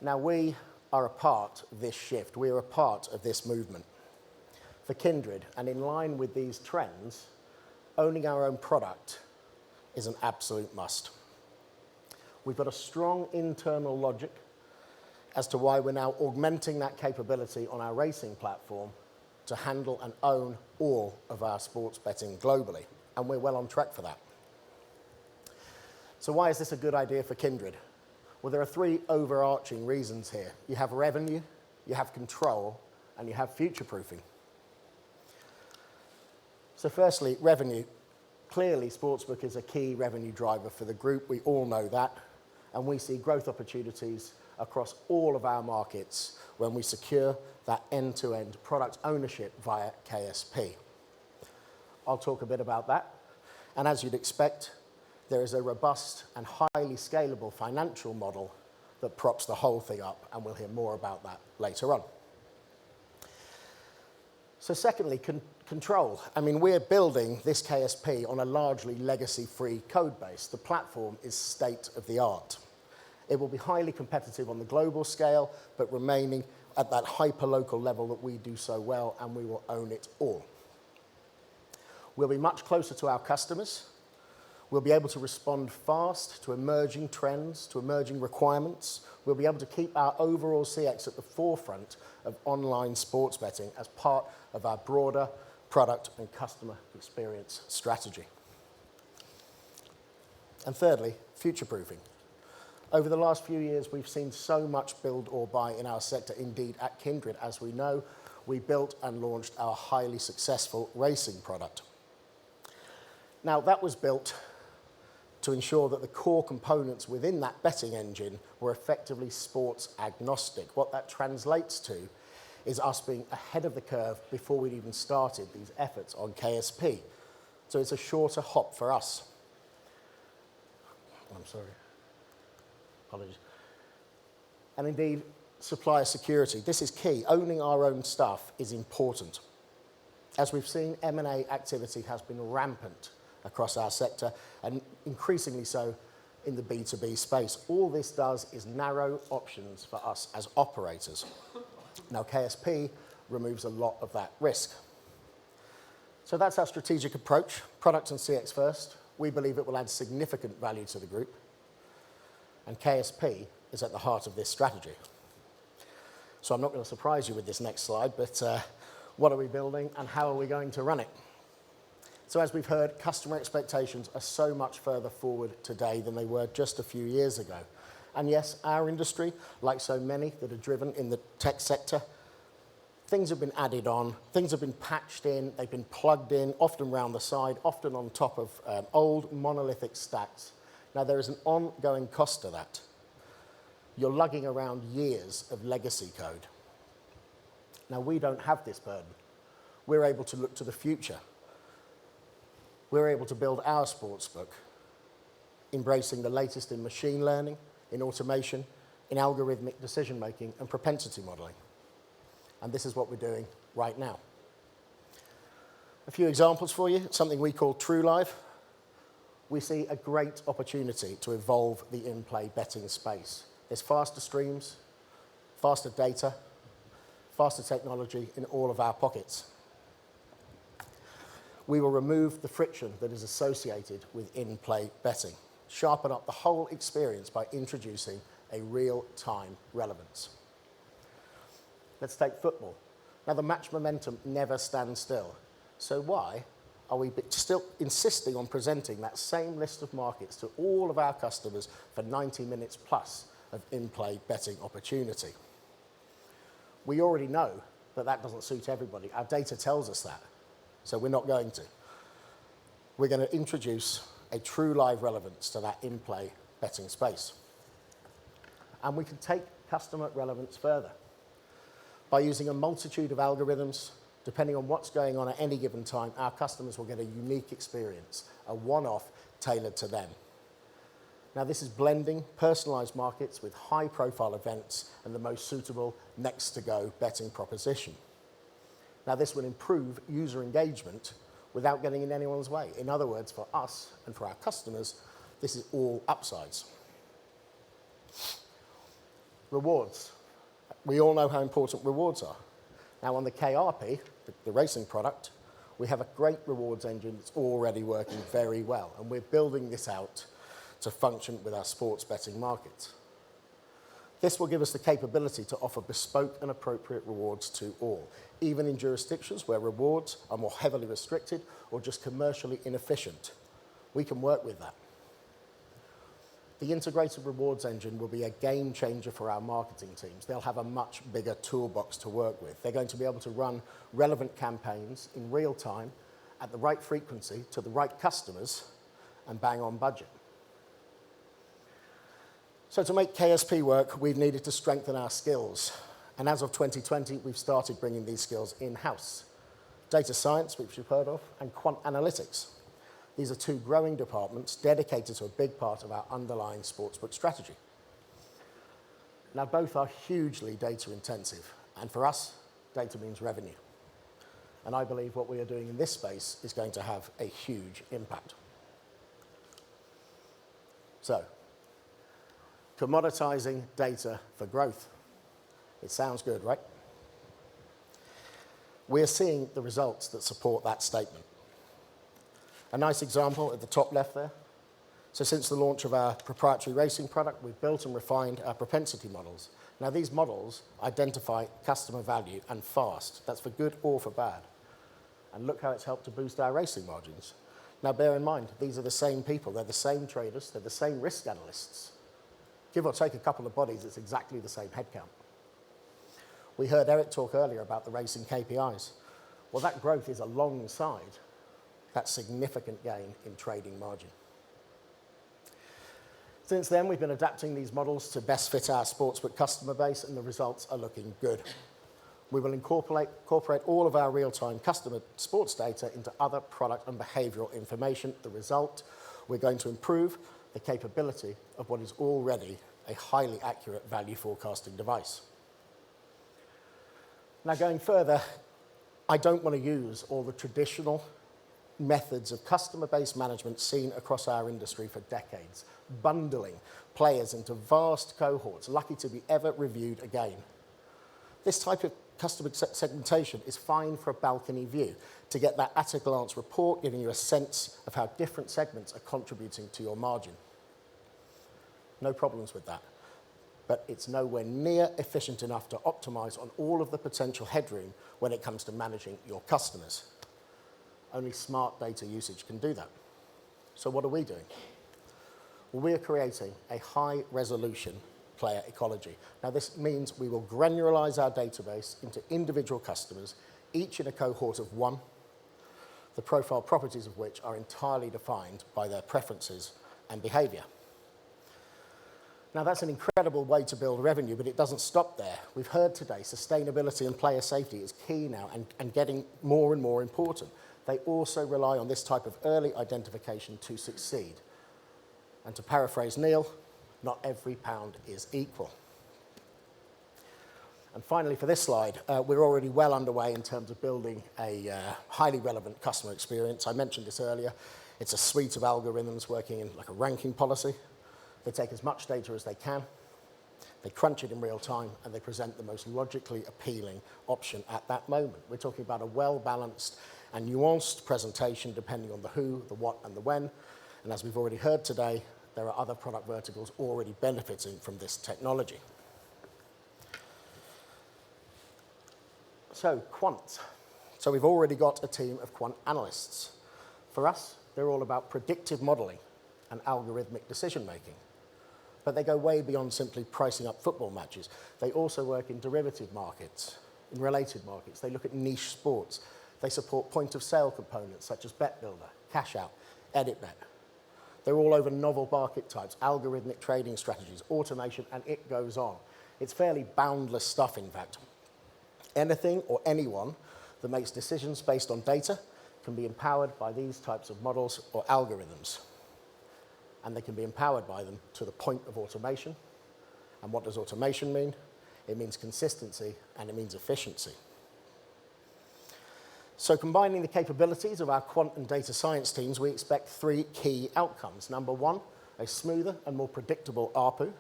Now, we are a part of this shift. We are a part of this movement. For Kindred, and in line with these trends, owning our own product is an absolute must. We've got a strong internal logic as to why we're now augmenting that capability on our racing platform to handle and own all of our sports betting globally, and we're well on track for that. So why is this a good idea for Kindred? Well, there are three overarching reasons here. You have revenue, you have control, and you have future-proofing. So firstly, revenue. Clearly, sportsbook is a key revenue driver for the group. We all know that. And we see growth opportunities across all of our markets when we secure that end-to-end product ownership via KSP. I'll talk a bit about that. And as you'd expect, there is a robust and highly scalable financial model that props the whole thing up, and we'll hear more about that later on. So secondly, control. I mean, we're building this KSP on a largely legacy-free code base. The platform is state-of-the-art. It will be highly competitive on the global scale, but remaining at that hyper-local level that we do so well, and we will own it all. We'll be much closer to our customers. We'll be able to respond fast to emerging trends, to emerging requirements. We'll be able to keep our overall CX at the forefront of online sports betting as part of our broader product and customer experience strategy. And thirdly, future-proofing. Over the last few years, we've seen so much build or buy in our sector. Indeed, at Kindred, as we know, we built and launched our highly successful racing product. Now, that was built to ensure that the core components within that betting engine were effectively sports agnostic. What that translates to is us being ahead of the curve before we'd even started these efforts on KSP. So it's a shorter hop for us. I'm sorry. Apologies. And indeed, supplier security. This is key. Owning our own stuff is important. As we've seen, M&A activity has been rampant across our sector, and increasingly so in the B2B space. All this does is narrow options for us as operators. Now, KSP removes a lot of that risk. So that's our strategic approach, product and CX first. We believe it will add significant value to the group, and KSP is at the heart of this strategy. So I'm not going to surprise you with this next slide, but what are we building and how are we going to run it? So as we've heard, customer expectations are so much further forward today than they were just a few years ago. And yes, our industry, like so many that are driven in the tech sector, things have been added on, things have been patched in, they've been plugged in, often round the side, often on top of old monolithic stacks. Now there is an ongoing cost to that. You're lugging around years of legacy code. Now we don't have this burden. We're able to look to the future. We're able to build our sportsbook, embracing the latest in machine learning, in automation, in algorithmic decision making and propensity modeling. And this is what we're doing right now. A few examples for you, something we call True Live. We see a great opportunity to evolve the in-play betting space. There's faster streams, faster data, faster technology in all of our pockets. We will remove the friction that is associated with in-play betting, sharpen up the whole experience by introducing a real-time relevance. Let's take football. Now, the match momentum never stands still. So why are we still insisting on presenting that same list of markets to all of our customers for 90 minutes plus of in-play betting opportunity? We already know that that doesn't suit everybody. Our data tells us that. So we're not going to. We're going to introduce a true live relevance to that in-play betting space. And we can take customer relevance further by using a multitude of algorithms. Depending on what's going on at any given time, our customers will get a unique experience, a one-off tailored to them. Now, this is blending personalized markets with high-profile events and the most suitable next-to-go betting proposition. Now, this will improve user engagement without getting in anyone's way. In other words, for us and for our customers, this is all upsides. Rewards. We all know how important rewards are. Now, on the KRP, the racing product, we have a great rewards engine that's already working very well, and we're building this out to function with our sports betting markets. This will give us the capability to offer bespoke and appropriate rewards to all, even in jurisdictions where rewards are more heavily restricted or just commercially inefficient. We can work with that. The integrated rewards engine will be a game changer for our marketing teams. They'll have a much bigger toolbox to work with. They're going to be able to run relevant campaigns in real time, at the right frequency, to the right customers, and bang on budget. So to make KSP work, we've needed to strengthen our skills. And as of 2020, we've started bringing these skills in-house. Data science, which you've heard of, and quant analytics. These are two growing departments dedicated to a big part of our underlying sportsbook strategy. Now, both are hugely data intensive, and for us, data means revenue. And I believe what we are doing in this space is going to have a huge impact. So, commoditizing data for growth. It sounds good, right? We're seeing the results that support that statement. A nice example at the top left there. So since the launch of our proprietary racing product, we've built and refined our propensity models. Now, these models identify customer value and fast. That's for good or for bad. And look how it's helped to boost our racing margins. Now, bear in mind, these are the same people. They're the same traders. They're the same risk analysts. Give or take a couple of bodies, it's exactly the same headcount. We heard Eric talk earlier about the racing KPIs. Well, that growth is alongside that significant gain in trading margin. Since then, we've been adapting these models to best fit our sportsbook customer base, and the results are looking good. We will incorporate all of our real-time customer sports data into other product and behavioral information. The result, we're going to improve the capability of what is already a highly accurate value forecasting device. Now, going further, I don't want to use all the traditional methods of customer-based management seen across our industry for decades, bundling players into vast cohorts, lucky to be ever reviewed again. This type of customer segmentation is fine for a balcony view. to get that at-a-glance report, giving you a sense of how different segments are contributing to your margin. No problems with that. But it's nowhere near efficient enough to optimize on all of the potential headroom when it comes to managing your customers. Only smart data usage can do that. So what are we doing? Well, we are creating a high-resolution player ecology. Now, this means we will granularize our database into individual customers, each in a cohort of one, the profile properties of which are entirely defined by their preferences and behavior. Now, that's an incredible way to build revenue, but it doesn't stop there. We've heard today sustainability and player safety is key now and getting more and more important. They also rely on this type of early identification to succeed. And to paraphrase Neil, not every pound is equal. And finally, for this slide, we're already well underway in terms of building a highly relevant customer experience. I mentioned this earlier. It's a suite of algorithms working in like a ranking policy. They take as much data as they can, they crunch it in real time, and they present the most logically appealing option at that moment. We're talking about a well-balanced and nuanced presentation depending on the who, the what, and the when. And as we've already heard today, there are other product verticals already benefiting from this technology. So, quant. So we've already got a team of quant analysts. For us, they're all about predictive modeling and algorithmic decision-making. But they go way beyond simply pricing up football matches. They also work in derivative markets, in related markets. They look at niche sports. They support point-of-sale components such as Bet Builder, Cash Out, Edit Bet. They're all over novel market types, algorithmic trading strategies, automation, and it goes on. It's fairly boundless stuff, in fact. Anything or anyone that makes decisions based on data can be empowered by these types of models or algorithms. And they can be empowered by them to the point of automation. And what does automation mean? It means consistency and it means efficiency. So combining the capabilities of our quant and data science teams, we expect 3 key outcomes. Number 1, a smoother and more predictable ARPU.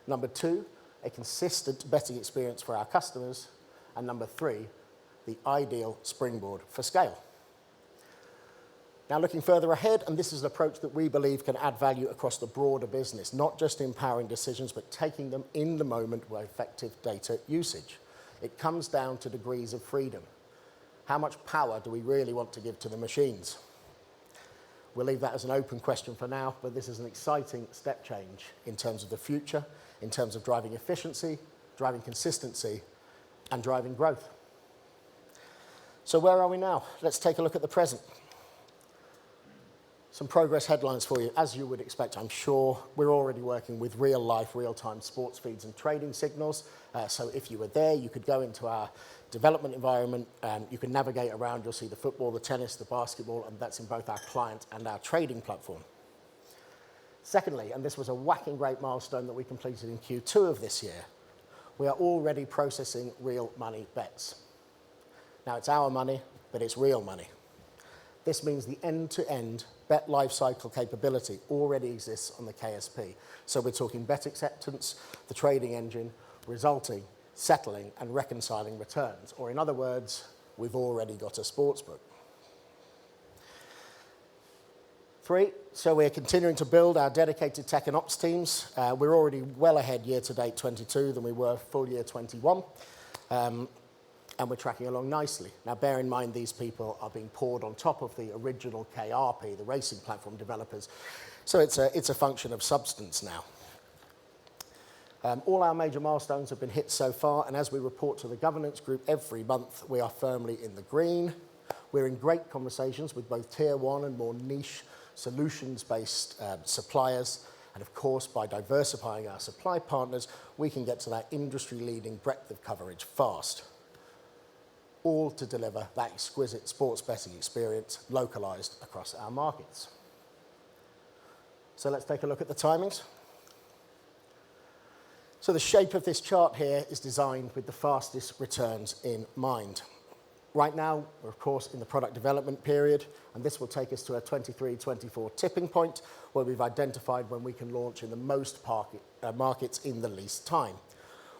Number 2, a consistent betting experience for our customers. And number 3, the ideal springboard for scale. Now, looking further ahead, and this is an approach that we believe can add value across the broader business, not just empowering decisions, but taking them in the moment with effective data usage. It comes down to degrees of freedom. How much power do we really want to give to the machines? We'll leave that as an open question for now, but this is an exciting step change in terms of the future, in terms of driving efficiency, driving consistency, and driving growth. So where are we now? Let's take a look at the present. Some progress headlines for you. As you would expect, I'm sure, we're already working with real-life, real-time sports feeds and trading signals. So if you were there, you could go into our development environment, you can navigate around, you'll see the football, the tennis, the basketball, and that's in both our client and our trading platform. Secondly, and this was a whacking great milestone that we completed in Q2 of this year, we are already processing real money bets. Now, it's our money, but it's real money. This means the end-to-end bet lifecycle capability already exists on the KSP. So we're talking bet acceptance, the trading engine, resulting, settling, and reconciling returns. Or in other words, we've already got a sportsbook. 3, so we're continuing to build our dedicated tech and ops teams. We're already well ahead year-to-date 22 than we were full year 21. And we're tracking along nicely. Now, bear in mind, these people are being poured on top of the original KRP, the racing platform developers. So it's a function of substance now. All our major milestones have been hit so far, and as we report to the governance group every month, we are firmly in the green. We're in great conversations with both tier 1 and more niche solutions-based suppliers. And of course, by diversifying our supply partners, we can get to that industry-leading breadth of coverage fast. All to deliver that exquisite sports betting experience localized across our markets. So let's take a look at the timings. So the shape of this chart here is designed with the fastest returns in mind. Right now, we're of course in the product development period, and this will take us to a 23-24 tipping point where we've identified when we can launch in the most markets in the least time.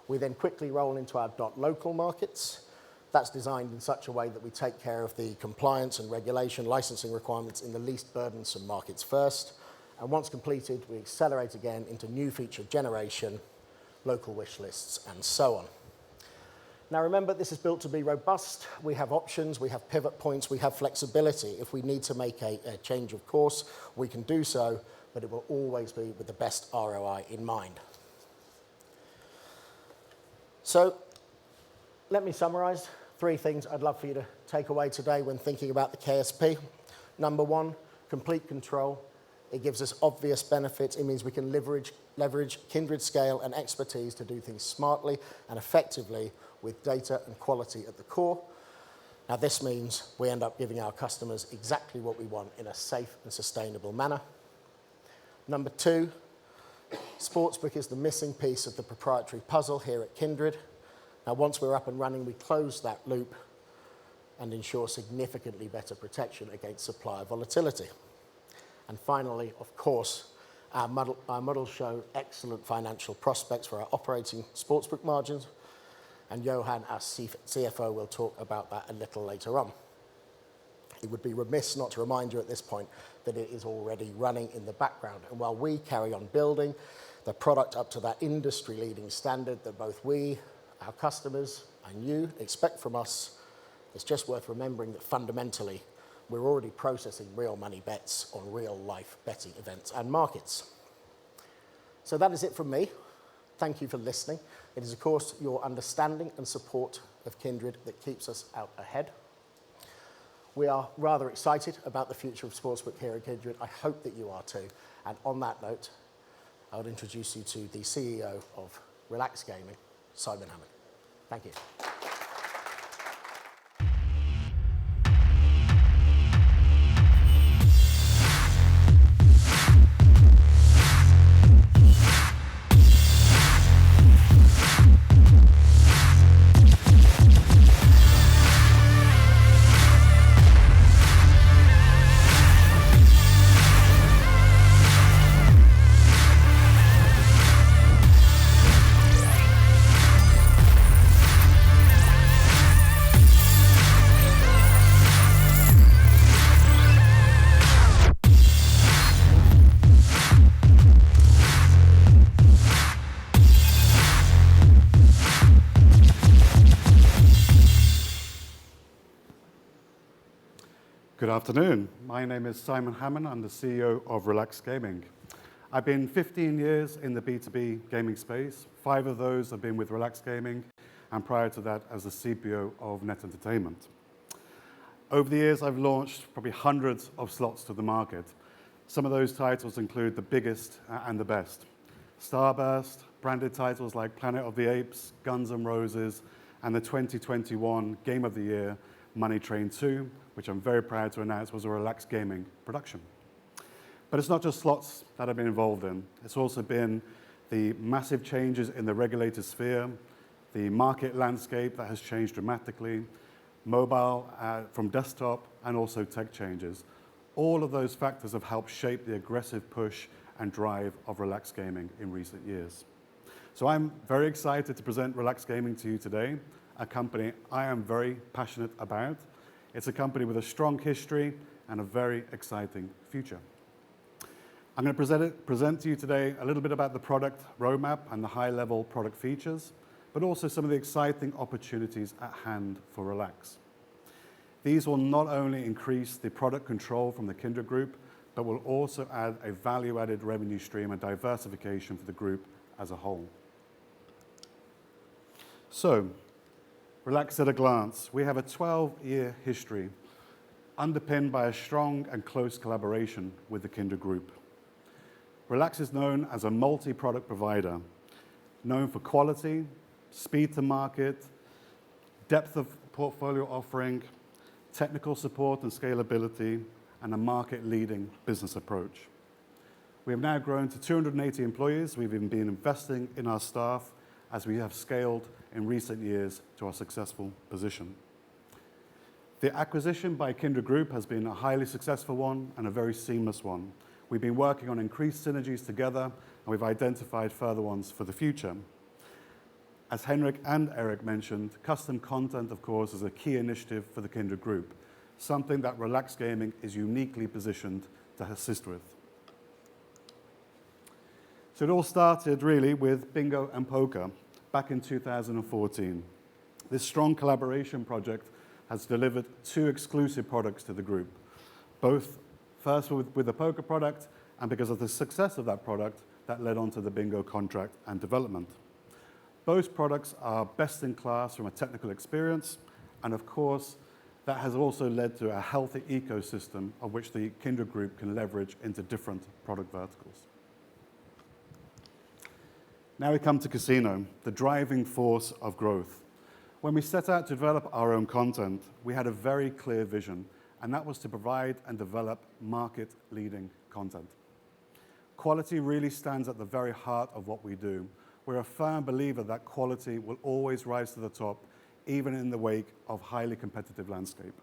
We then quickly roll into our .local markets, That's designed in such a way that we take care of the compliance and regulation licensing requirements in the least burdensome markets first. And once completed, we accelerate again into new feature generation, local wish lists, and so on. Now remember, this is built to be robust. We have options, we have pivot points, we have flexibility. If we need to make a change of course, we can do so, but it will always be with the best ROI in mind. So let me summarize 3 things I'd love for you to take away today when thinking about the KSP. Number 1, complete control. It gives us obvious benefits. It means we can leverage Kindred scale and expertise to do things smartly and effectively with data and quality at the core. Now this means we end up giving our customers exactly what we want in a safe and sustainable manner. Number 2, Sportsbook is the missing piece of the proprietary puzzle here at Kindred. Now once we're up and running, we close that loop and ensure significantly better protection against supplier volatility. And finally, of course, our models show excellent financial prospects for our operating sportsbook margins, and Johan, our CFO, will talk about that a little later on. It would be remiss not to remind you at this point that it is already running in the background, and while we carry on building the product up to that industry-leading standard that both we, our customers, and you expect from us, it's just worth remembering that fundamentally, we're already processing real money bets on real life betting events and markets. So that is it from me. Thank you for listening. It is, of course, your understanding and support of Kindred that keeps us out ahead. We are rather excited about the future of sportsbook here at Kindred. I hope that you are too. And on that note, I would introduce you to the CEO of Relax Gaming, Simon Hammond. Thank you.
Good afternoon. My name is Simon Hammond. I'm the CEO of Relax Gaming. I've been 15 years in the B2B gaming space. 5 of those have been with Relax Gaming, and prior to that as the CPO of Net Entertainment. Over the years, I've launched probably hundreds of slots to the market. Some of those titles include the biggest and the best. Starburst, branded titles like Planet of the Apes, Guns N' Roses, and the 2021 Game of the Year, Money Train 2, which I'm very proud to announce was a Relax Gaming production. But it's not just slots that I've been involved in. It's also been the massive changes in the regulated sphere, the market landscape that has changed dramatically, mobile from desktop, and also tech changes. All of those factors have helped shape the aggressive push and drive of Relax Gaming in recent years. So I'm very excited to present Relax Gaming to you today, a company I am very passionate about. It's a company with a strong history and a very exciting future. I'm going to present to you today a little bit about the product roadmap and the high-level product features, but also some of the exciting opportunities at hand for Relax. These will not only increase the product control from the Kindred Group, but will also add a value-added revenue stream and diversification for the group as a whole. So, Relax at a glance. We have a 12-year history underpinned by a strong and close collaboration with the Kindred Group. Relax is known as a multi-product provider, known for quality, speed to market, depth of portfolio offering, technical support and scalability, and a market-leading business approach. We have now grown to 280 employees. We've even been investing in our staff as we have scaled in recent years to our successful position. The acquisition by Kindred Group has been a highly successful one and a very seamless one. We've been working on increased synergies together, and we've identified further ones for the future. As Henrik and Eric mentioned, custom content, of course, is a key initiative for the Kindred Group, something that Relax Gaming is uniquely positioned to assist with. So it all started really with bingo and poker back in 2014. This strong collaboration project has delivered 2 exclusive products to the group, both first with the poker product, and because of the success of that product, that led on to the bingo contract and development. Both products are best in class from a technical experience, and of course, that has also led to a healthy ecosystem of which the Kindred Group can leverage into different product verticals. Now we come to casino, the driving force of growth. When we set out to develop our own content, we had a very clear vision, and that was to provide and develop market-leading content. Quality really stands at the very heart of what we do. We're a firm believer that quality will always rise to the top, even in the wake of highly competitive landscape.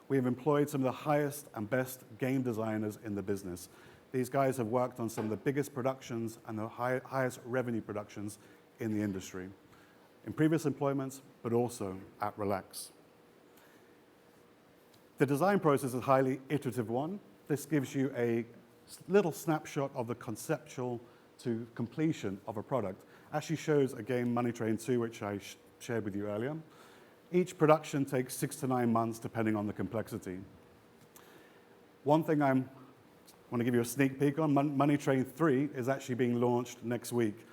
We have employed some of the highest and best game designers in the business. These guys have worked on some of the biggest productions and the highest revenue productions in the industry, in previous employments, but also at Relax. The design process is a highly iterative one. This gives you a little snapshot of the conceptual to completion of a product. Actually shows a game, Money Train 2, which I shared with you earlier. Each production takes 6 to 9 months, depending on the complexity. One thing I want to give you a sneak peek on, Money Train 3 is actually being launched next week,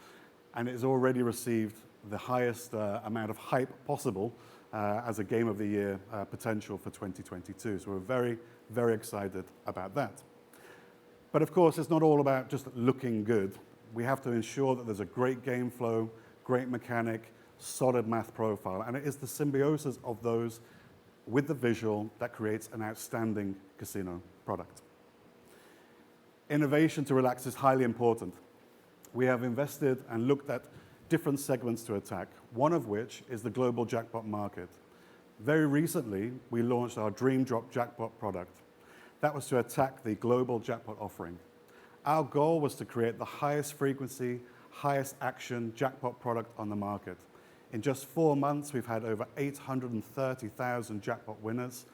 and it has already received the highest amount of hype possible as a Game of the Year potential for 2022. So we're very, very excited about that. But of course, it's not all about just looking good. We have to ensure that there's a great game flow, great mechanic, solid math profile, and it is the symbiosis of those with the visual that creates an outstanding casino product. Innovation to Relax is highly important. We have invested and looked at different segments to attack, one of which is the global jackpot market. Very recently, we launched our Dream Drop jackpot product. That was to attack the global jackpot offering. Our goal was to create the highest frequency, highest action jackpot product on the market. In just 4 months, we've had over 830,000 jackpot winners,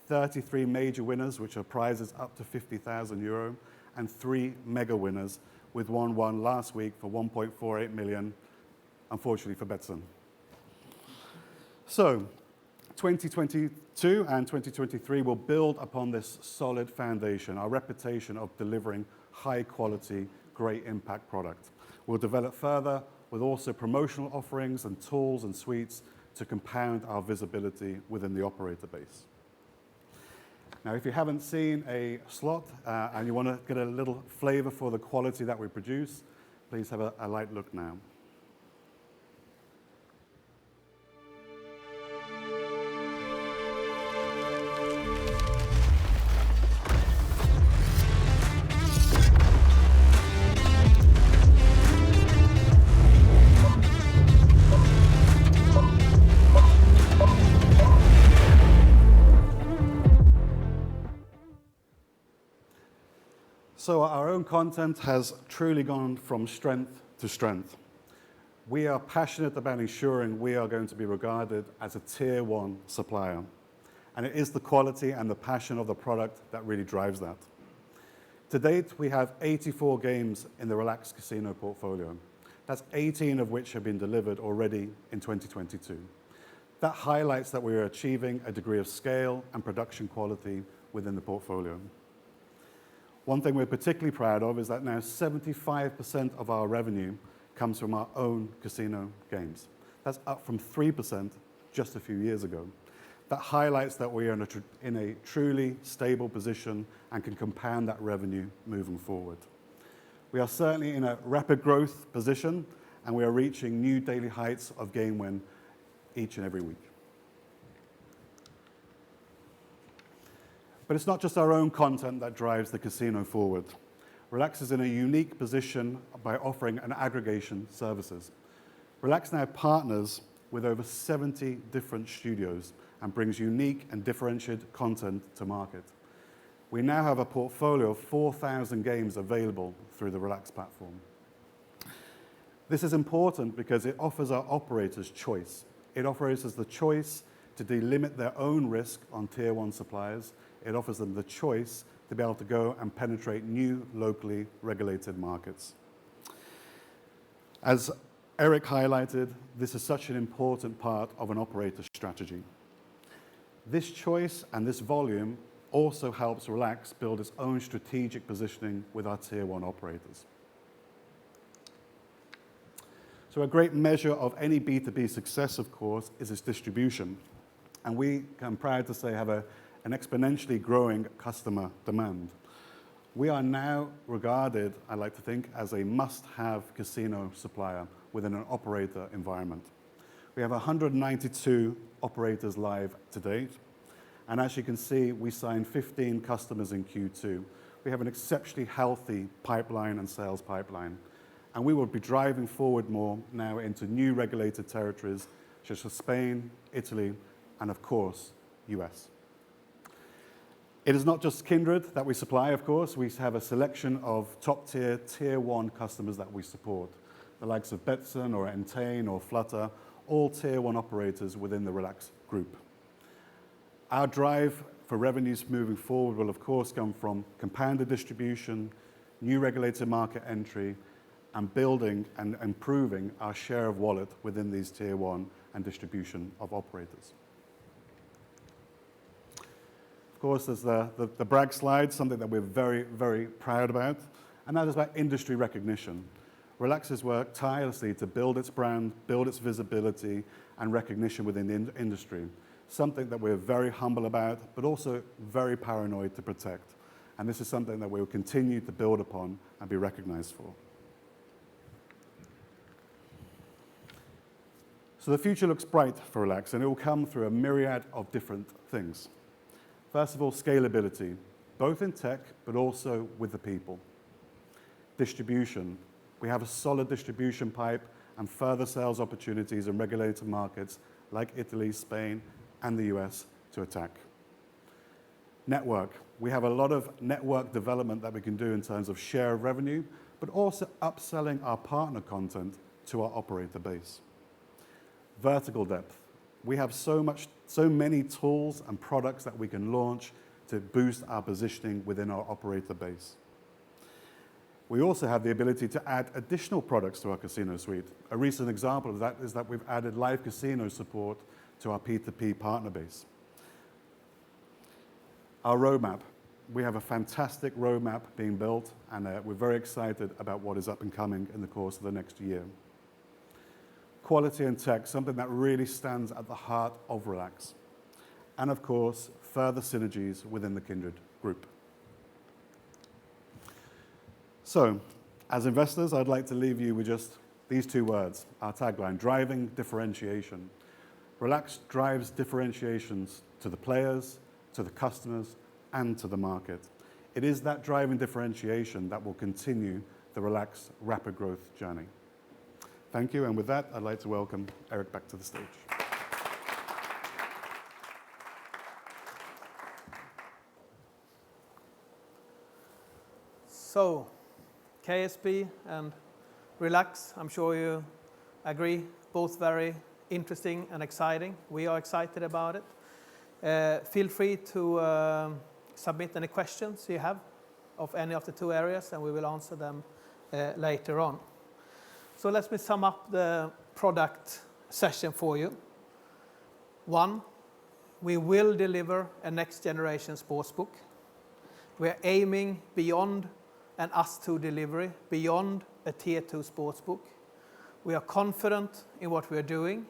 33 major winners, which are prizes up to €50,000, and 3 mega winners, with one won last week for 1.48 million, unfortunately for Betson. So, 2022 and 2023 will build upon this solid foundation, our reputation of delivering high quality, great impact product. We'll develop further with also promotional offerings and tools and suites to compound our visibility within the operator base. Now, if you haven't seen a slot and you want to get a little flavor for the quality that we produce, please have a light look now. So our own content has truly gone from strength to strength. We are passionate about ensuring we are going to be regarded as a tier 1 supplier. And it is the quality and the passion of the product that really drives that. To date, we have 84 games in the Relax Casino portfolio. That's 18 of which have been delivered already in 2022. That highlights that we are achieving a degree of scale and production quality within the portfolio. One thing we're particularly proud of is that now 75% of our revenue comes from our own casino games. That's up from 3% just a few years ago. That highlights that we are in a truly stable position and can compound that revenue moving forward. We are certainly in a rapid growth position, and we are reaching new daily heights of game win each and every week. But it's not just our own content that drives the casino forward. Relax is in a unique position by offering an aggregation services. Relax now partners with over 70 different studios and brings unique and differentiated content to market. We now have a portfolio of 4,000 games available through the Relax platform. This is important because it offers our operators choice. It offers us the choice to delimit their own risk on tier one suppliers. It offers them the choice to be able to go and penetrate new locally regulated markets. As Eric highlighted, this is such an important part of an operator strategy. This choice and this volume also helps Relax build its own strategic positioning with our tier one operators. So a great measure of any B2B success, of course, is its distribution. And we, I'm proud to say, have an exponentially growing customer demand. We are now regarded, I like to think, as a must-have casino supplier within an operator environment. We have 192 operators live to date. And as you can see, we signed 15 customers in Q2. We have an exceptionally healthy pipeline and sales pipeline. And we will be driving forward more now into new regulated territories, such as Spain, Italy, and of course, US. It is not just Kindred that we supply, of course. We have a selection of top-tier, tier one customers that we support. The likes of Betsson or Entain or Flutter, all tier one operators within the Relax Group. Our drive for revenues moving forward will, of course, come from compounded distribution, new regulated market entry, and building and improving our share of wallet within these tier one and distribution of operators. Of course, there's the brag slide, something that we're very, very proud about, and that is about industry recognition. Relax has worked tirelessly to build its brand, build its visibility and recognition within the industry, something that we're very humble about, but also very paranoid to protect. And this is something that we will continue to build upon and be recognized for. So the future looks bright for Relax, and it will come through a myriad of different things. First of all, scalability, both in tech, but also with the people. Distribution. We have a solid distribution pipe and further sales opportunities in regulated markets like Italy, Spain, and the US to attack. Network. We have a lot of network development that we can do in terms of share of revenue, but also upselling our partner content to our operator base. Vertical depth. We have so many tools and products that we can launch to boost our positioning within our operator base. We also have the ability to add additional products to our casino suite. A recent example of that is that we've added live casino support to our P2P partner base. Our roadmap. We have a fantastic roadmap being built, and we're very excited about what is up and coming in the course of the next year. Quality and tech, something that really stands at the heart of Relax. And of course, further synergies within the Kindred Group. So, as investors, I'd like to leave you with just these two words, our tagline, driving differentiation. Relax drives differentiations to the players, to the customers, and to the market. It is that driving differentiation that will continue the Relax rapid growth journey. Thank you, and with that, I'd like to welcome Eric back to the stage.
So, KSP and Relax, I'm sure you agree, both very interesting and exciting. We are excited about it. Feel free to submit any questions you have of any of the two areas, and we will answer them later on. So let me sum up the product session for you. 1, we will deliver a next generation sportsbook. We are aiming beyond an us-to delivery, beyond a tier 2 sportsbook. We are confident in what we are doing.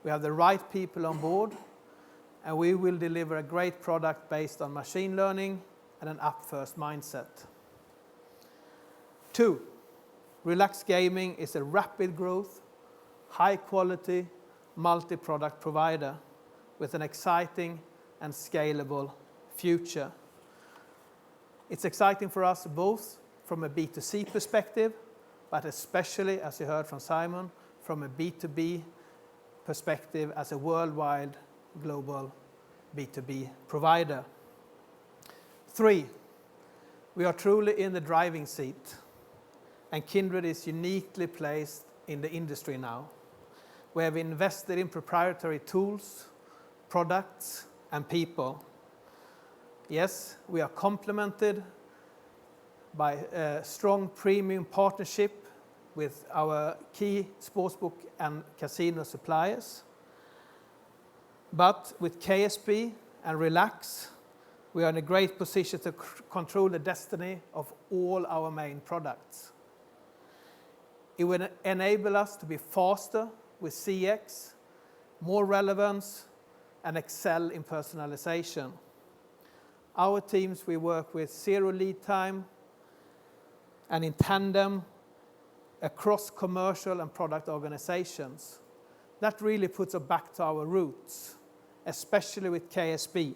We have the right people on board, and we will deliver a great product based on machine learning and an app-first mindset. 2, Relax Gaming is a rapid growth, high quality, multi-product provider with an exciting and scalable future. It's exciting for us both from a B2C perspective, but especially, as you heard from Simon, from a B2B perspective as a worldwide global B2B provider. 3, we are truly in the driving seat, and Kindred is uniquely placed in the industry now. We have invested in proprietary tools, products, and people. Yes, we are complemented by a strong premium partnership with our key sportsbook and casino suppliers. But with KSP and Relax, we are in a great position to control the destiny of all our main products. It will enable us to be faster with CX, more relevance, and excel in personalization. Our teams, we work with zero lead time and in tandem across commercial and product organizations. That really puts us back to our roots, especially with KSP.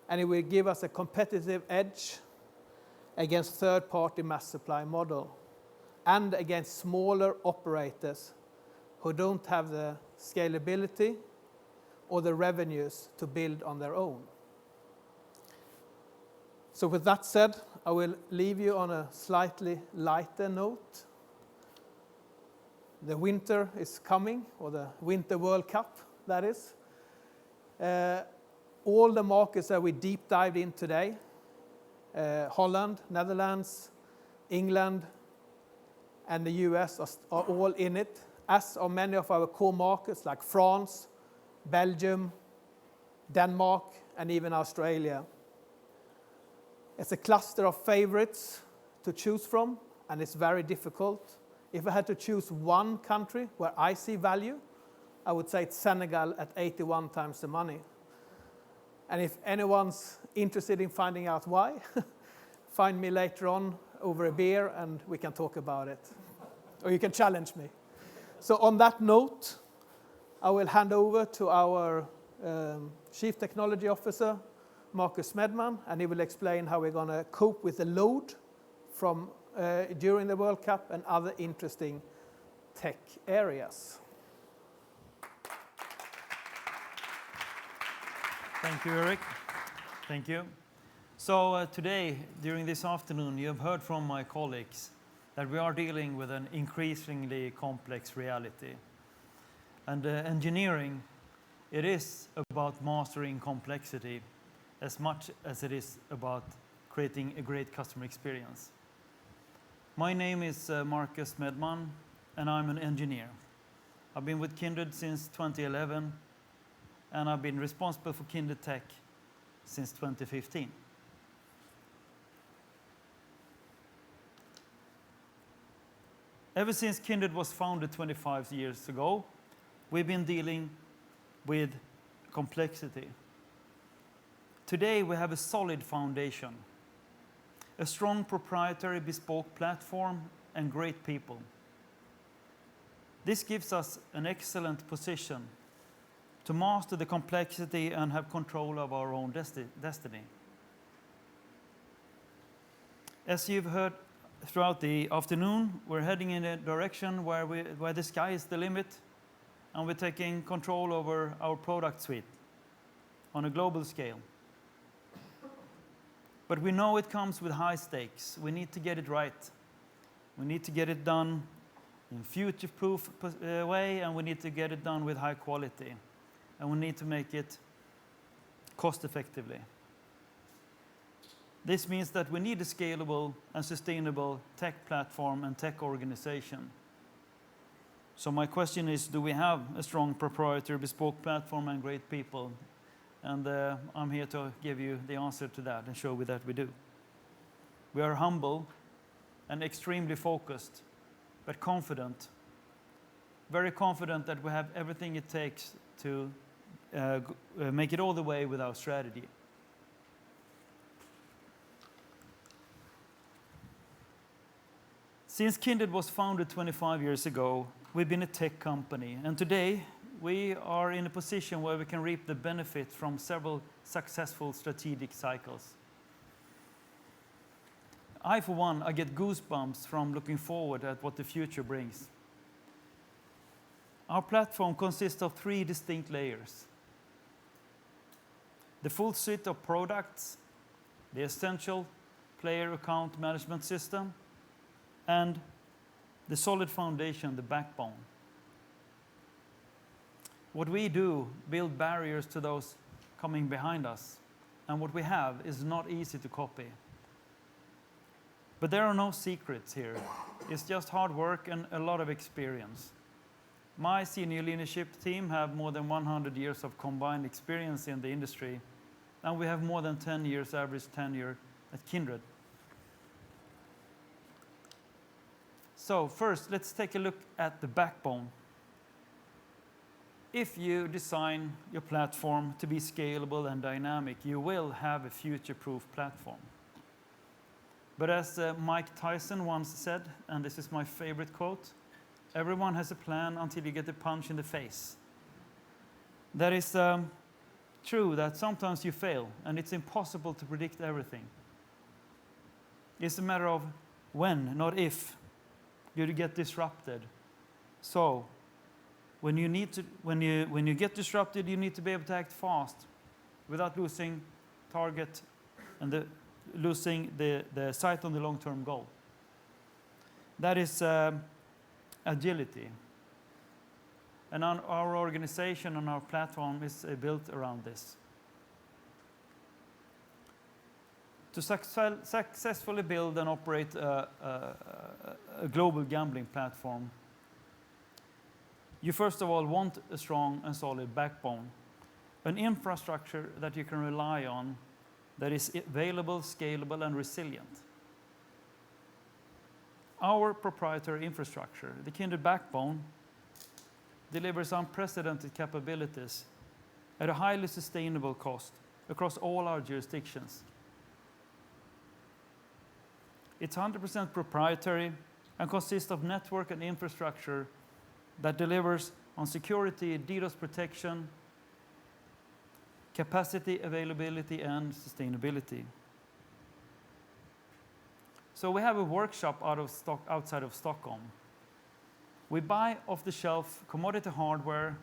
And it will give us a competitive edge against third-party mass supply model and against smaller operators who don't have the scalability or the revenues to build on their own. So with that said, I will leave you on a slightly lighter note. The winter is coming, or the Winter World Cup, that is. All the markets that we deep dived in today, Holland, Netherlands, England, and the US are all in it, as are many of our core markets like France, Belgium, Denmark, and even Australia. It's a cluster of favorites to choose from, and it's very difficult. If I had to choose one country where I see value, I would say it's Senegal at 81 times the money. And if anyone's interested in finding out why, find me later on over a beer and we can talk about it. Or you can challenge me. So on that note, I will hand over to our Chief Technology Officer, Marcus Smedman, and he will explain how we're going to cope with the load from during the World Cup and other interesting tech areas.
Thank you, Henrik. Thank you. So today, during this afternoon, you have heard from my colleagues that we are dealing with an increasingly complex reality. And engineering, it is about mastering complexity as much as it is about creating a great customer experience. My name is Marcus Smedman, and I'm an engineer. I've been with Kindred since 2011, and I've been responsible for Kindred Tech since 2015. Ever since Kindred was founded 25 years ago, we've been dealing with complexity. Today we have a solid foundation, a strong proprietary bespoke platform, and great people. This gives us an excellent position to master the complexity and have control of our own destiny. As you've heard throughout the afternoon, we're heading in a direction where the sky is the limit, and we're taking control over our product suite on a global scale. But we know it comes with high stakes. We need to get it right. We need to get it done in future-proof way, and we need to get it done with high quality. And we need to make it cost-effectively. This means that we need a scalable and sustainable tech platform and tech organization. So my question is, do we have a strong proprietary bespoke platform and great people? And I'm here to give you the answer to that and show you that we do. We are humble and extremely focused, but confident. Very confident that we have everything it takes to make it all the way with our strategy. Since Kindred was founded 25 years ago, we've been a tech company, and today we are in a position where we can reap the benefit from several successful strategic cycles. For one, I get goosebumps from looking forward at what the future brings. Our platform consists of 3 distinct layers. The full suite of products, the essential player account management system, and the solid foundation, the backbone. What we do build barriers to those coming behind us, and what we have is not easy to copy. But there are no secrets here. It's just hard work and a lot of experience. My senior leadership team have more than 100 years of combined experience in the industry, and we have more than 10 years average tenure at Kindred. So first, let's take a look at the backbone. If you design your platform to be scalable and dynamic, you will have a future-proof platform. But as Mike Tyson once said, and this is my favorite quote, everyone has a plan until you get a punch in the face. That is true that sometimes you fail, and it's impossible to predict everything. It's a matter of when, not if, you get disrupted. So, when you get disrupted, you need to be able to act fast without losing target and losing the sight on the long-term goal. That is agility. And our organization and our platform is built around this. To successfully build and operate a global gambling platform, you first of all want a strong and solid backbone, an infrastructure that you can rely on that is available, scalable, and resilient. Our proprietary infrastructure, the Kindred backbone, delivers unprecedented capabilities at a highly sustainable cost across all our jurisdictions. It's 100% proprietary and consists of network and infrastructure that delivers on security, DDoS protection, capacity, availability, and sustainability. So we have a workshop outside of Stockholm. We buy off-the-shelf commodity hardware,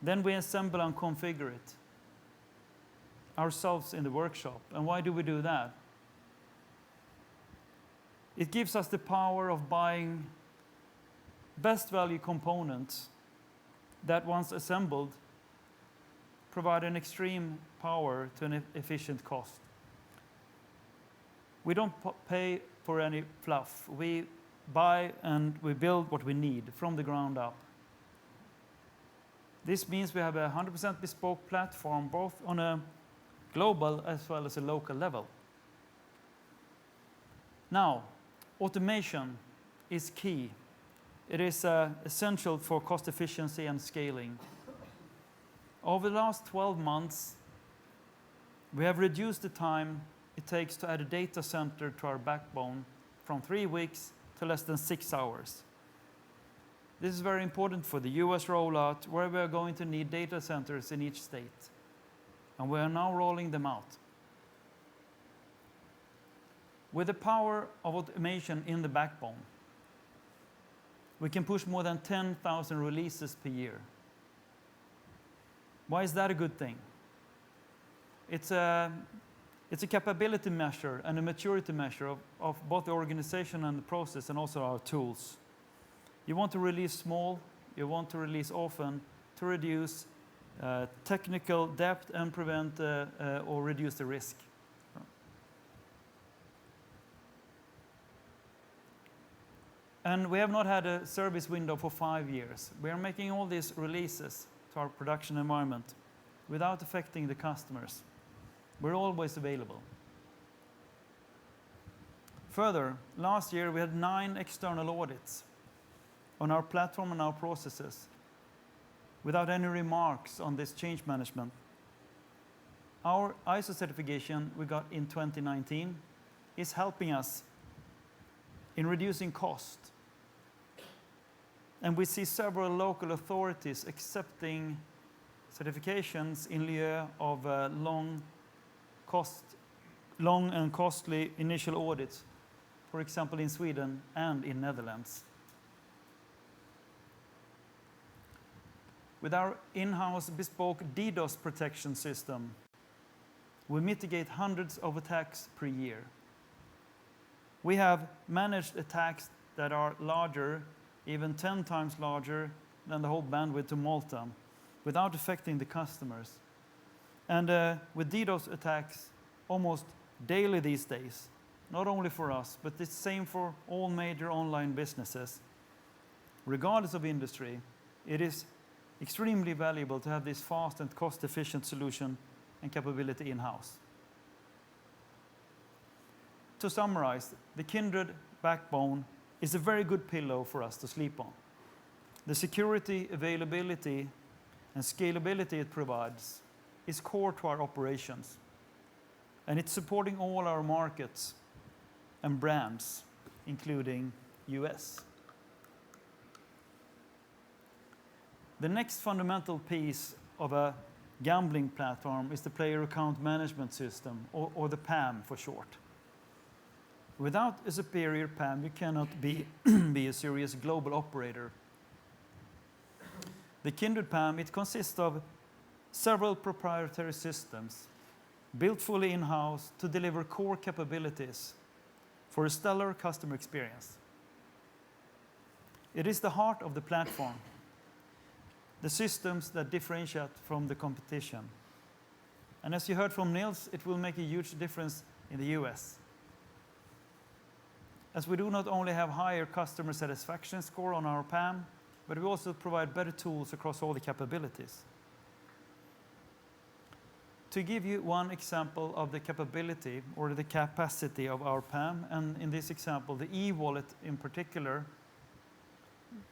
then we assemble and configure it ourselves in the workshop. And why do we do that? It gives us the power of buying best value components that, once assembled, provide an extreme power to an efficient cost. We don't pay for any fluff. We buy and we build what we need from the ground up. This means we have a 100% bespoke platform, both on a global as well as a local level. Now, automation is key. It is essential for cost efficiency and scaling. Over the last 12 months, we have reduced the time it takes to add a data center to our backbone from 3 weeks to less than 6 hours. This is very important for the US rollout, where we are going to need data centers in each state. And we are now rolling them out. With the power of automation in the backbone, we can push more than 10,000 releases per year. Why is that a good thing? It's a capability measure and a maturity measure of both the organization and the process, and also our tools. You want to release small, you want to release often to reduce technical depth and prevent or reduce the risk. And we have not had a service window for 5 years. We are making all these releases to our production environment without affecting the customers. We're always available. Further, last year we had 9 external audits on our platform and our processes without any remarks on this change management. Our ISO certification we got in 2019 is helping us in reducing cost. And we see several local authorities accepting certifications in lieu of long and costly initial audits, for example in Sweden and in Netherlands. With our in-house bespoke DDoS protection system, we mitigate hundreds of attacks per year. We have managed attacks that are larger, even 10 times larger than the whole bandwidth to Malta, without affecting the customers. And with DDoS attacks almost daily these days, not only for us, but it's the same for all major online businesses. Regardless of industry, it is extremely valuable to have this fast and cost-efficient solution and capability in-house. To summarize, the Kindred backbone is a very good pillow for us to sleep on. The security, availability, and scalability it provides is core to our operations, and it's supporting all our markets and brands, including US. The next fundamental piece of a gambling platform is the player account management system, or the PAM for short. Without a superior PAM, you cannot be a serious global operator. The Kindred PAM, it consists of several proprietary systems built fully in-house to deliver core capabilities for a stellar customer experience. It is the heart of the platform, the systems that differentiate from the competition. And as you heard from Nils, it will make a huge difference in the US. As we do not only have higher customer satisfaction score on our PAM, but we also provide better tools across all the capabilities. To give you one example of the capability or the capacity of our PAM, and in this example, the e-wallet in particular,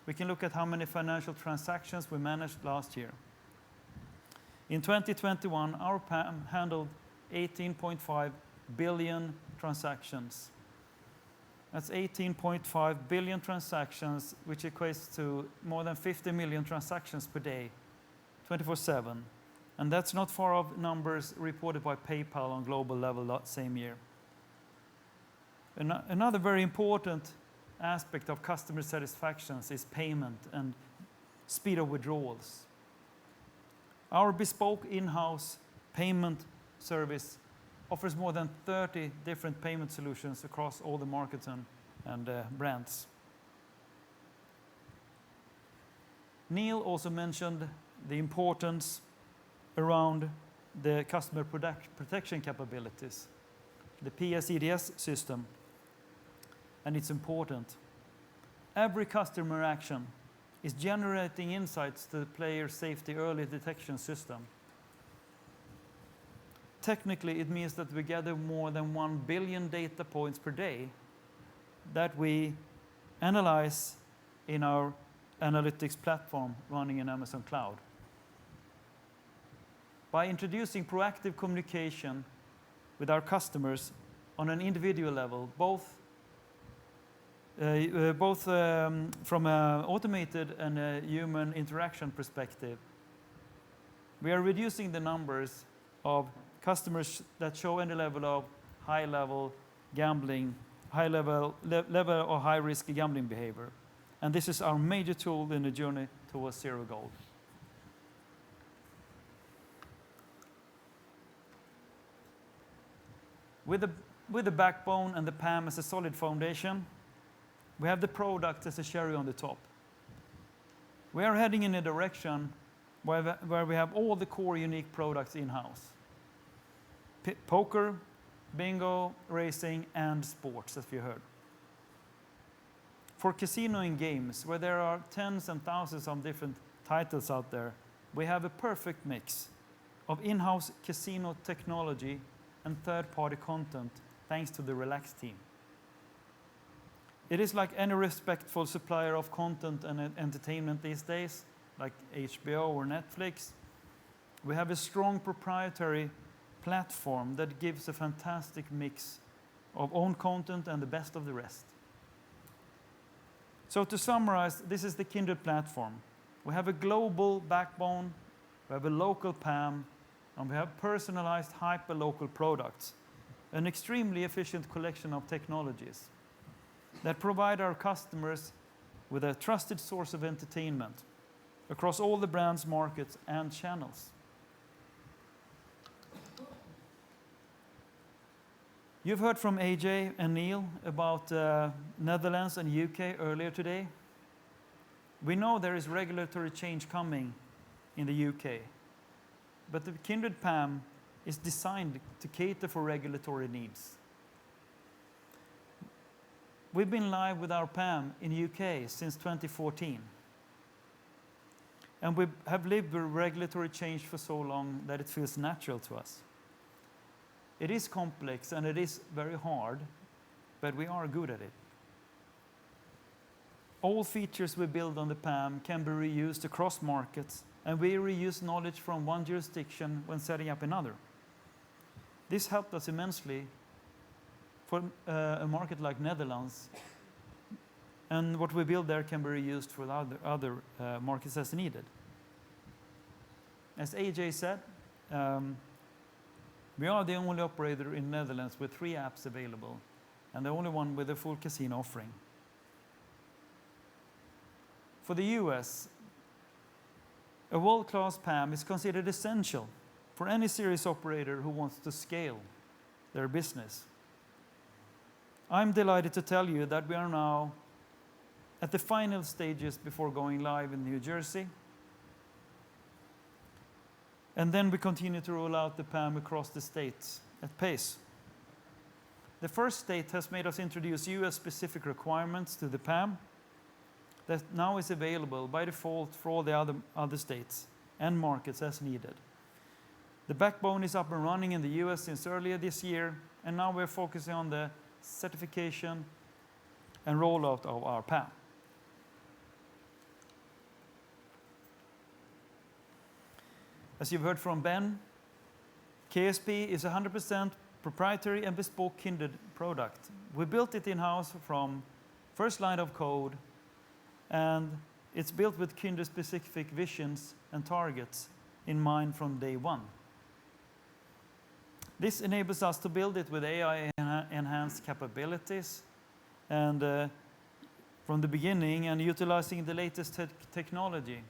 we can look at how many financial transactions we managed last year. In 2021, our PAM handled 18.5 billion transactions. That's 18.5 billion transactions, which equates to more than 50 million transactions per day, 24/7. And that's not far off numbers reported by PayPal on global level that same year. Another very important aspect of customer satisfaction is payment and speed of withdrawals. Our bespoke in-house payment service offers more than 30 different payment solutions across all the markets and brands. Neil also mentioned the importance around the customer protection capabilities, the PS-EDS system, and it's important. Every customer action is generating insights to the player safety early detection system. Technically, it means that we gather more than 1 billion data points per day that we analyze in our analytics platform running in Amazon Cloud. By introducing proactive communication with our customers on an individual level, both from an automated and a human interaction perspective, we are reducing the numbers of customers that show any level of high-level gambling, level or high-risk gambling behavior. And this is our major tool in the journey towards zero gold. With the backbone and the PAM as a solid foundation, we have the product as a cherry on the top. We are heading in a direction where we have all the core unique products in-house. Poker, bingo, racing, and sports, as you heard. For casino and games, where there are tens and thousands of different titles out there, we have a perfect mix of in-house casino technology and third-party content, thanks to the Relax team. It is like any respectful supplier of content and entertainment these days, like HBO or Netflix. We have a strong proprietary platform that gives a fantastic mix of own content and the best of the rest. So to summarize, this is the Kindred platform. We have a global backbone, we have a local PAM, and we have personalized hyper-local products, an extremely efficient collection of technologies that provide our customers with a trusted source of entertainment across all the brands, markets, and channels. You've heard from AJ and Neil about Netherlands and UK earlier today. We know there is regulatory change coming in the UK, but the Kindred PAM is designed to cater for regulatory needs. We've been live with our PAM in UK since 2014. And we have lived with regulatory change for so long that it feels natural to us. It is complex and it is very hard, but we are good at it. All features we build on the PAM can be reused across markets, and we reuse knowledge from one jurisdiction when setting up another. This helped us immensely for a market like Netherlands, and what we build there can be reused for other markets as needed. As AJ said, we are the only operator in Netherlands with 3 apps available, and the only one with a full casino offering. For the US, a world-class PAM is considered essential for any serious operator who wants to scale their business. I'm delighted to tell you that we are now at the final stages before going live in New Jersey. And then we continue to roll out the PAM across the states at pace. The first state has made us introduce US-specific requirements to the PAM that now is available by default for all the other states and markets as needed. The backbone is up and running in the US since earlier this year, and now we're focusing on the certification and rollout of our PAM. As you've heard from Ben, KSP is a 100% proprietary and bespoke Kindred product. We built it in-house from first line of code, and it's built with Kindred-specific visions and targets in mind from day one. This enables us to build it with AI-enhanced capabilities and from the beginning, and utilizing the latest technology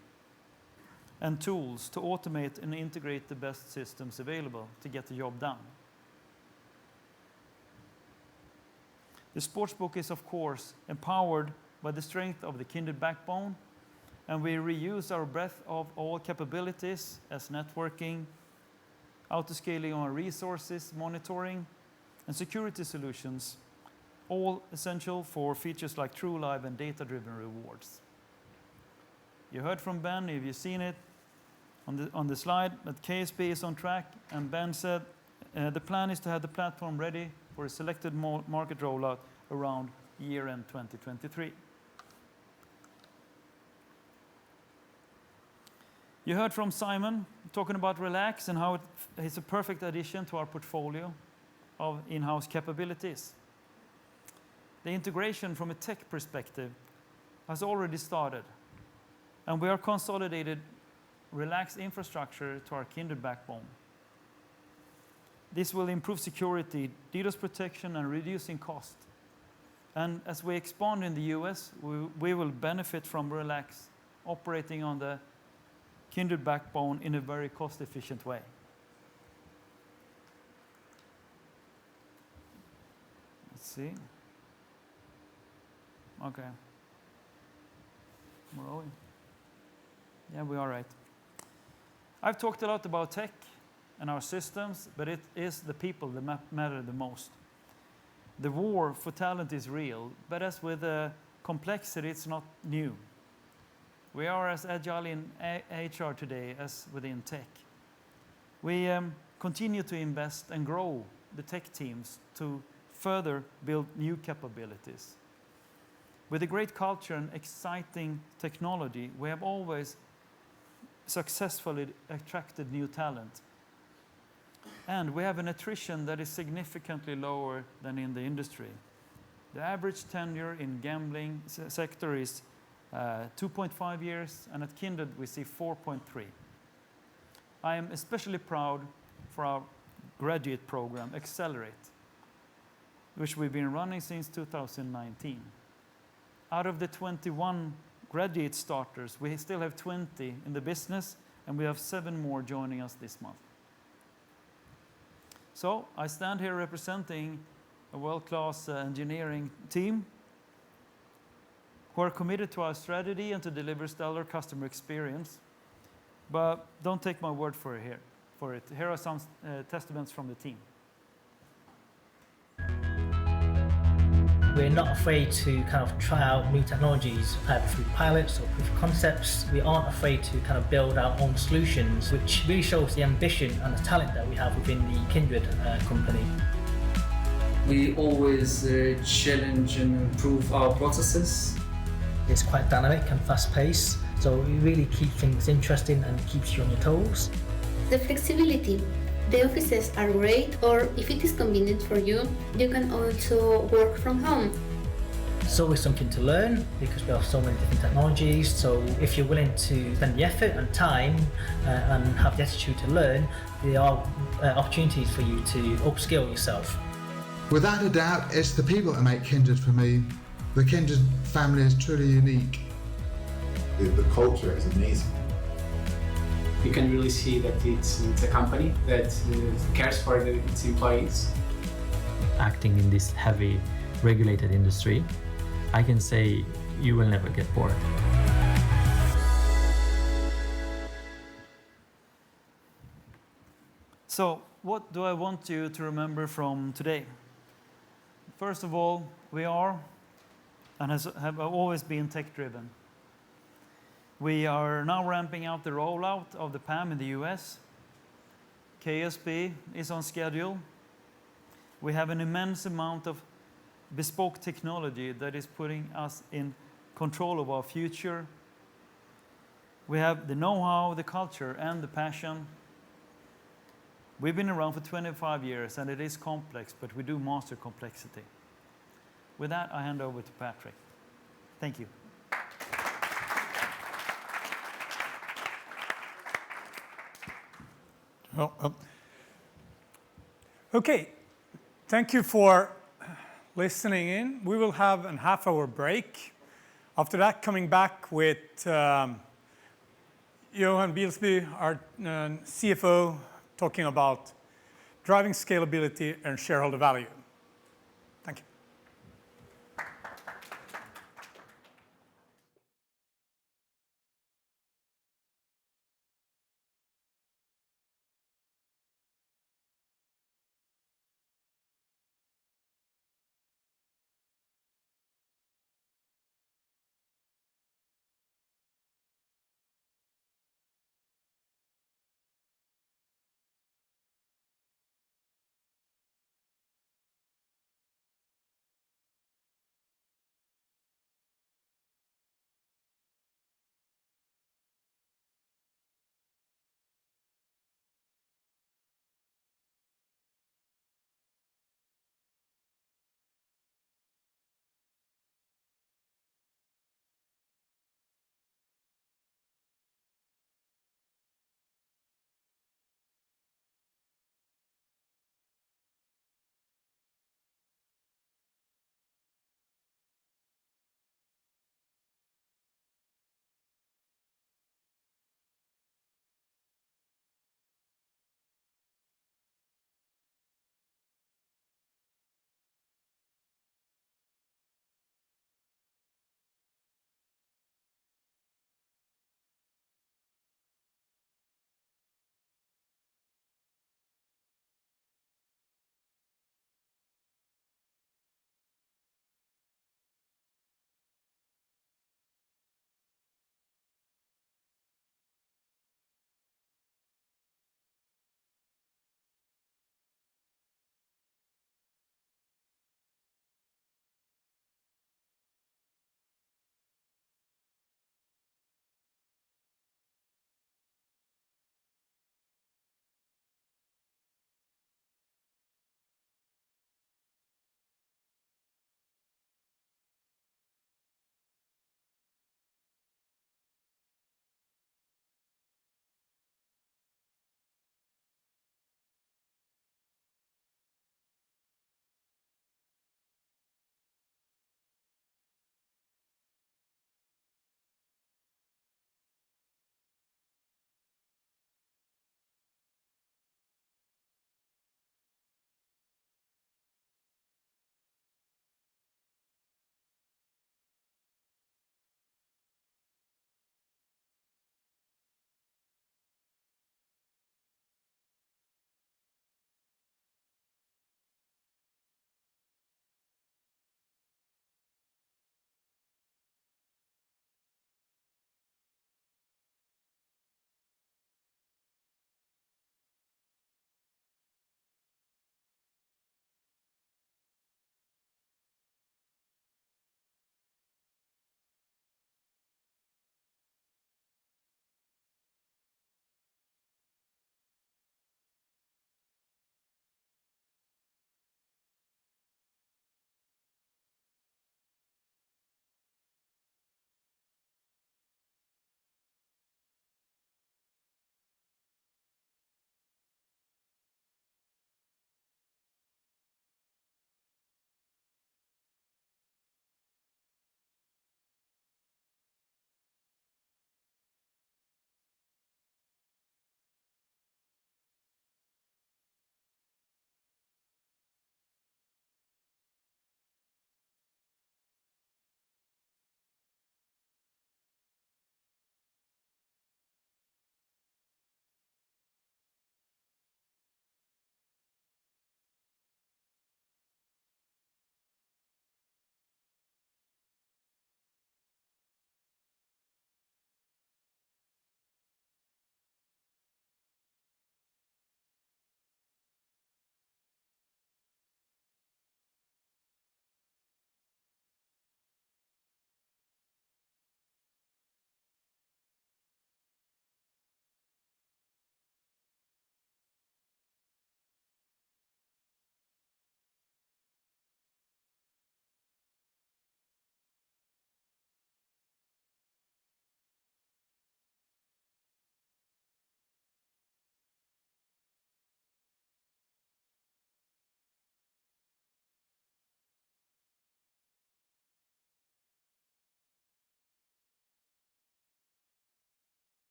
and tools to automate and integrate the best systems available to get the job done. The Sportsbook is, of course, empowered by the strength of the Kindred backbone, and we reuse our breadth of all capabilities as networking, auto-scaling on resources, monitoring, and security solutions, all essential for features like true live and data-driven rewards. You heard from Ben, if you've seen it on the slide, that KSP is on track, and Ben said the plan is to have the platform ready for a selected market rollout around year-end 2023. You heard from Simon talking about Relax and how it's a perfect addition to our portfolio of in-house capabilities. The integration from a tech perspective has already started, and we are consolidated Relax infrastructure to our Kindred backbone. This will improve security, DDoS protection, and reducing cost. And as we expand in the US, we will benefit from Relax operating on the Kindred backbone in a very cost-efficient way. Let's see. Okay. Where are we? Yeah, we are right. I've talked a lot about tech and our systems, but it is the people that matter the most. The war for talent is real, but as with complexity, it's not new. We are as agile in HR today as within tech. We continue to invest and grow the tech teams to further build new capabilities. With a great culture and exciting technology, we have always successfully attracted new talent. And we have an attrition that is significantly lower than in the industry. The average tenure in gambling sector is 2.5 years, and at Kindred we see 4.3. I am especially proud for our graduate program, Accelerate, which we've been running since 2019. Out of the 21 graduate starters, we still have 20 in the business, and we have 7 more joining us this month. So I stand here representing a world-class engineering team who are committed to our strategy and to deliver stellar customer experience. But don't take my word for it. Here are some testaments from the team.
We're not afraid to kind of try out new technologies through pilots or proof of concepts. We aren't afraid to kind of build our own solutions, which really shows the ambition and the talent that we have within the Kindred company.
We always challenge and improve our processes.
It's quite dynamic and fast-paced, so we really keep things interesting and keeps you on your toes.
The flexibility. The offices are great, or if it is convenient for you, you can also work from home.
It's always something to learn because we have so many different technologies, so if you're willing to spend the effort and time and have the attitude to learn, there are opportunities for you to upskill yourself.
Without a doubt, it's the people that make Kindred for me. The Kindred family is truly unique.
The culture is amazing.
You can really see that it's a company that cares for its employees.
Acting in this heavy regulated industry, I can say you will never get bored.
So, what do I want you to remember from today? First of all, we are and have always been tech-driven. We are now ramping up the rollout of the PAM in the US. KSB is on schedule. We have an immense amount of bespoke technology that is putting us in control of our future. We have the know-how, the culture, and the passion. We've been around for 25 years, and it is complex, but we do master complexity. With that, I hand over to Patrick. Thank you.
Okay, thank you for listening in. We will have a half-hour break. After that, coming back with Johan Wilsby, our CFO, talking about driving scalability and shareholder value.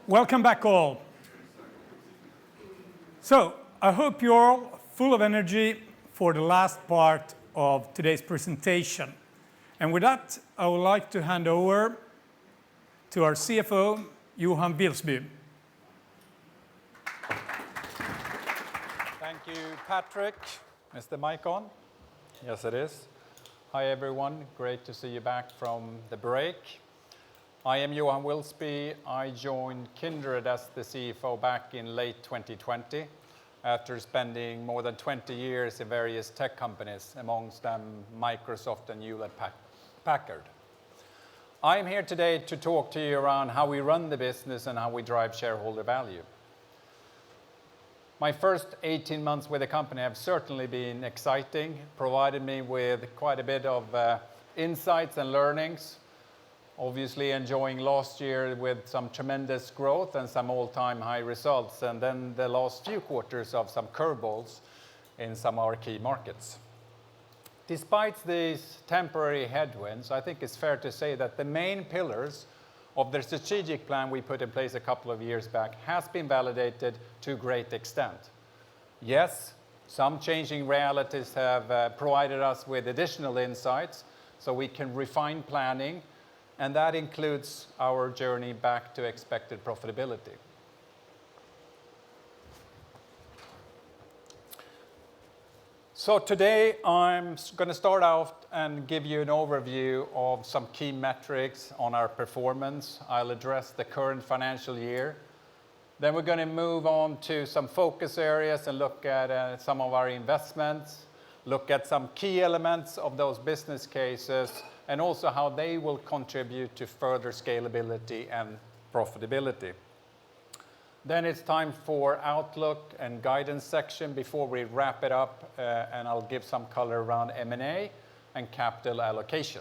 Welcome back all. So, I hope you're all full of energy for the last part of today's presentation. And with that, I would like to hand over to our CFO, Johan Wilsby.
Thank you, Patrick. Is the mic on? Yes, it is. Hi, everyone. Great to see you back from the break. I am Johan Wilsby. I joined Kindred as the CFO back in late 2020 after spending more than 20 years in various tech companies, amongst them Microsoft and Hewlett-Packard. I am here today to talk to you around how we run the business and how we drive shareholder value. My first 18 months with the company have certainly been exciting, provided me with quite a bit of insights and learnings. Obviously enjoying last year with some tremendous growth and some all-time high results, and then the last few quarters of some curveballs in some of our key markets. Despite these temporary headwinds, I think it's fair to say that the main pillars of the strategic plan we put in place a couple of years back has been validated to a great extent. Yes, some changing realities have provided us with additional insights so we can refine planning, and that includes our journey back to expected profitability. So today I'm going to start out and give you an overview of some key metrics on our performance. I'll address the current financial year. Then we're going to move on to some focus areas and look at some of our investments, look at some key elements of those business cases, and also how they will contribute to further scalability and profitability. Then it's time for outlook and guidance section before we wrap it up, and I'll give some color around M&A and capital allocation.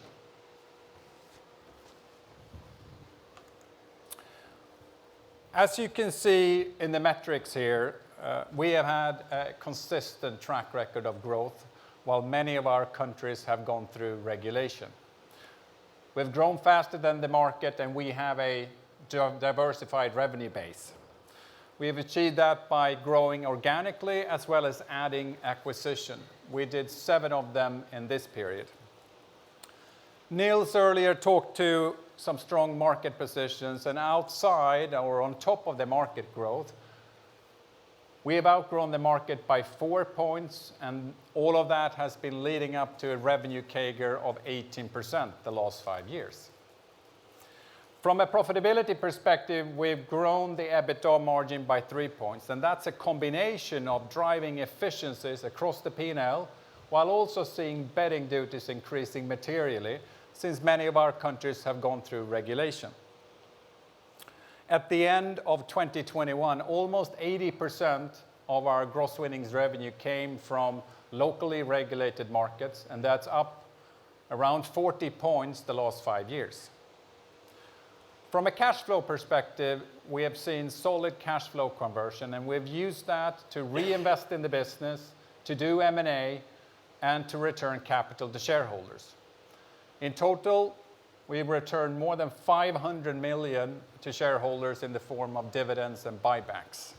As you can see in the metrics here, we have had a consistent track record of growth while many of our countries have gone through regulation. We've grown faster than the market, and we have a diversified revenue base. We have achieved that by growing organically as well as adding acquisition. We did 7 of them in this period. Nils earlier talked to some strong market positions, and outside or on top of the market growth, we have outgrown the market by 4 points, and all of that has been leading up to a revenue CAGR of 18% the last 5 years. From a profitability perspective, we've grown the EBITDA margin by 3 points, and that's a combination of driving efficiencies across the P&L, while also seeing betting duties increasing materially, since many of our countries have gone through regulation. At the end of 2021, almost 80% of our gross winnings revenue came from locally regulated markets, and that's up around 40 points the last 5 years. From a cash flow perspective, we have seen solid cash flow conversion, and we've used that to reinvest in the business, to do M&A, and to return capital to shareholders. In total, we've returned more than 500 million to shareholders in the form of dividends and buybacks.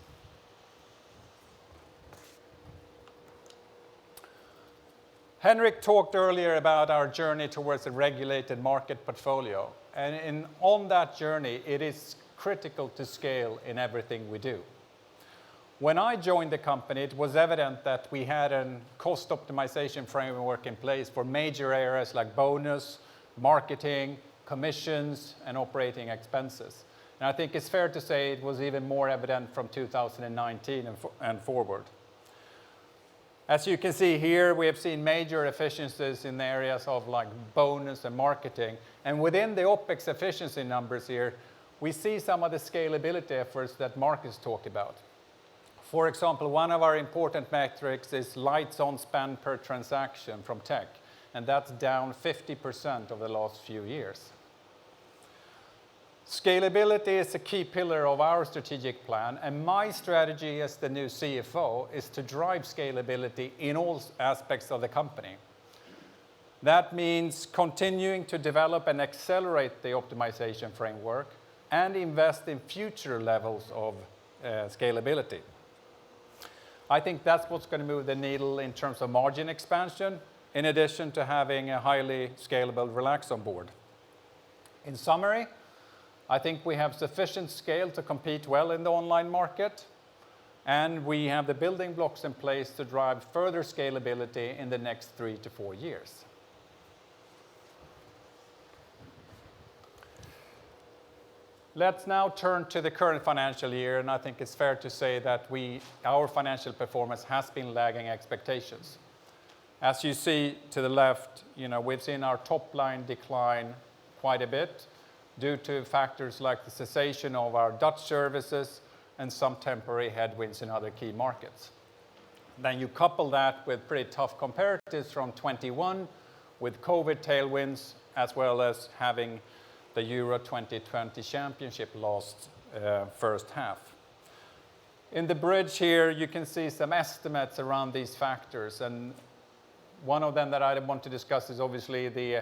Henrik talked earlier about our journey towards a regulated market portfolio. And on that journey, it is critical to scale in everything we do. When I joined the company, it was evident that we had a cost optimization framework in place for major areas like bonus, marketing, commissions, and operating expenses. And I think it's fair to say it was even more evident from 2019 and forward. As you can see here, we have seen major efficiencies in the areas of like bonus and marketing. And within the OPEX efficiency numbers here, we see some of the scalability efforts that Marcus talked about. For example, one of our important metrics is lights on spend per transaction from tech, and that's down 50% over the last few years. Scalability is a key pillar of our strategic plan, and my strategy as the new CFO is to drive scalability in all aspects of the company. That means continuing to develop and accelerate the optimization framework, and invest in future levels of scalability. I think that's what's going to move the needle in terms of margin expansion, in addition to having a highly scalable Relax on board. In summary, I think we have sufficient scale to compete well in the online market, and we have the building blocks in place to drive further scalability in the next 3 to 4 years. Let's now turn to the current financial year, and I think it's fair to say that our financial performance has been lagging expectations. As you see to the left, we've seen our top line decline quite a bit due to factors like the cessation of our Dutch services and some temporary headwinds in other key markets. Then you couple that with pretty tough comparatives from 21 with COVID tailwinds, as well as having the Euro 2020 Championship lost first half. In the bridge here, you can see some estimates around these factors, and one of them that I want to discuss is obviously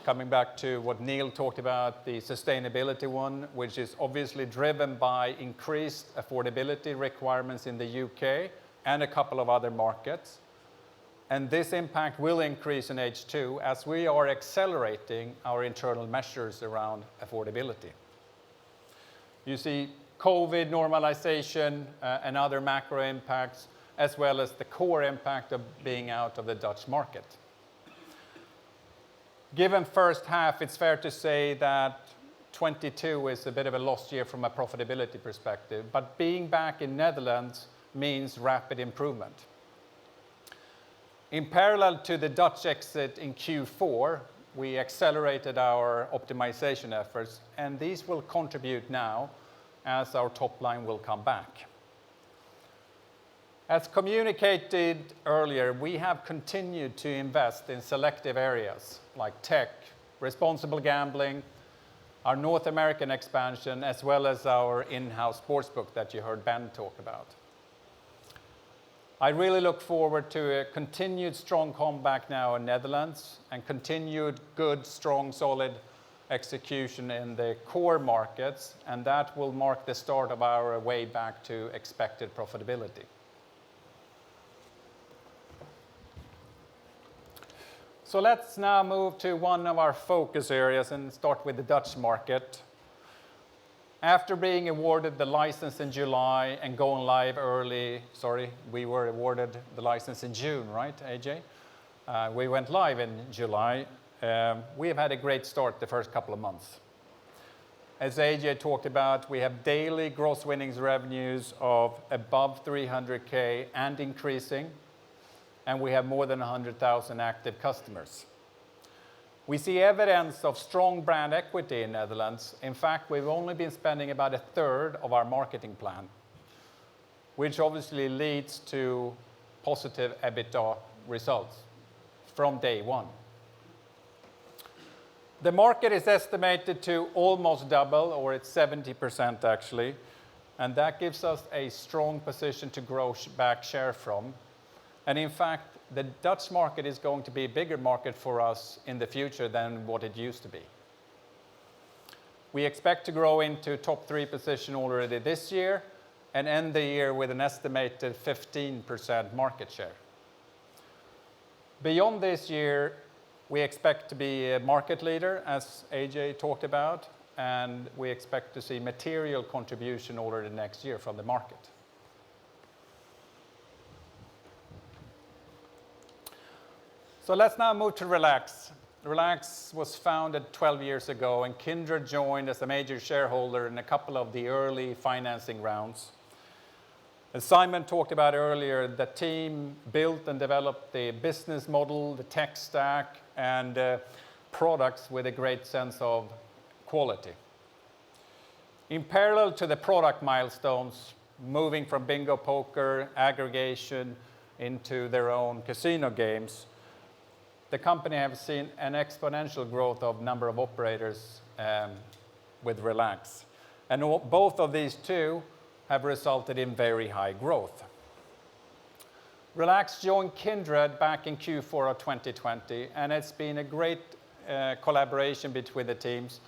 coming back to what Neil talked about, the sustainability one, which is obviously driven by increased affordability requirements in the UK and a couple of other markets. And this impact will increase in H2 as we are accelerating our internal measures around affordability. You see COVID normalization and other macro impacts, as well as the core impact of being out of the Dutch market. Given first half, it's fair to say that 22 is a bit of a lost year from a profitability perspective, but being back in Netherlands means rapid improvement. In parallel to the Dutch exit in Q4, we accelerated our optimization efforts, and these will contribute now as our top line will come back. As communicated earlier, we have continued to invest in selective areas like tech, responsible gambling, our North American expansion, as well as our in-house sportsbook that you heard Ben talk about. I really look forward to a continued strong comeback now in Netherlands and continued good, strong, solid execution in the core markets, and that will mark the start of our way back to expected profitability. So let's now move to one of our focus areas and start with the Dutch market. After being awarded the license in July and going live we were awarded the license in June, right, AJ? We went live in July. We have had a great start the first couple of months. As AJ talked about, we have daily gross winnings revenues of above 300K and increasing, and we have more than 100,000 active customers. We see evidence of strong brand equity in Netherlands. In fact, we've only been spending about a third of our marketing plan, which obviously leads to positive EBITDA results from day one. The market is estimated to almost double, or it's 70% actually, and that gives us a strong position to grow back share from. And in fact, the Dutch market is going to be a bigger market for us in the future than what it used to be. We expect to grow into top 3 position already this year and end the year with an estimated 15% market share. Beyond this year, we expect to be a market leader, as AJ talked about, and we expect to see material contribution already next year from the market. So let's now move to Relax. Relax was founded 12 years ago, and Kindred joined as a major shareholder in a couple of the early financing rounds. As Simon talked about earlier, the team built and developed the business model, the tech stack, and products with a great sense of quality. In parallel to the product milestones, moving from bingo poker aggregation into their own casino games, the company has seen an exponential growth of number of operators with Relax. And both of these two have resulted in very high growth. Relax joined Kindred back in Q4 of 2020, and it's been a great collaboration between the teams.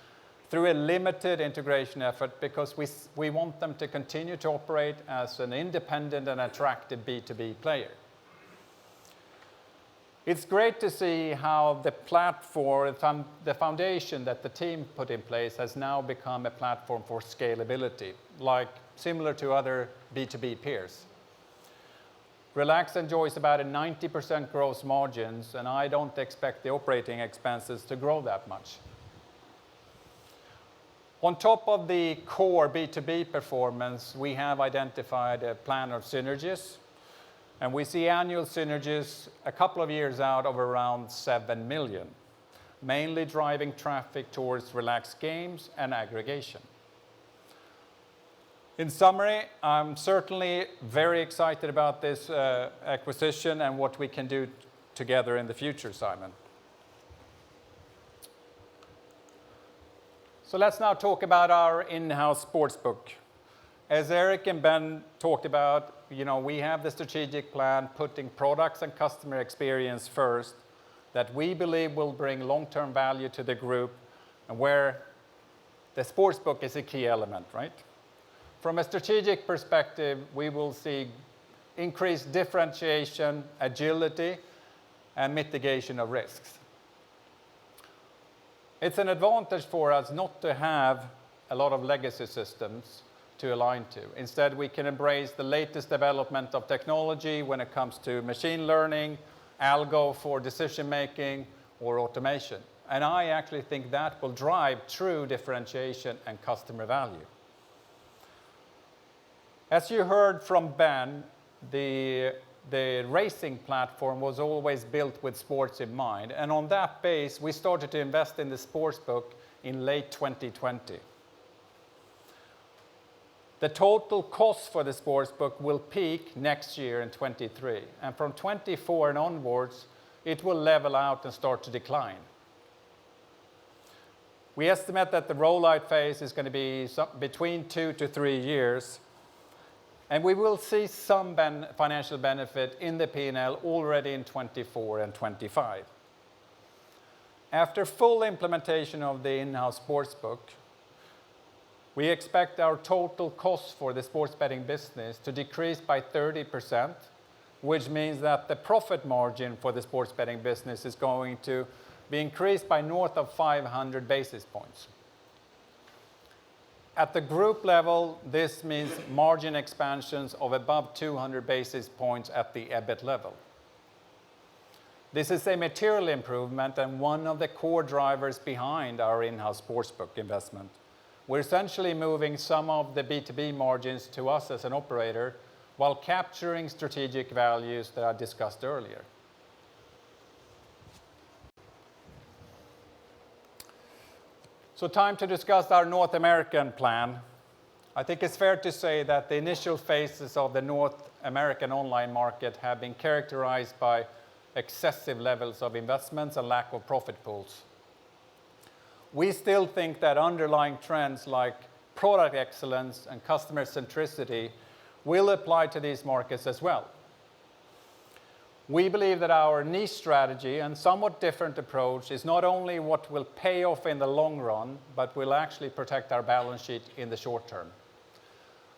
through a limited integration effort because we want them to continue to operate as an independent and attractive B2B player. It's great to see how the platform, the foundation that the team put in place has now become a platform for scalability, like similar to other B2B peers. Relax enjoys about a 90% gross margins, and I don't expect the operating expenses to grow that much. On top of the core B2B performance, we have identified a plan of synergies, and we see annual synergies a couple of years out of around 7 million, mainly driving traffic towards Relax games and aggregation. In summary, I'm certainly very excited about this acquisition and what we can do together in the future, Simon. So let's now talk about our in-house sportsbook. As Eric and Ben talked about, we have the strategic plan putting products and customer experience first that we believe will bring long-term value to the group and where the sportsbook is a key element, right? From a strategic perspective, we will see increased differentiation, agility, and mitigation of risks. It's an advantage for us not to have a lot of legacy systems to align to. Instead, we can embrace the latest development of technology when it comes to machine learning, algo for decision making, or automation. And I actually think that will drive true differentiation and customer value. As you heard from Ben, the racing platform was always built with sports in mind. And on that base, we started to invest in the sportsbook in late 2020. The total cost for the sportsbook will peak next year in 23. And from 24 and onwards, it will level out and start to decline. We estimate that the rollout phase is going to be between 2 to 3 years. And we will see some financial benefit in the P&L already in 24 and 25. After full implementation of the in-house sportsbook, we expect our total cost for the sports betting business to decrease by 30%, which means that the profit margin for the sports betting business is going to be increased by north of 500 basis points. At the group level, this means margin expansions of above 200 basis points at the EBIT level. This is a material improvement and one of the core drivers behind our in-house sportsbook investment. We're essentially moving some of the B2B margins to us as an operator while capturing strategic values that I discussed earlier. So time to discuss our North American plan. I think it's fair to say that the initial phases of the North American online market have been characterized by excessive levels of investments and lack of profit pools. We still think that underlying trends like product excellence and customer centricity will apply to these markets as well. We believe that our niche strategy and somewhat different approach is not only what will pay off in the long run, but will actually protect our balance sheet in the short term.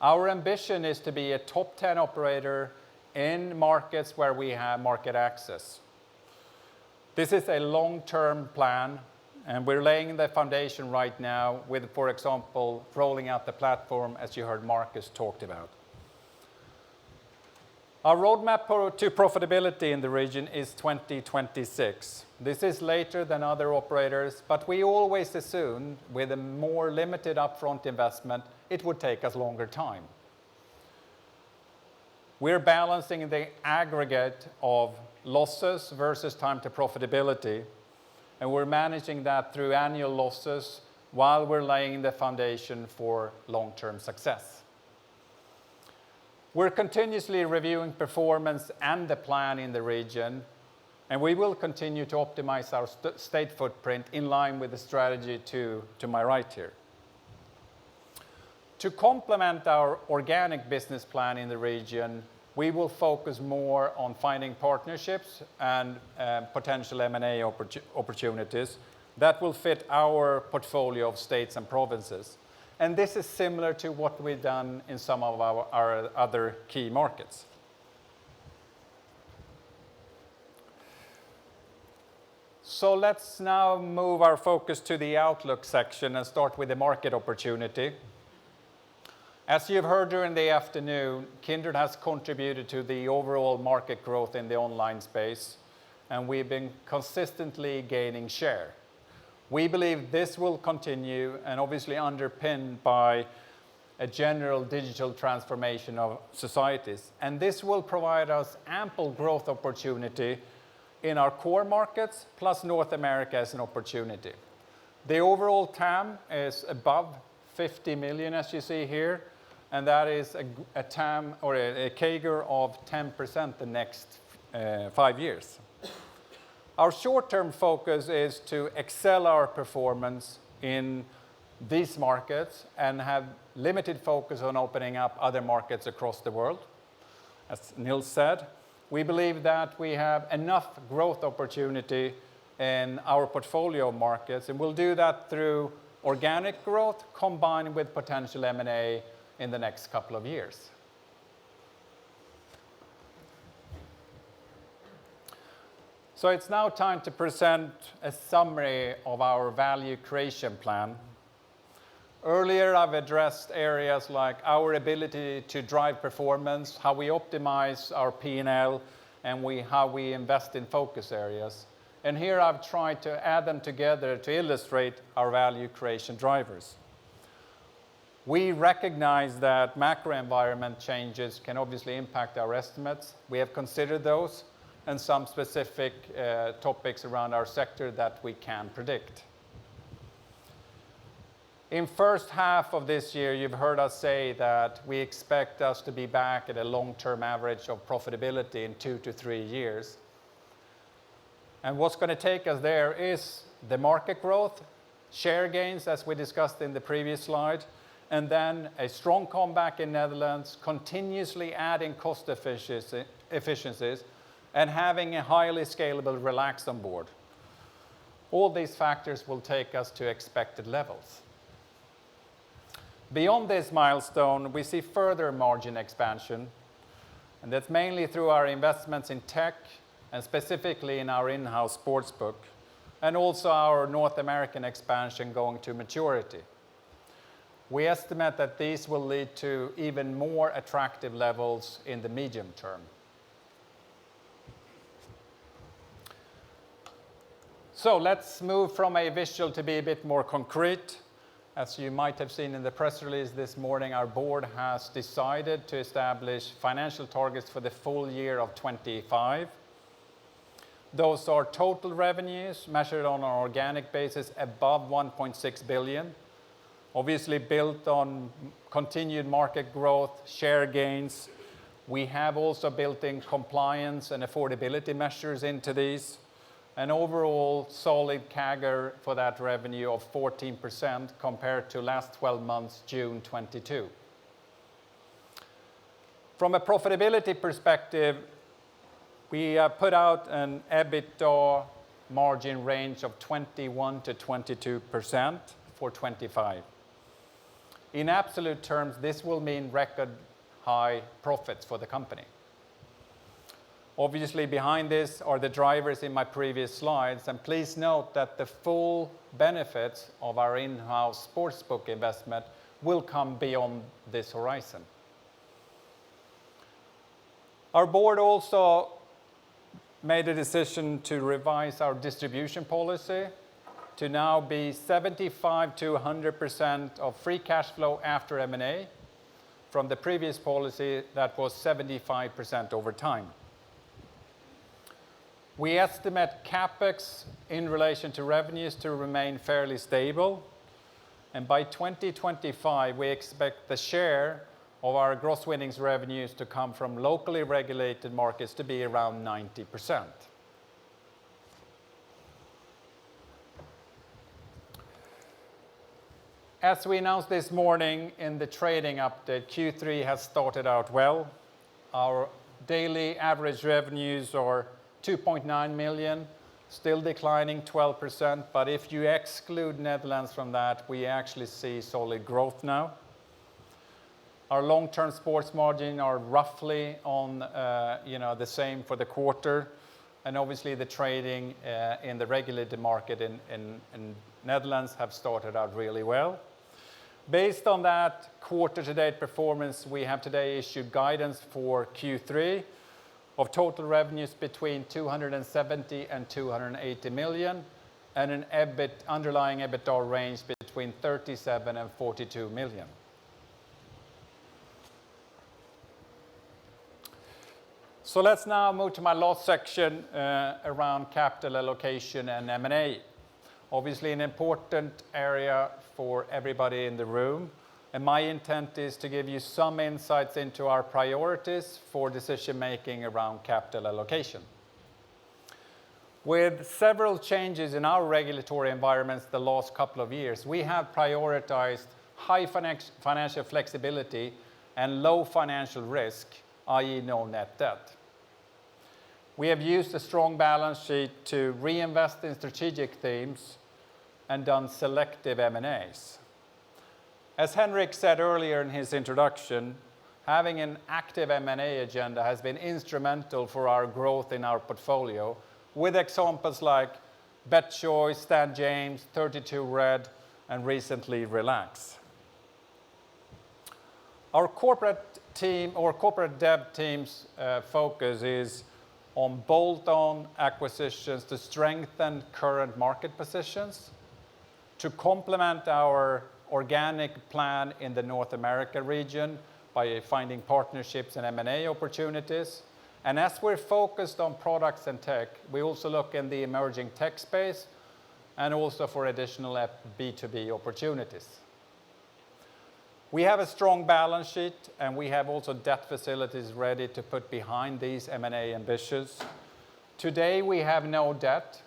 Our ambition is to be a top 10 operator in markets where we have market access. This is a long-term plan, and we're laying the foundation right now with, for example, rolling out the platform, as you heard Marcus talked about. Our roadmap to profitability in the region is 2026. This is later than other operators, but we always assumed with a more limited upfront investment, it would take us longer time. We're balancing the aggregate of losses versus time to profitability, and we're managing that through annual losses while we're laying the foundation for long-term success. We're continuously reviewing performance and the plan in the region, and we will continue to optimize our state footprint in line with the strategy to my right here. To complement our organic business plan in the region, we will focus more on finding partnerships and potential M&A opportunities that will fit our portfolio of states and provinces. And this is similar to what we've done in some of our other key markets. So let's now move our focus to the outlook section and start with the market opportunity. As you've heard during the afternoon, Kindred has contributed to the overall market growth in the online space, and we've been consistently gaining share. We believe this will continue and obviously underpinned by a general digital transformation of societies. And this will provide us ample growth opportunity in our core markets, plus North America as an opportunity. The overall TAM is above 50 million, as you see here, and that is a TAM or a CAGR of 10% the next 5 years. Our short-term focus is to excel our performance in these markets and have limited focus on opening up other markets across the world. As Nils said, we believe that we have enough growth opportunity in our portfolio markets, and we'll do that through organic growth combined with potential M&A in the next couple of years. So it's now time to present a summary of our value creation plan. Earlier, I've addressed areas like our ability to drive performance, how we optimize our P&L, and how we invest in focus areas. And here I've tried to add them together to illustrate our value creation drivers. We recognize that macro environment changes can obviously impact our estimates. We have considered those and some specific topics around our sector that we can predict. In first half of this year, you've heard us say that we expect us to be back at a long-term average of profitability in 2 to 3 years. And what's going to take us there is the market growth, share gains, as we discussed in the previous slide, and then a strong comeback in Netherlands, continuously adding cost efficiencies, and having a highly scalable Relax on board. All these factors will take us to expected levels. Beyond this milestone, we see further margin expansion, and that's mainly through our investments in tech and specifically in our in-house sportsbook, and also our North American expansion going to maturity. We estimate that these will lead to even more attractive levels in the medium term. So let's move from a visual to be a bit more concrete. As you might have seen in the press release this morning, our board has decided to establish financial targets for the full year of 25. Those are total revenues measured on an organic basis above 1.6 billion, obviously built on continued market growth, share gains. We have also built in compliance and affordability measures into these. An overall solid CAGR for that revenue of 14% compared to last 12 months, June 22. From a profitability perspective, we put out an EBITDA margin range of 21 to 22% for 25. In absolute terms, this will mean record high profits for the company. Obviously, behind this are the drivers in my previous slides, and please note that the full benefits of our in-house sportsbook investment will come beyond this horizon. Our board also made a decision to revise our distribution policy to now be 75 to 100% of free cash flow after M&A, from the previous policy that was 75% over time. We estimate CapEx in relation to revenues to remain fairly stable, and by 2025 we expect the share of our gross winnings revenues to come from locally regulated markets to be around 90%. As we announced this morning in the trading update, Q3 has started out well. Our daily average revenues are 2.9 million, still declining 12%, but if you exclude Netherlands from that, we actually see solid growth now. Our long-term sports margin are roughly on the same for the quarter, and obviously the trading in the regulated market in Netherlands have started out really well. Based on that quarter-to-date performance, we have today issued guidance for Q3 of total revenues between 270 and 280 million, and an underlying EBITDA range between 37 and 42 million. So let's now move to my last section around capital allocation and M&A. Obviously an important area for everybody in the room, and my intent is to give you some insights into our priorities for decision making around capital allocation. With several changes in our regulatory environments the last couple of years, we have prioritized high financial flexibility and low financial risk, i.e. no net debt. We have used a strong balance sheet to reinvest in strategic themes and done selective M&As. As Henrik said earlier in his introduction, having an active M&A agenda has been instrumental for our growth in our portfolio, with examples like BetChoice, Stan James, 32 Red, and recently Relax. Our corporate team or corporate dev team's focus is on bolt-on acquisitions to strengthen current market positions, to complement our organic plan in the North America region by finding partnerships and M&A opportunities. And as we're focused on products and tech, we also look in the emerging tech space and also for additional B2B opportunities. We have a strong balance sheet, and we have also debt facilities ready to put behind these M&A ambitions. Today we have no debt,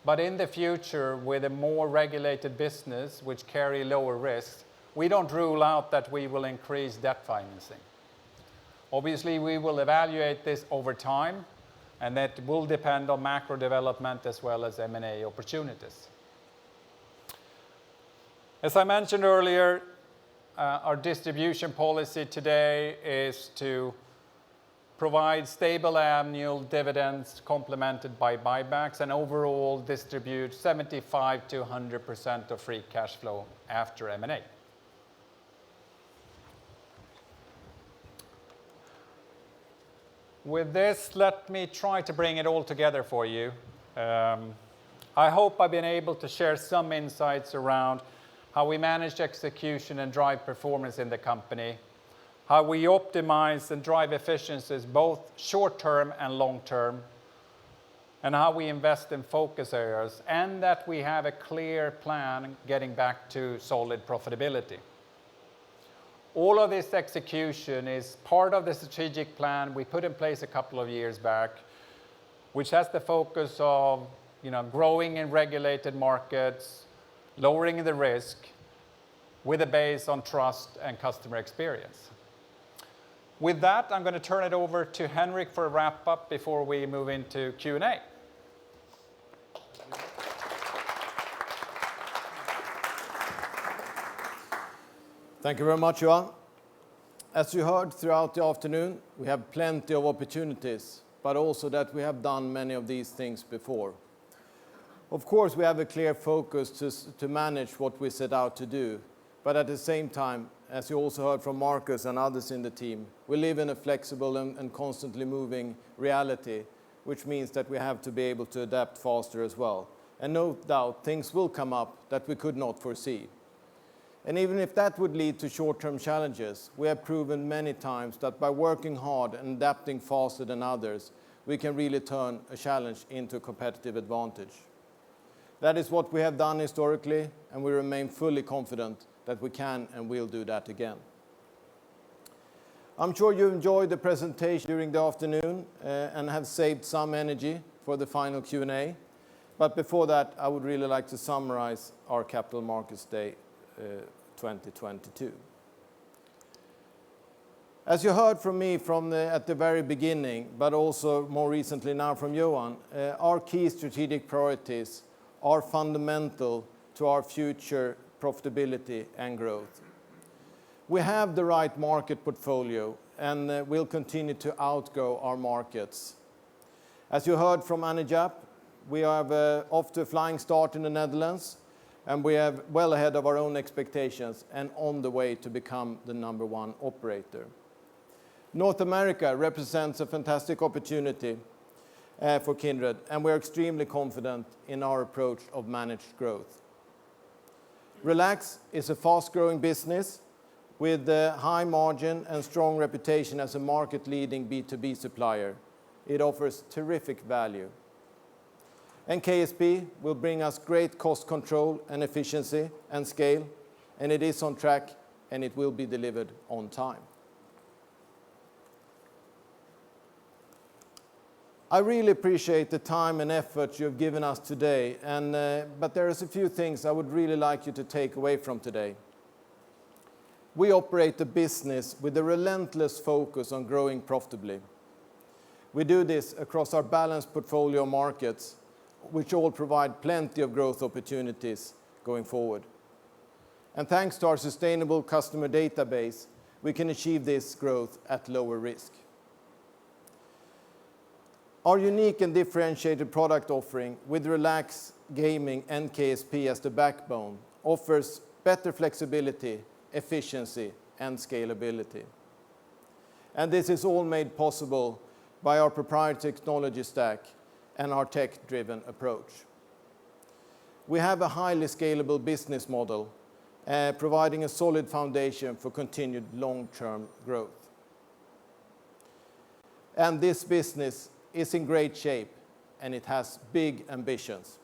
but in the future, with a more regulated business which carry lower risks, we don't rule out that we will increase debt financing. Obviously, we will evaluate this over time, and that will depend on macro development as well as M&A opportunities. As I mentioned earlier, our distribution policy today is to provide stable annual dividends complemented by buybacks, and overall distribute 75 to 100% of free cash flow after M&A. With this, let me try to bring it all together for you. I hope I've been able to share some insights around how we manage execution and drive performance in the company, how we optimize and drive efficiencies both short-term and long-term, and how we invest in focus areas, and that we have a clear plan getting back to solid profitability. All of this execution is part of the strategic plan we put in place a couple of years back, which has the focus of growing in regulated markets, lowering the risk with a base on trust and customer experience. With that, I'm going to turn it over to Henrik for a wrap-up before we move into Q&A.
Thank you very much, Johan. As you heard throughout the afternoon, we have plenty of opportunities, but also that we have done many of these things before. Of course, we have a clear focus to manage what we set out to do, but at the same time, as you also heard from Marcus and others in the team, we live in a flexible and constantly moving reality, which means that we have to be able to adapt faster as well. And no doubt, things will come up that we could not foresee. And even if that would lead to short-term challenges, we have proven many times that by working hard and adapting faster than others, we can really turn a challenge into a competitive advantage. That is what we have done historically, and we remain fully confident that we can and will do that again. I'm sure you enjoyed the presentation during the afternoon and have saved some energy for the final Q&A. But before that, I would really like to summarize our Capital Markets Day 2022. As you heard from me at the very beginning, but also more recently now from Johan, our key strategic priorities are fundamental to our future profitability and growth. We have the right market portfolio and will continue to outgrow our markets. As you heard from Anijab, we have off to a flying start in the Netherlands, and we are well ahead of our own expectations and on the way to become the #1 operator. North America represents a fantastic opportunity for Kindred, and we're extremely confident in our approach of managed growth. Relax is a fast-growing business with a high margin and strong reputation as a market-leading B2B supplier. It offers terrific value. And KSP will bring us great cost control and efficiency and scale, and it is on track, and it will be delivered on time. I really appreciate the time and effort you've given us today, but there is a few things I would really like you to take away from today. We operate a business with a relentless focus on growing profitably. We do this across our balanced portfolio markets, which all provide plenty of growth opportunities going forward. And thanks to our sustainable customer database, we can achieve this growth at lower risk. Our unique and differentiated product offering with Relax Gaming and KSP as the backbone offers better flexibility, efficiency, and scalability. And this is all made possible by our proprietary technology stack and our tech-driven approach. We have a highly scalable business model, providing a solid foundation for continued long-term growth. And this business is in great shape, and it has big ambitions.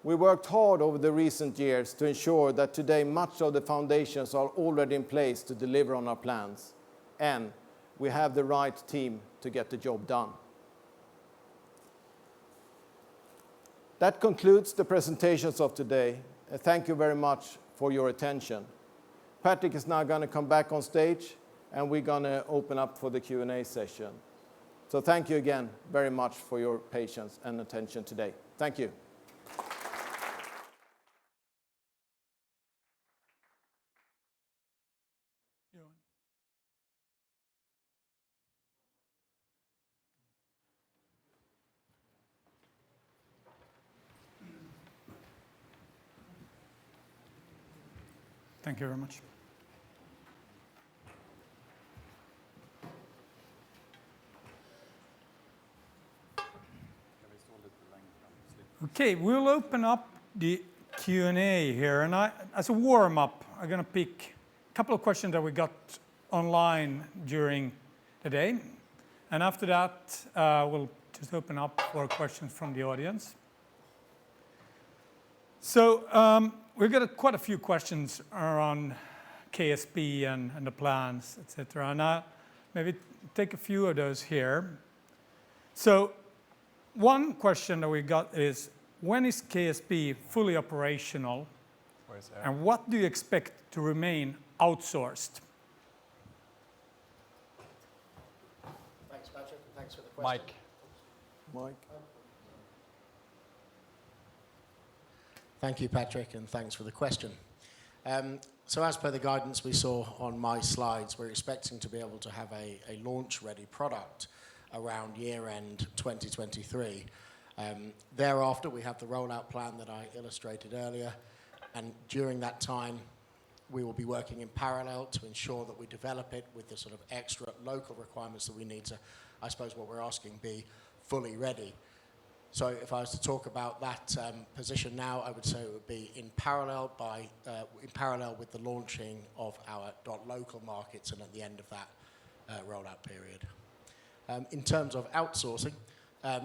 We worked hard over the recent years to ensure that today much of the foundations are already in place to deliver on our plans, and we have the right team to get the job done. That concludes the presentations of today. Thank you very much for your attention. Patrick is now going to come back on stage, and we're going to open up for the Q&A session. So thank you again very much for your patience and attention today. Thank you.
Thank you very much. Okay, we'll open up the Q&A here, and as a warm-up, I'm going to pick a couple of questions that we got online during the day, and after that, we'll just open up for questions from the audience. So we've got quite a few questions around KSP and the plans, etc. And maybe take a few of those here. So one question that we got is, when is KSP fully operational? And what do you expect to remain outsourced?
Thanks, Patrick. Thanks for the question.
Mike.
Thank you, Patrick, and thanks for the question. So as per the guidance we saw on my slides, we're expecting to be able to have a launch-ready product around year-end 2023. Thereafter, we have the rollout plan that I illustrated earlier, and during that time, we will be working in parallel to ensure that we develop it with the sort of extra local requirements that we need to, I suppose what we're asking, be fully ready. So if I was to talk about that position now, I would say it would be in parallel with the launching of our .local markets and at the end of that rollout period. In terms of outsourcing,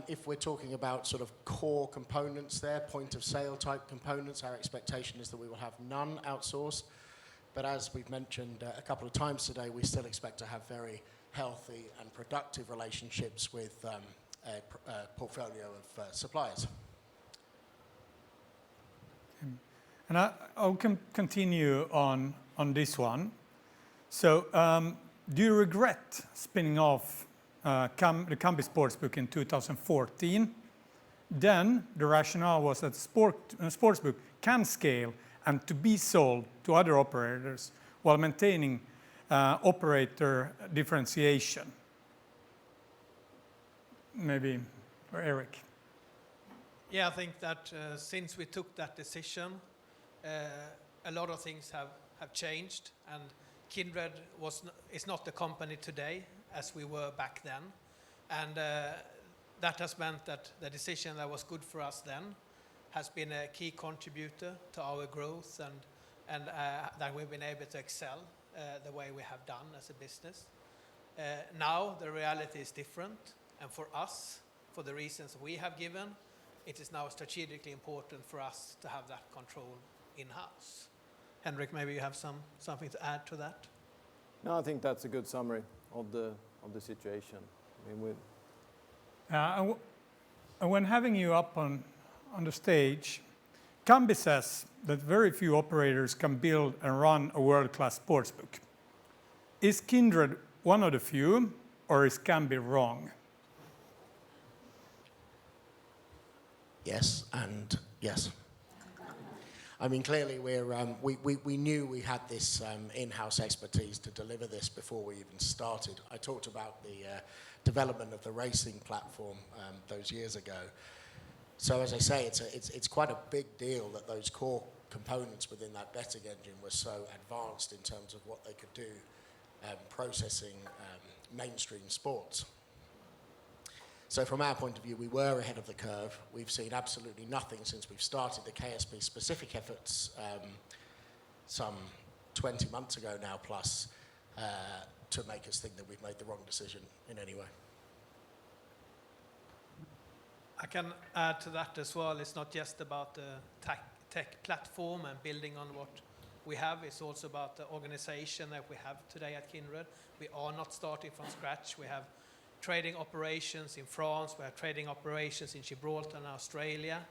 if we're talking about sort of core components there, point of sale type components, our expectation is that we will have none outsourced. But as we've mentioned a couple of times today, we still expect to have very healthy and productive relationships with a portfolio of suppliers.
And I'll continue on this one. So do you regret spinning off the Kindred Sportsbook in 2014? Then the rationale was that Sportsbook can scale and to be sold to other operators while maintaining operator differentiation. Maybe for Eric.
Yeah, I think that since we took that decision, a lot of things have changed, and Kindred is not the company today as we were back then. And that has meant that the decision that was good for us then has been a key contributor to our growth and that we've been able to excel the way we have done as a business. Now the reality is different, and for us, for the reasons we have given, it is now strategically important for us to have that control in-house. Henrik, maybe you have something to add to that?
No, I think that's a good summary of the situation. I mean,
and when having you up on the stage, Kambi says that very few operators can build and run a world-class sportsbook. Is Kindred one of the few, or is Kambi wrong?
Yes, and yes. I mean, clearly we knew we had this in-house expertise to deliver this before we even started. I talked about the development of the racing platform those years ago. So as I say, it's quite a big deal that those core components within that betting engine were so advanced in terms of what they could do processing mainstream sports. So from our point of view, we were ahead of the curve. We've seen absolutely nothing since we've started the KSP specific efforts some 20 months ago now plus to make us think that we've made the wrong decision in any way.
I can add to that as well. It's not just about the tech platform and building on what we have. It's also about the organization that we have today at Kindred. We are not starting from scratch. We have trading operations in France, we have trading operations in Gibraltar and Australia,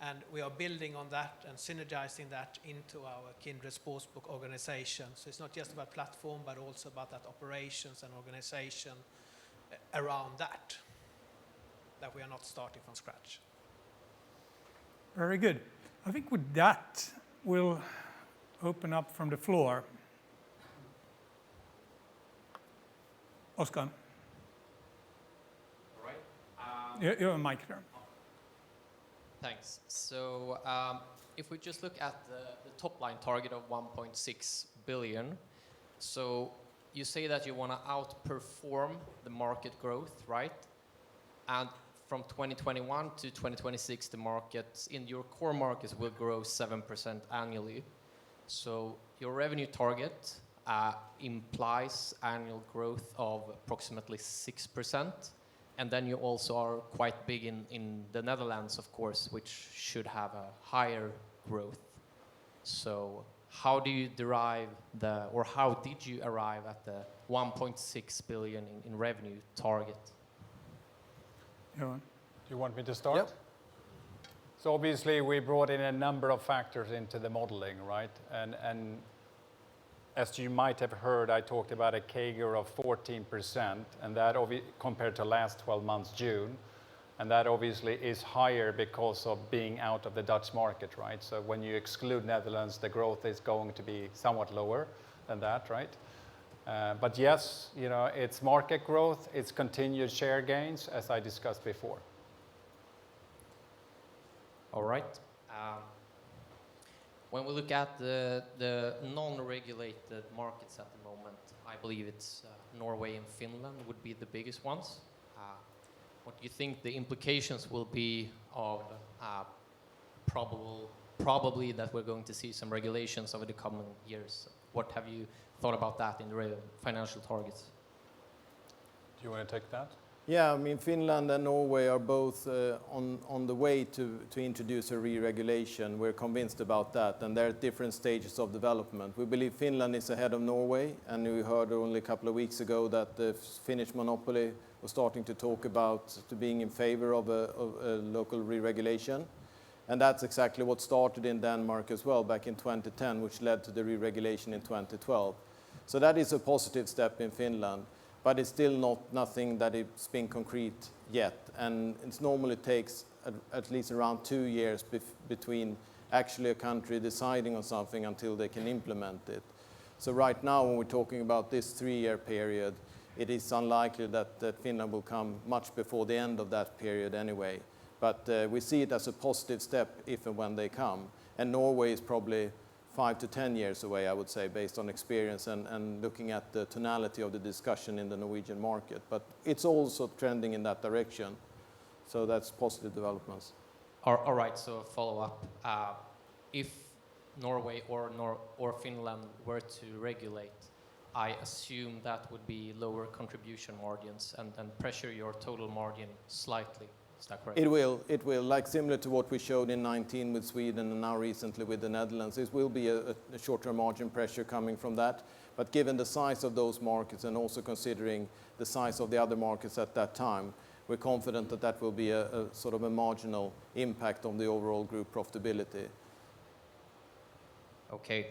and we are building on that and synergizing that into our Kindred Sportsbook organization. So it's not just about platform, but also about that operations and organization around that we are not starting from scratch.
Very good. I think with that, we'll open up from the floor. Oscar. You have a mic there.
Thanks. So if we just look at the top line target of 1.6 billion, so you say that you want to outperform the market growth, right? And from 2021 to 2026, the markets in your core markets will grow 7% annually. So your revenue target implies annual growth of approximately 6%. And then you also are quite big in the Netherlands, of course, which should have a higher growth. So how do you derive or how did you arrive at the 1.6 billion in revenue target?
Johan.
Do you want me to start?
Yep.
So obviously we brought in a number of factors into the modeling, right? And as you might have heard, I talked about a CAGR of 14%, and that compared to last 12 months, June. And that obviously is higher because of being out of the Dutch market, right? So when you exclude Netherlands, the growth is going to be somewhat lower than that, right? But yes, you know, it's market growth, it's continued share gains, as I discussed before.
All right. When we look at the non-regulated markets at the moment, I believe it's Norway and Finland would be the biggest ones. What do you think the implications will be of probably that we're going to see some regulations over the coming years? What have you thought about that in the financial targets?
Do you want to take that?
Yeah, I mean, Finland and Norway are both on the way to introduce a re-regulation. We're convinced about that, and they're at different stages of development. We believe Finland is ahead of Norway, and we heard only a couple of weeks ago that the Finnish monopoly was starting to talk about being in favor of a local re-regulation. And that's exactly what started in Denmark as well back in 2010, which led to the re-regulation in 2012. So that is a positive step in Finland, but it's still nothing that it's been concrete yet. And it normally takes at least around 2 years between actually a country deciding on something until they can implement it. So right now, when we're talking about this 3-year period, it is unlikely that Finland will come much before the end of that period anyway. But we see it as a positive step if and when they come. And Norway is probably 5 to 10 years away, I would say, based on experience and looking at the tonality of the discussion in the Norwegian market. But it's also trending in that direction. So that's positive developments.
All right, so a follow-up. If Norway or Finland were to regulate, I assume that would be lower contribution margins and pressure your total margin slightly. Is that correct?
It will, like similar to what we showed in 19 with Sweden and now recently with the Netherlands. It will be a short-term margin pressure coming from that. But given the size of those markets and also considering the size of the other markets at that time, we're confident that that will be a sort of a marginal impact on the overall group profitability.
Okay.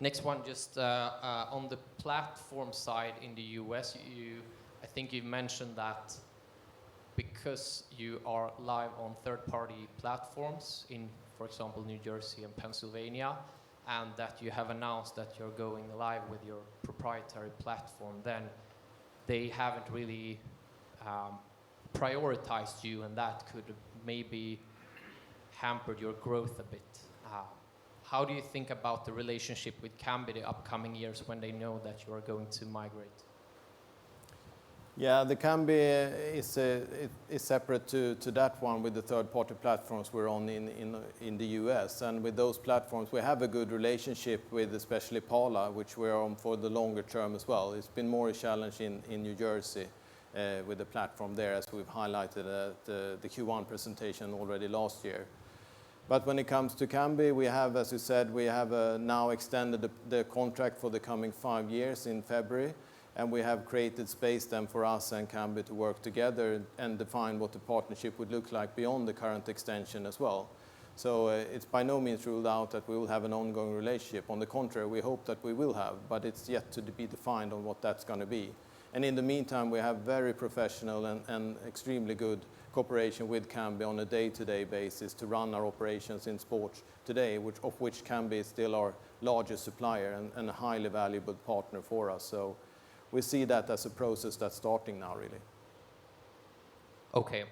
Next one, just on the platform side in the US, I think you mentioned that because you are live on third-party platforms in, for example, New Jersey and Pennsylvania, and that you have announced that you're going live with your proprietary platform, then they haven't really prioritized you, and that could maybe hampered your growth a bit. How do you think about the relationship with Kambi the upcoming years when they know that you are going to migrate?
Yeah, the Kambi is separate to that one with the third-party platforms we're on in the US. And with those platforms, we have a good relationship with especially Pala, which we're on for the longer term as well. It's been more a challenge in New Jersey with the platform there, as we've highlighted at the Q1 presentation already last year. But when it comes to Kambi, we have, as you said, we have now extended the contract for the coming 5 years in February. And we have created space then for us and Kambi to work together and define what the partnership would look like beyond the current extension as well. So it's by no means ruled out that we will have an ongoing relationship. On the contrary, we hope that we will have, but it's yet to be defined on what that's going to be. And in the meantime, we have very professional and extremely good cooperation with Kambi on a day-to-day basis to run our operations in sports today, of which Kambi is still our largest supplier and a highly valuable partner for us. So we see that as a process that's starting now, really.
Okay.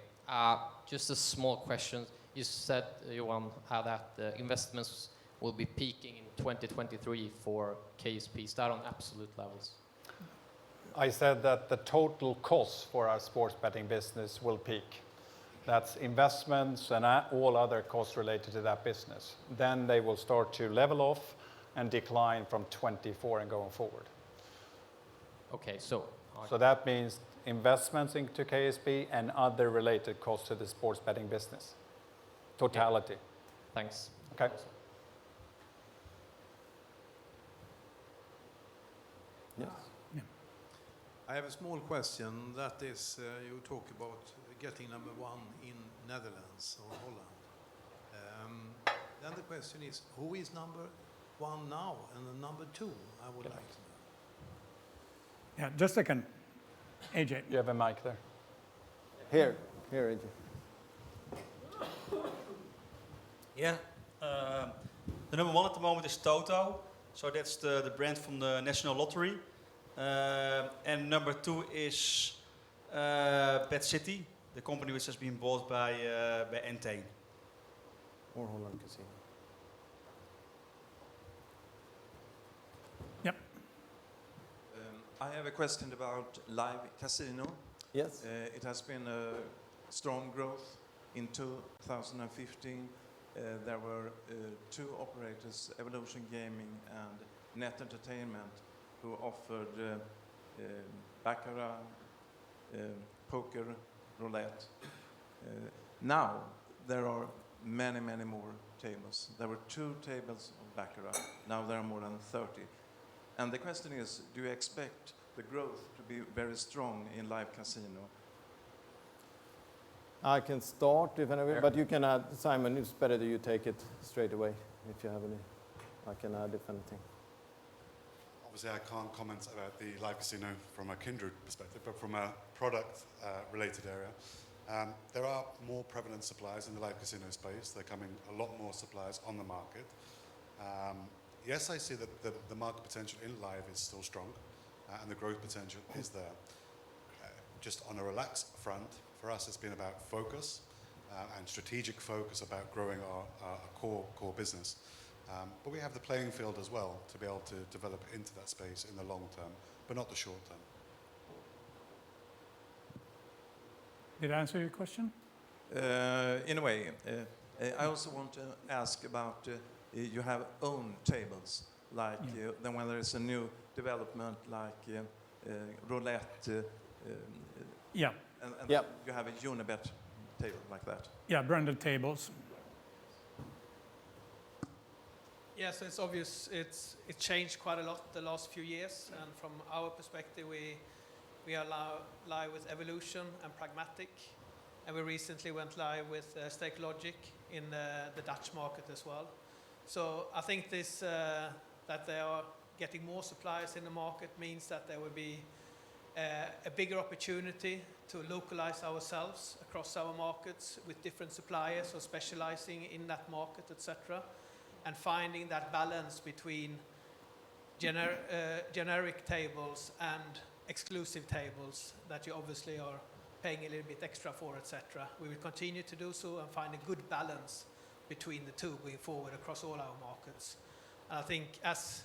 Just a small question. You said, Johan, that the investments will be peaking in 2023 for KSP. Is that on absolute levels?
I said that the total cost for our sports betting business will peak. That's investments and all other costs related to that business. Then they will start to level off and decline from 24 and going forward.
Okay, so
that means investments into KSP and other related costs to the sports betting business. Totality.
Yeah. Thanks.
Okay.
Yes.
Yeah. I have a small question. That is, you talk about getting number 1 in Netherlands or Holland. Then the question is, who is number 1 now and the number 2? I would like to know.
Yeah, just a second. AJ.
You have a mic there.
Here, AJ.
Yeah. The number 1 at the moment is Toto. So that's the brand from the National Lottery. And number 2 is Bet City, the company which has been bought by Entain.
Or Holland Casino.
Yep.
I have a question about live casino.
Yes.
It has been a strong growth in 2015. There were 2 operators, Evolution Gaming and Net Entertainment, who offered baccarat, poker, roulette. Now there are many, many more tables. There were 2 tables of baccarat. Now there are more than 30. And the question is, do you expect the growth to be very strong in live casino?
I can start, if anybody, but you can add, Simon, it's better that you take it straight away if you have any. I can add if anything.
obviously I can't comment about the live casino from a Kindred perspective, but from a product related area, there are more prevalent suppliers in the live casino space. There are coming a lot more suppliers on the market. Yes, I see that the market potential in live is still strong, and the growth potential is there. Just on a relaxed front, for us it's been about focus and strategic focus about growing our core business. But we have the playing field as well to be able to develop into that space in the long term, but not the short term.
Did I answer your question?
In a way. I also want to ask about you have own tables, like then when there is a new development like roulette,
yeah,
and you have a Unibet table like that.
Yeah, branded tables.
Yeah, so it's obvious it's changed quite a lot the last few years, and from our perspective, we are live with Evolution and Pragmatic, and we recently went live with Stake Logic in the Dutch market as well. So I think this that they are getting more suppliers in the market means that there will be a bigger opportunity to localize ourselves across our markets with different suppliers or specializing in that market, etc. And finding that balance between generic tables and exclusive tables that you obviously are paying a little bit extra for, etc. We will continue to do so and find a good balance between the two going forward across all our markets. And I think as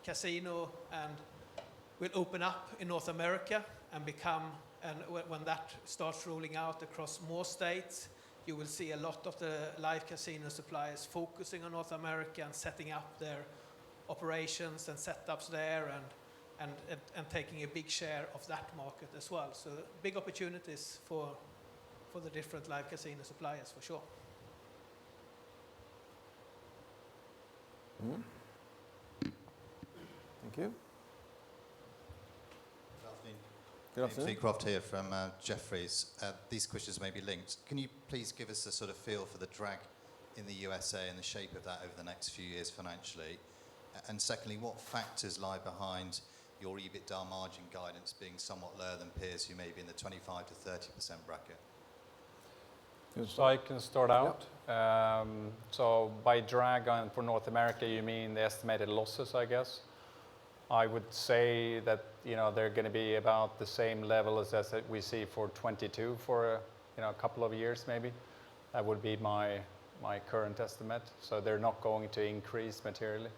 casino and will open up in North America and become, and when that starts rolling out across more states, you will see a lot of the live casino suppliers focusing on North America and setting up their operations and setups there and taking a big share of that market as well. So big opportunities for the different live casino suppliers for sure.
Thank you.
Good afternoon. Croft here from Jefferies. These questions may be linked. Can you please give us a sort of feel for the drag in the USA and the shape of that over the next few years financially? And secondly, what factors lie behind your EBITDA margin guidance being somewhat lower than peers who may be in the 25 to 30% bracket?
So I can start out. So by drag on for North America, you mean the estimated losses, I guess? I would say that they're going to be about the same level as we see for 22 for a couple of years maybe. That would be my current estimate. So they're not going to increase materially.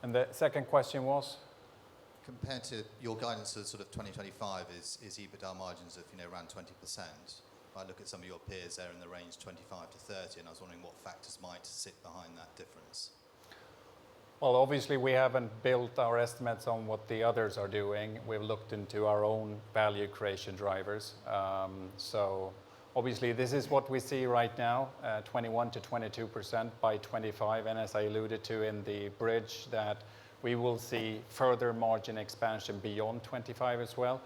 And the second question was?
Compared to your guidance of sort of 2025 is EBITDA margins of around 20%. If I look at some of your peers, they're in the range 25 to 30, and I was wondering what factors might sit behind that difference.
Well, obviously we haven't built our estimates on what the others are doing. We've looked into our own value creation drivers. So obviously this is what we see right now, 21 to 22% by 25. And as I alluded to in the bridge, that we will see further margin expansion beyond 25 as well.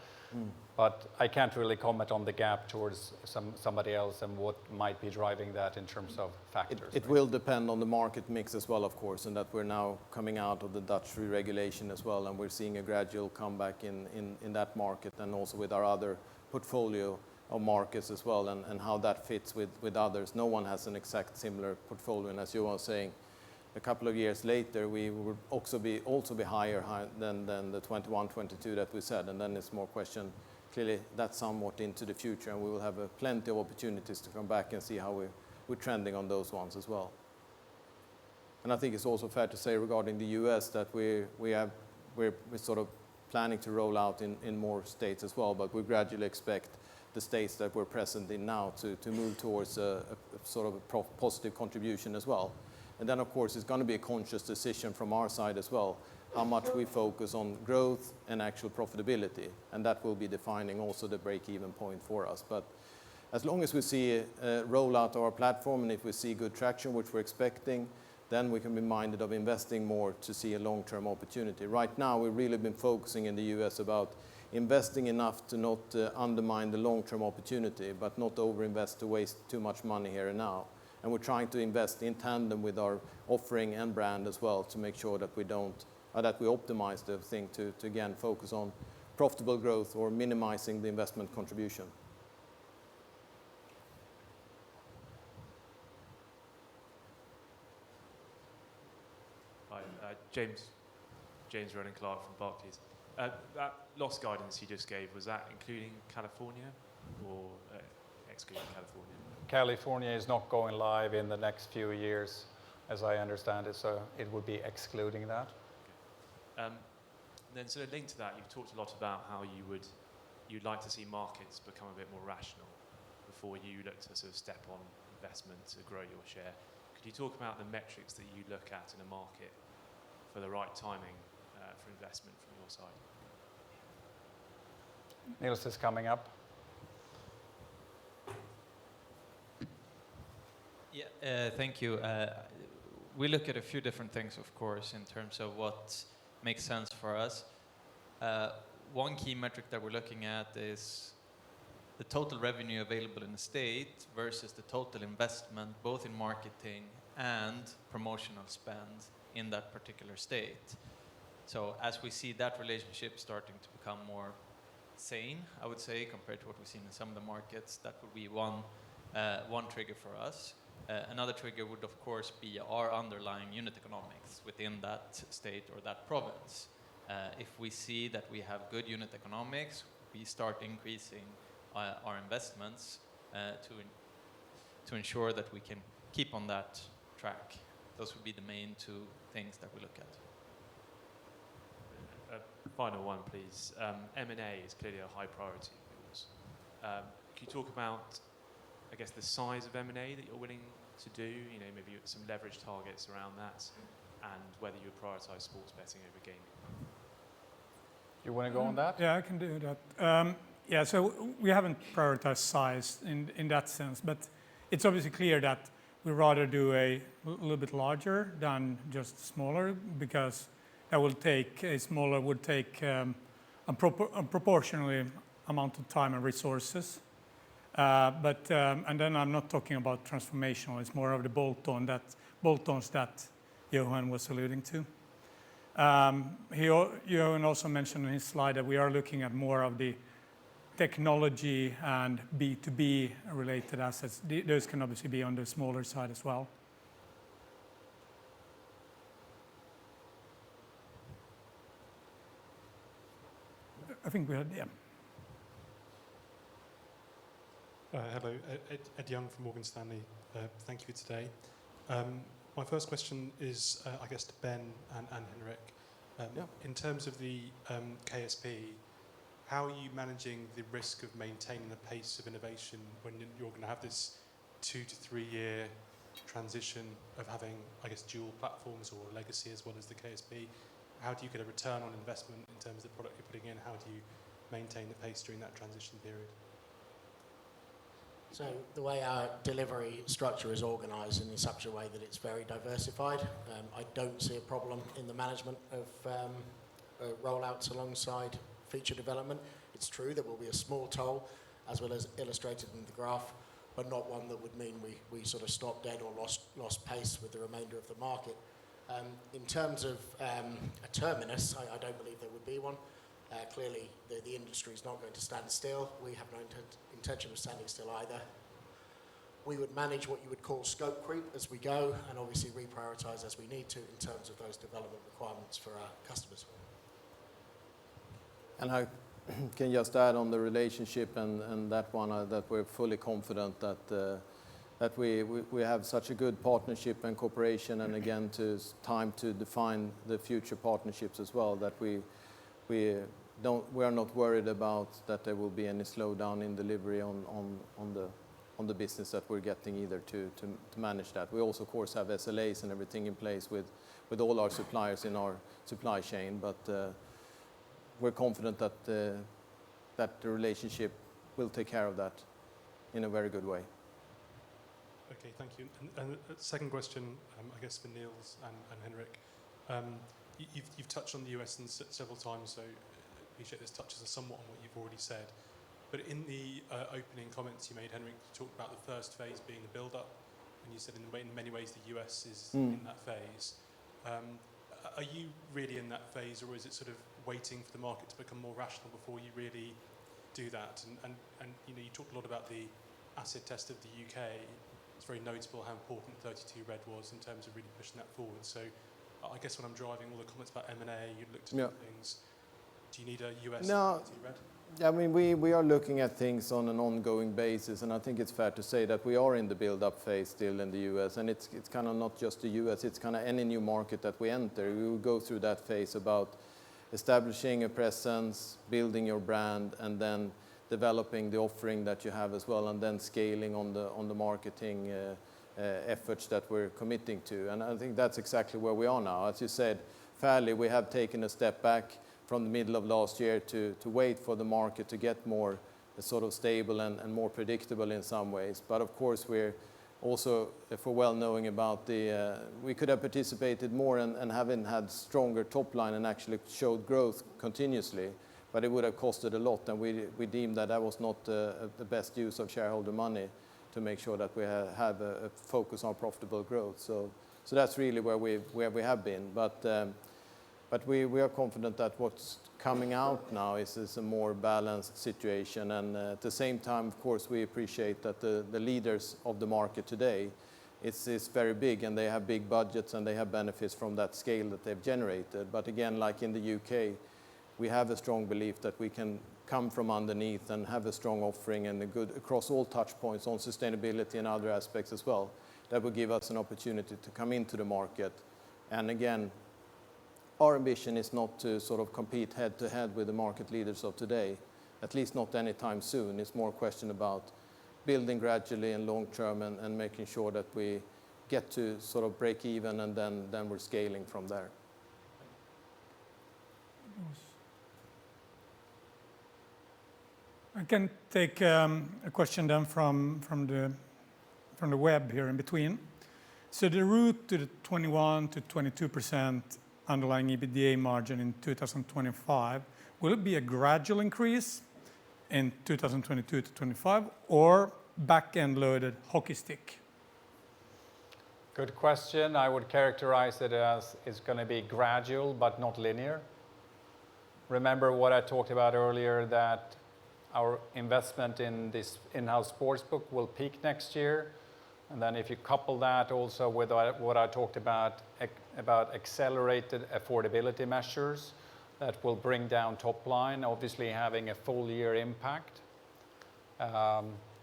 But I can't really comment on the gap towards somebody else and what might be driving that in terms of factors.
It will depend on the market mix as well, of course, and that we're now coming out of the Dutch re-regulation as well, and we're seeing a gradual comeback in that market, and also with our other portfolio of markets as well, and how that fits with others. No one has an exact similar portfolio, and as Johan was saying, a couple of years later, we would also be higher than the 21, 22 that we said, and then it's more question. Clearly, that's somewhat into the future, and we will have plenty of opportunities to come back and see how we're trending on those ones as well. And I think it's also fair to say regarding the US that we're sort of planning to roll out in more states as well, but we gradually expect the states that we're present in now to move towards a sort of a positive contribution as well. And then, of course, it's going to be a conscious decision from our side as well, how much we focus on growth and actual profitability. And that will be defining also the break-even point for us. But as long as we see a rollout of our platform, and if we see good traction, which we're expecting, then we can be minded of investing more to see a long-term opportunity. Right now, we've really been focusing in the US about investing enough to not undermine the long-term opportunity, but not overinvest to waste too much money here and now. And we're trying to invest in tandem with our offering and brand as well to make sure that we don't that we optimize the thing to again focus on profitable growth or minimizing the investment contribution.
Hi, James Ronan Clark from Barclays. That loss guidance you just gave, was that including California or excluding California?
California is not going live in the next few years, as I understand it, so it would be excluding that.
Okay. Then sort of linked to that, you've talked a lot about how you'd like to see markets become a bit more rational before you look to sort of step on investment to grow your share. Could you talk about the metrics that you look at in a market for the right timing for investment from your side?
Niels is coming up.
Yeah, thank you. We look at a few different things, of course, in terms of what makes sense for us. One key metric that we're looking at is the total revenue available in the state versus the total investment, both in marketing and promotional spend in that particular state. So as we see that relationship starting to become more sane, I would say, compared to what we've seen in some of the markets, that would be one trigger for us. Another trigger would, of course, be our underlying unit economics within that state or that province. If we see that we have good unit economics, we start increasing our investments to ensure that we can keep on that track. Those would be the main two things that we look at.
Final one, please. M&A is clearly a high priority of yours. Can you talk about, I guess, the size of M&A that you're willing to do? You know, maybe some leverage targets around that, and whether you prioritize sports betting over gaming.
You want to go on that?
Yeah, I can do that. Yeah, so we haven't prioritized size in that sense, but it's obviously clear that we rather do a little bit larger than just smaller, because that will take a smaller would take a proportionally amount of time and resources. And then I'm not talking about transformational. It's more of the bolt-ons that Johan was alluding to. Johan also mentioned in his slide that we are looking at more of the technology and B2B related assets. Those can obviously be on the smaller side as well. I think we had, yeah.
Hello, Ed Young from Morgan Stanley. Thank you for today. My first question is, I guess, to Ben and Henrik. In terms of the KSP, how are you managing the risk of maintaining the pace of innovation when you're going to have this 2 to 3 year transition of having, I guess, dual platforms or legacy as well as the KSP? How do you get a return on investment in terms of the product you're putting in? How do you maintain the pace during that transition period?
So the way our delivery structure is organised in such a way that it's very diversified. I don't see a problem in the management of rollouts alongside feature development. It's true there will be a small toll, as well as illustrated in the graph, but not one that would mean we sort of stopped dead or lost pace with the remainder of the market. In terms of a terminus, I don't believe there would be one. Clearly, the industry is not going to stand still. We have no intention of standing still either. We would manage what you would call scope creep as we go, and obviously reprioritise as we need to in terms of those development requirements for our customers.
And I can just add on the relationship and that one, that we're fully confident that we have such a good partnership and cooperation, and again, time to define the future partnerships as well, that we are not worried about that there will be any slowdown in delivery on the business that we're getting either to manage that. We also, of course, have SLAs and everything in place with all our suppliers in our supply chain, but we're confident that the relationship will take care of that in a very good way.
Okay, thank you. And second question, I guess for Niels and Henrik. You've touched on the US several times, so I appreciate this touches somewhat on what you've already said. But in the opening comments you made, Henrik, you talked about the first phase being the build-up, and you said in many ways the US is in that phase. are you really in that phase, or is it sort of waiting for the market to become more rational before you really do that? And you know, you talked a lot about the acid test of the UK. It's very notable how important 32 Red was in terms of really pushing that forward. So I guess when I'm driving all the comments about M&A, you looked at things. Do you need a US 32 Red?
I mean, we are looking at things on an ongoing basis, and I think it's fair to say that we are in the build-up phase still in the US, and it's kind of not just the US, it's kind of any new market that we enter. We will go through that phase about establishing a presence, building your brand, and then developing the offering that you have as well, and then scaling on the marketing efforts that we're committing to. And I think that's exactly where we are now. As you said, fairly, we have taken a step back from the middle of last year to wait for the market to get more sort of stable and more predictable in some ways. But of course, we're also, if we're well knowing about we could have participated more and having had stronger top line and actually showed growth continuously, but it would have costed a lot, and we deemed that was not the best use of shareholder money to make sure that we have a focus on profitable growth. So that's really where we have been. But we are confident that what's coming out now is a more balanced situation, and at the same time, of course, we appreciate that the leaders of the market today is very big, and they have big budgets and they have benefits from that scale that they've generated. But again, like in the UK, we have a strong belief that we can come from underneath and have a strong offering and a good across all touch points on sustainability and other aspects as well. That will give us an opportunity to come into the market. And again, our ambition is not to sort of compete head to head with the market leaders of today, at least not anytime soon. It's more a question about building gradually and long term and making sure that we get to sort of break even, and then we're scaling from there.
I can take a question then from the web here in between. So the route to the 21 to 22% underlying EBITDA margin in 2025, will it be a gradual increase in 2022 to 25, or back-end loaded hockey stick?
Good question. I would characterize it as it's going to be gradual but not linear. Remember what I talked about earlier, that our investment in this in-house sportsbook will peak next year. And then if you couple that also with what I talked about accelerated affordability measures that will bring down top line, obviously having a full year impact.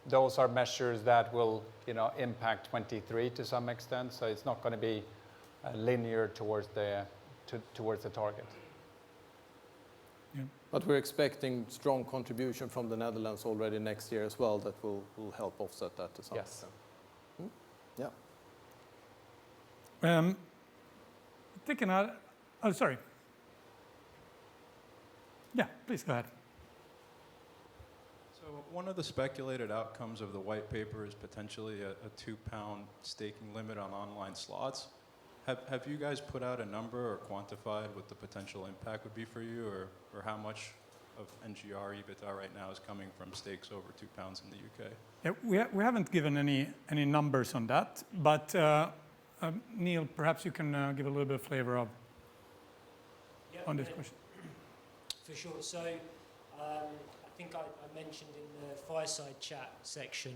Those are measures that will, impact 23 to some extent. So it's not going to be linear towards the target.
Yeah. But we're expecting strong contribution from the Netherlands already next year as well. That will help offset that to some extent. Yeah.
Sorry. Yeah, please go ahead.
So one of the speculated outcomes of the white paper is potentially a £2 staking limit on online slots. Have you guys put out a number or quantified what the potential impact would be for you, or how much of NGR EBITDA right now is coming from stakes over £2 in the UK?
Yeah, we haven't given any numbers on that, but Neil, perhaps you can give a little bit of flavor on this question.
For sure. So I think I mentioned in the fireside chat section,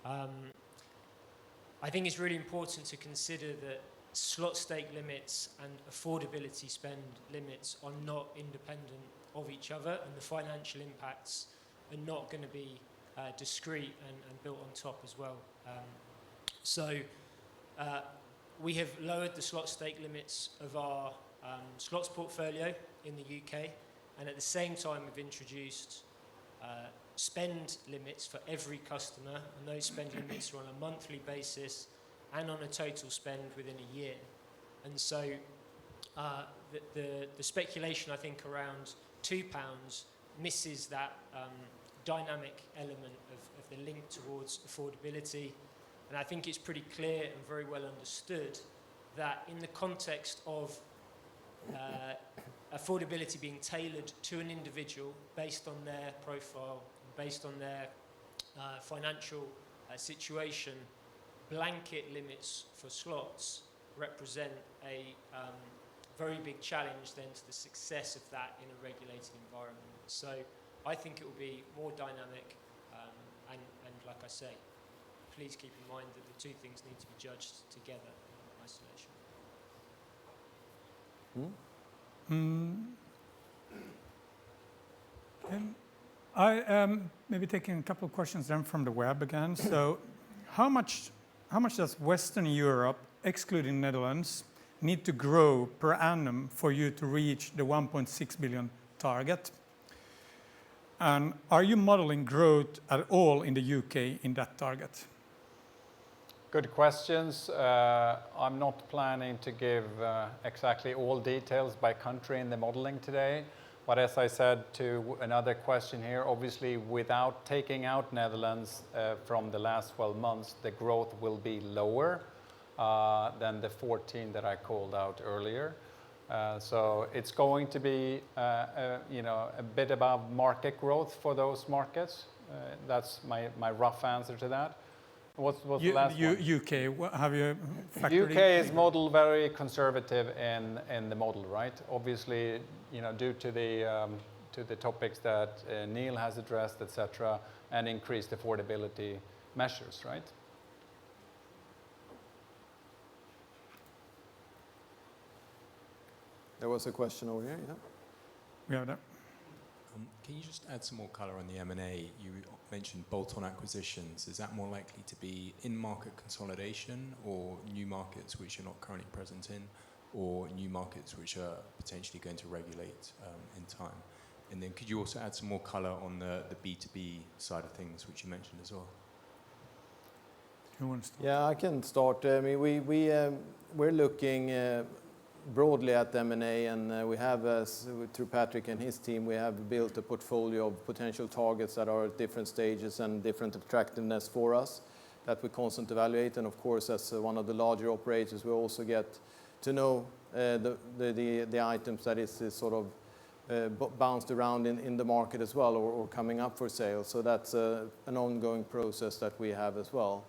I think it's really important to consider that slot stake limits and affordability spend limits are not independent of each other, and the financial impacts are not going to be discrete and built on top as well. So we have lowered the slot stake limits of our slots portfolio in the UK, and at the same time we've introduced spend limits for every customer, and those spend limits are on a monthly basis and on a total spend within a year. And so the speculation, I think, around £2 misses that dynamic element of the link towards affordability. And I think it's pretty clear and very well understood that in the context of affordability being tailored to an individual based on their profile, based on their financial situation, blanket limits for slots represent a very big challenge then to the success of that in a regulated environment. So I think it will be more dynamic, and like I say, please keep in mind that the two things need to be judged together in isolation.
I maybe taking a couple of questions then from the web again. So how much does Western Europe, excluding Netherlands, need to grow per annum for you to reach the 1.6 billion target? And are you modeling growth at all in the UK in that target?
Good questions. I'm not planning to give exactly all details by country in the modeling today. But as I said to another question here, obviously without taking out Netherlands from the last 12 months, the growth will be lower than the 14 that I called out earlier. So it's going to be a bit above market growth for those markets. That's my rough answer to that. What's the last one?
UK, have you factored
UK is modeled very conservative in the model, right? Obviously, due to the topics that Neil has addressed, etc., and increased affordability measures, right?
There was a question over here, yeah.
We have that.
Can you just add some more colour on the M&A? You mentioned bolt-on acquisitions. Is that more likely to be in-market consolidation or new markets which you're not currently present in, or new markets which are potentially going to regulate in time? And then could you also add some more colour on the B2B side of things, which you mentioned as well?
Who wants to?
Yeah, I can start. I mean, we're looking broadly at M&A, and we have, through Patrick and his team, we have built a portfolio of potential targets that are at different stages and different attractiveness for us that we constantly evaluate. And of course, as one of the larger operators, we also get to know the items that is sort of bounced around in the market as well, or coming up for sale. So that's an ongoing process that we have as well.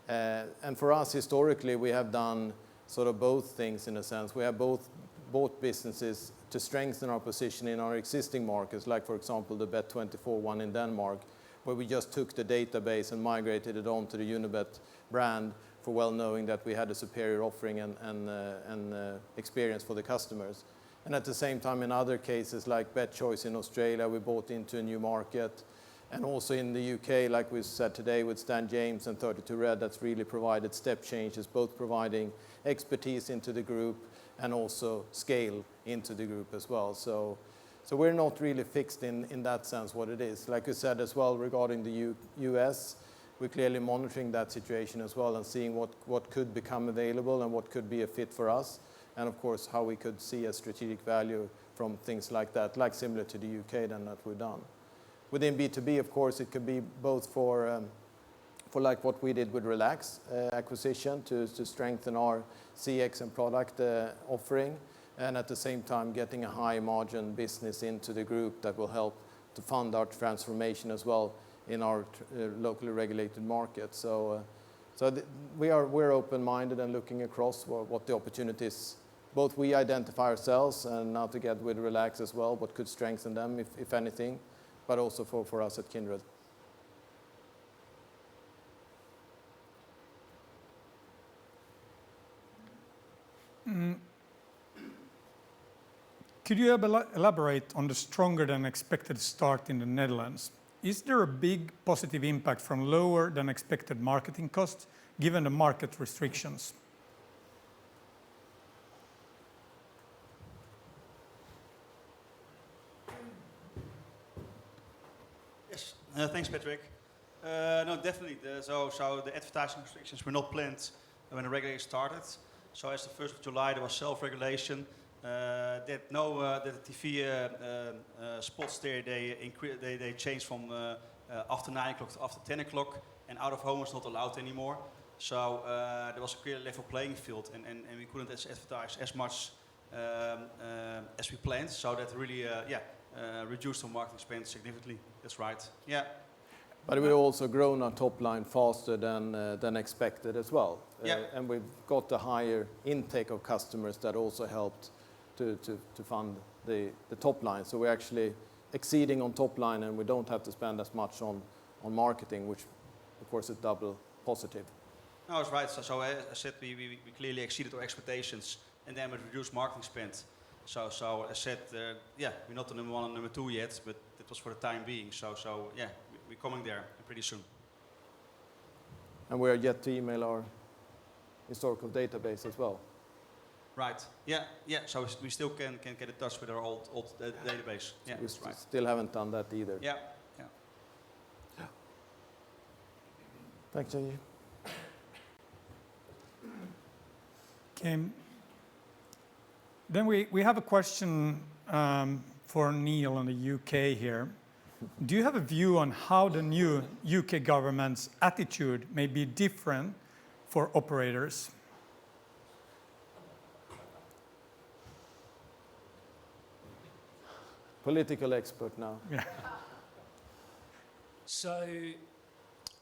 And for us, historically, we have done sort of both things in a sense. We have bought businesses to strengthen our position in our existing markets, like for example the Bet24 one in Denmark, where we just took the database and migrated it onto the Unibet brand, for well knowing that we had a superior offering and experience for the customers. And at the same time, in other cases like BetChoice in Australia, we bought into a new market. And also in the UK, like we said today with Stan James and 32 Red, that's really provided step changes, both providing expertise into the group and also scale into the group as well. So we're not really fixed in that sense what it is. Like you said as well regarding the US, we're clearly monitoring that situation as well and seeing what could become available and what could be a fit for us. And of course, how we could see a strategic value from things like that, like similar to the UK then that we've done. Within B2B, of course, it could be both for like what we did with Relax acquisition to strengthen our CX and product offering, and at the same time getting a high margin business into the group that will help to fund our transformation as well in our locally regulated market. So we're open-minded and looking across what the opportunities both we identify ourselves and now together with Relax as well, what could strengthen them if anything, but also for us at Kindred.
Could you elaborate on the stronger than expected start in the Netherlands? Is there a big positive impact from lower than expected marketing costs given the market restrictions?
Yes, thanks Patrick. No, definitely. So the advertising restrictions were not planned when the regulation started. So as the 1st of July there was self-regulation. That the TV spots there, they changed from after 9 o'clock to after 10 o'clock, and out of home was not allowed anymore. So there was a clear level playing field, and we couldn't advertise as much as we planned. So that really reduced our marketing spend significantly. That's right. Yeah.
But we've also grown our top line faster than expected as well.
Yeah.
And we've got a higher intake of customers that also helped to fund the top line. So we're actually exceeding on top line, and we don't have to spend as much on marketing, which of course is double positive.
No, it's right. So I said we clearly exceeded our expectations, and then we reduced marketing spend. So I said, yeah, we're not the number 1 and number 2 yet, but it was for the time being. So yeah, we're coming there pretty soon.
And we are yet to email our historical database as well.
Right. Yeah. So we still can get in touch with our old database. Yeah.
We
right.
still haven't done that either.
Yeah.
Thanks, Jenny.
Okay. Then we have a question for Neil in the UK here. Do you have a view on how the new UK government's attitude may be different for operators?
Political expert now.
Yeah.
So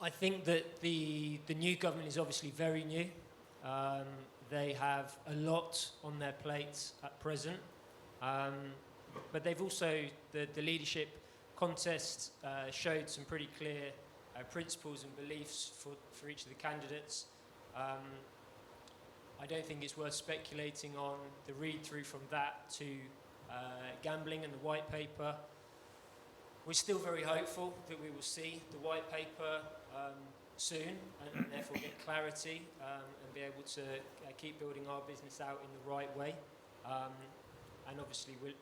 I think that the new government is obviously very new. They have a lot on their plate at present. But they've also, the leadership contest showed some pretty clear principles and beliefs for each of the candidates. I don't think it's worth speculating on the read-through from that to gambling and the white paper. We're still very hopeful that we will see the white paper soon and therefore get clarity and be able to keep building our business out in the right way. And obviously we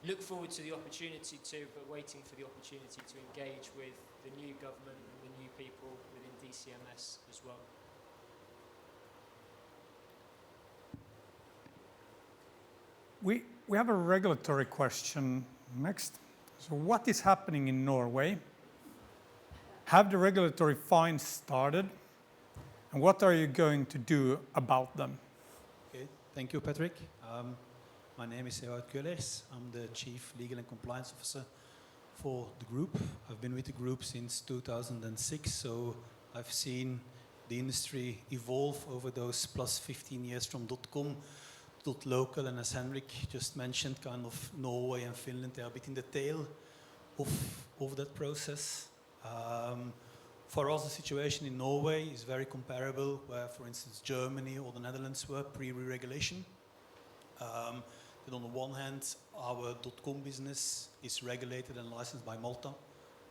look forward to the opportunity too, but waiting for the opportunity to engage with the new government and the new people within DCMS as well.
We have a regulatory question next. So what is happening in Norway? Have the regulatory fines started? And what are you going to do about them?
Okay, thank you, Patrick. My name is Johan. I'm the Chief Legal and Compliance Officer for the group. I've been with the group since 2006, so I've seen the industry evolve over those plus 15 years from .com to .local, and as Henrik just mentioned, kind of Norway and Finland, they are a bit in the tail of that process. For us, the situation in Norway is very comparable, where, for instance, Germany or the Netherlands were pre-regulation. But on the one hand, our .com business is regulated and licensed by Malta,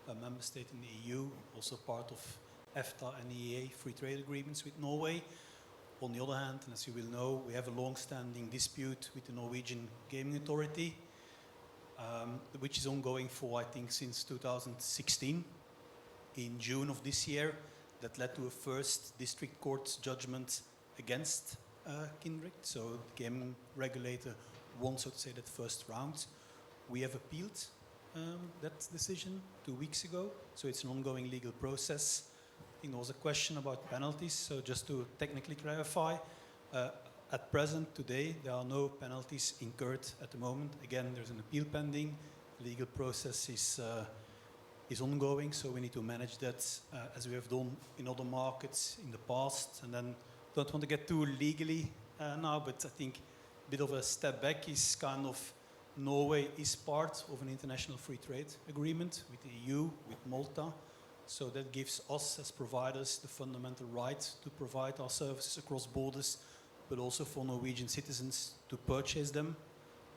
a member state in the EU, also part of EFTA and EEA free trade agreements with Norway. On the other hand, and as you will know, we have a long-standing dispute with the Norwegian Gaming Authority, which is ongoing for, I think, since 2016. In June of this year, that led to a first district court judgment against Kindred. So the gaming regulator won, so to say, that first round. We have appealed that decision 2 weeks ago, so it's an ongoing legal process. I think there was a question about penalties, so just to technically clarify, at present, today, there are no penalties incurred at the moment. Again, there's an appeal pending. The legal process is ongoing, so we need to manage that as we have done in other markets in the past. And then, don't want to get too legally now, but I think a bit of a step back is kind of Norway is part of an international free trade agreement with the EU, with Malta. So that gives us as providers the fundamental right to provide our services across borders, but also for Norwegian citizens to purchase them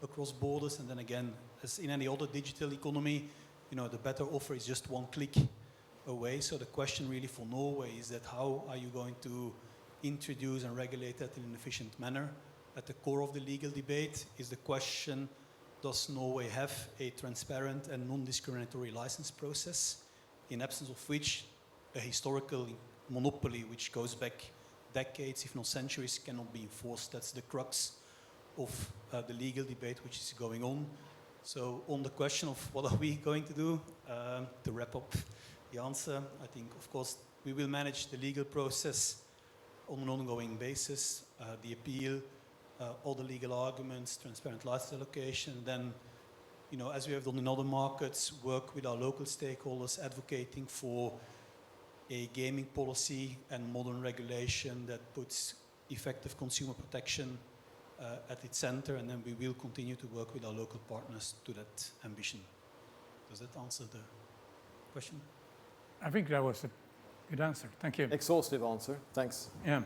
across borders. And then again, as in any other digital economy, you know, the better offer is just one click away. So the question really for Norway is that how are you going to introduce and regulate that in an efficient manner? At the core of the legal debate is the question, does Norway have a transparent and non-discriminatory license process, in absence of which a historical monopoly, which goes back decades, if not centuries, cannot be enforced? That's the crux of the legal debate which is going on. So on the question of what are we going to do, to wrap up the answer, I think, of course, we will manage the legal process on an ongoing basis, the appeal, all the legal arguments, transparent license allocation, then, you know, as we have done in other markets, work with our local stakeholders advocating for a gaming policy and modern regulation that puts effective consumer protection at its center, and then we will continue to work with our local partners to that ambition. Does that answer the question?
I think that was a good answer. Thank you.
Exhaustive answer. Thanks.
Yeah.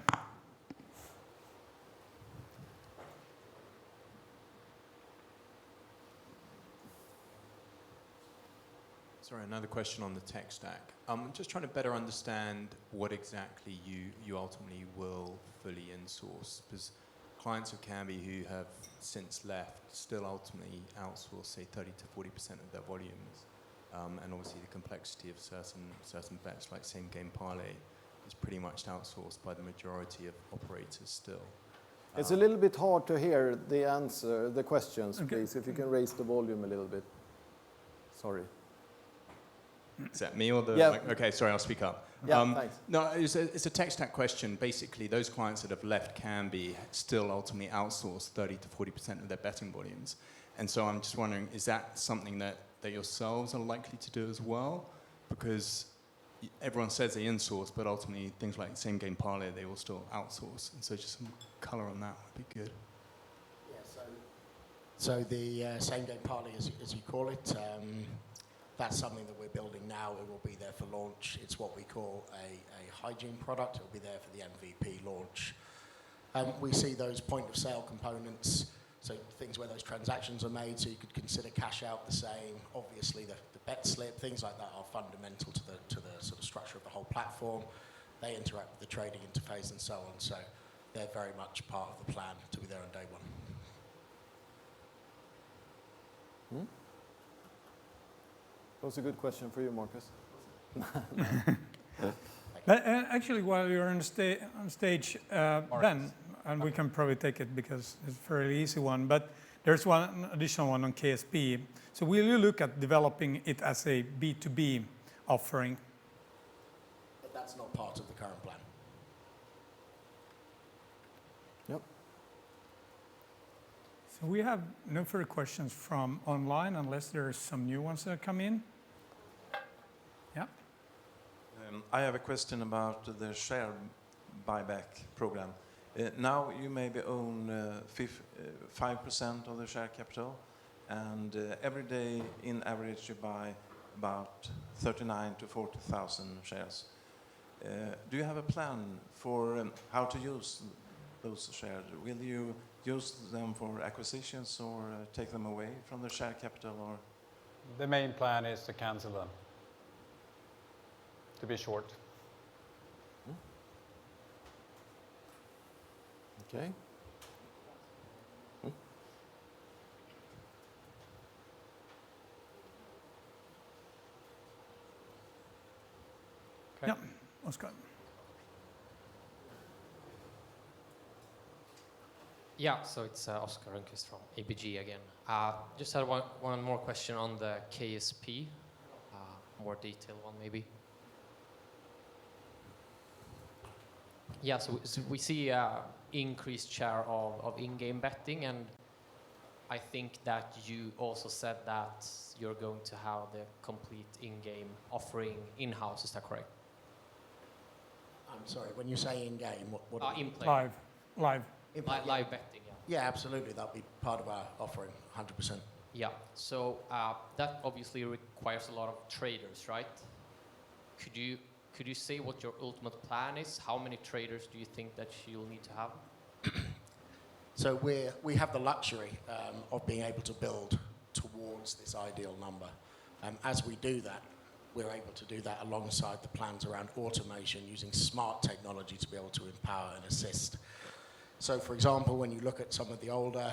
Sorry, another question on the tech stack. I'm just trying to better understand what exactly you ultimately will fully insource, because clients of Kambi who have since left still ultimately outsource, say, 30 to 40% of their volumes. And obviously the complexity of certain bets like same game parlay is pretty much outsourced by the majority of operators still.
It's a little bit hard to hear the answer, the questions,
Okay.
please. If you can raise the volume a little bit. Sorry.
Is that me or the...
Yeah.
Okay, sorry, I'll speak up.
Yeah, thanks.
No, it's a tech stack question. Basically, those clients that have left Kambi still ultimately outsource 30 to 40% of their betting volumes. And so I'm just wondering, is that something that yourselves are likely to do as well? Because everyone says they insource, but ultimately things like same game parlay, they will still outsource. And so just some color on that would be good.
Yeah, so the same game parlay, as you call it, that's something that we're building now. It will be there for launch. It's what we call a hygiene product. It will be there for the MVP launch. We see those point of sale components, so things where those transactions are made, so you could consider cash out the same. Obviously, the bet slip, things like that are fundamental to the sort of structure of the whole platform. They interact with the trading interface and so on. So they're very much part of the plan to be there on day one.
That was a good question for you, Marcus.
Actually, while you're on stage, Ben, and we can probably take it because it's a fairly easy one, but there's one additional one on KSP. So will you look at developing it as a B2B offering?
But that's not part of the current plan.
Yep.
So we have no further questions from online unless there are some new ones that come in. Yeah.
I have a question about the share buyback program. Now you maybe own 5% of the share capital, and every day in average you buy about 39 to 40,000 shares. Do you have a plan for how to use those shares? Will you use them for acquisitions or take them away from the share capital? Or
The main plan is to cancel them, to be short.
Okay.
Yeah, Oscar.
Yeah, so it's Oscar Rundqvist from ABG again. Just had one more question on the KSP, more detailed one maybe. Yeah, so we see increased share of in-game betting, and I think that you also said that you're going to have the complete in-game offering in-house. Is that correct?
I'm sorry, when you say in-game, what
in-play.
Live.
Live betting, yeah.
Yeah, absolutely. That'll be part of our offering, 100%.
Yeah, so that obviously requires a lot of traders, right? Could you say what your ultimate plan is? How many traders do you think that you'll need to have?
So we have the luxury of being able to build towards this ideal number. As we do that, we're able to do that alongside the plans around automation, using smart technology to be able to empower and assist. So, for example, when you look at some of the older,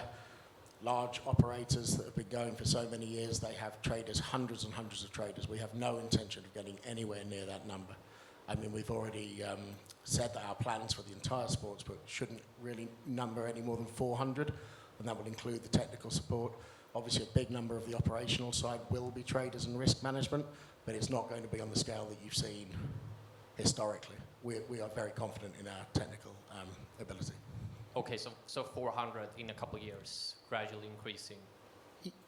large operators that have been going for so many years, they have traders, hundreds and hundreds of traders. We have no intention of getting anywhere near that number. I mean, we've already said that our plans for the entire sportsbook shouldn't really number any more than 400, and that will include the technical support. Obviously, a big number of the operational side will be traders and risk management, but it's not going to be on the scale that you've seen historically. We are very confident in our technical ability.
Okay, so 400 in a couple of years, gradually increasing.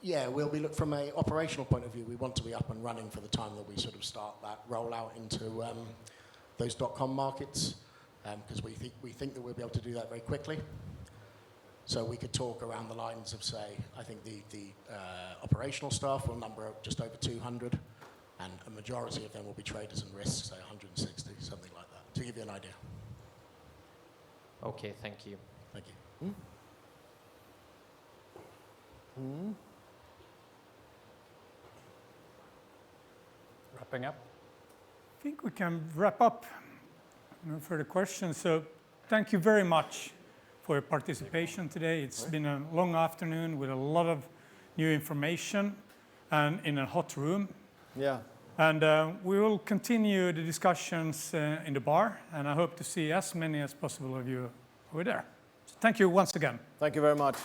Yeah, we'll be from an operational point of view, we want to be up and running for the time that we sort of start that rollout into those .com markets, because we think that we'll be able to do that very quickly. So we could talk around the lines of, say, I think the operational staff will number just over 200, and a majority of them will be traders and risks, say 160, something like that, to give you an idea.
Okay, thank you.
Thank you.
Wrapping up.
I think we can wrap up. No further questions. So thank you very much for your participation today. It's been a long afternoon with a lot of new information and in a hot room.
Yeah.
And we will continue the discussions in the bar, and I hope to see as many as possible of you over there. So thank you once again.
Thank you very much.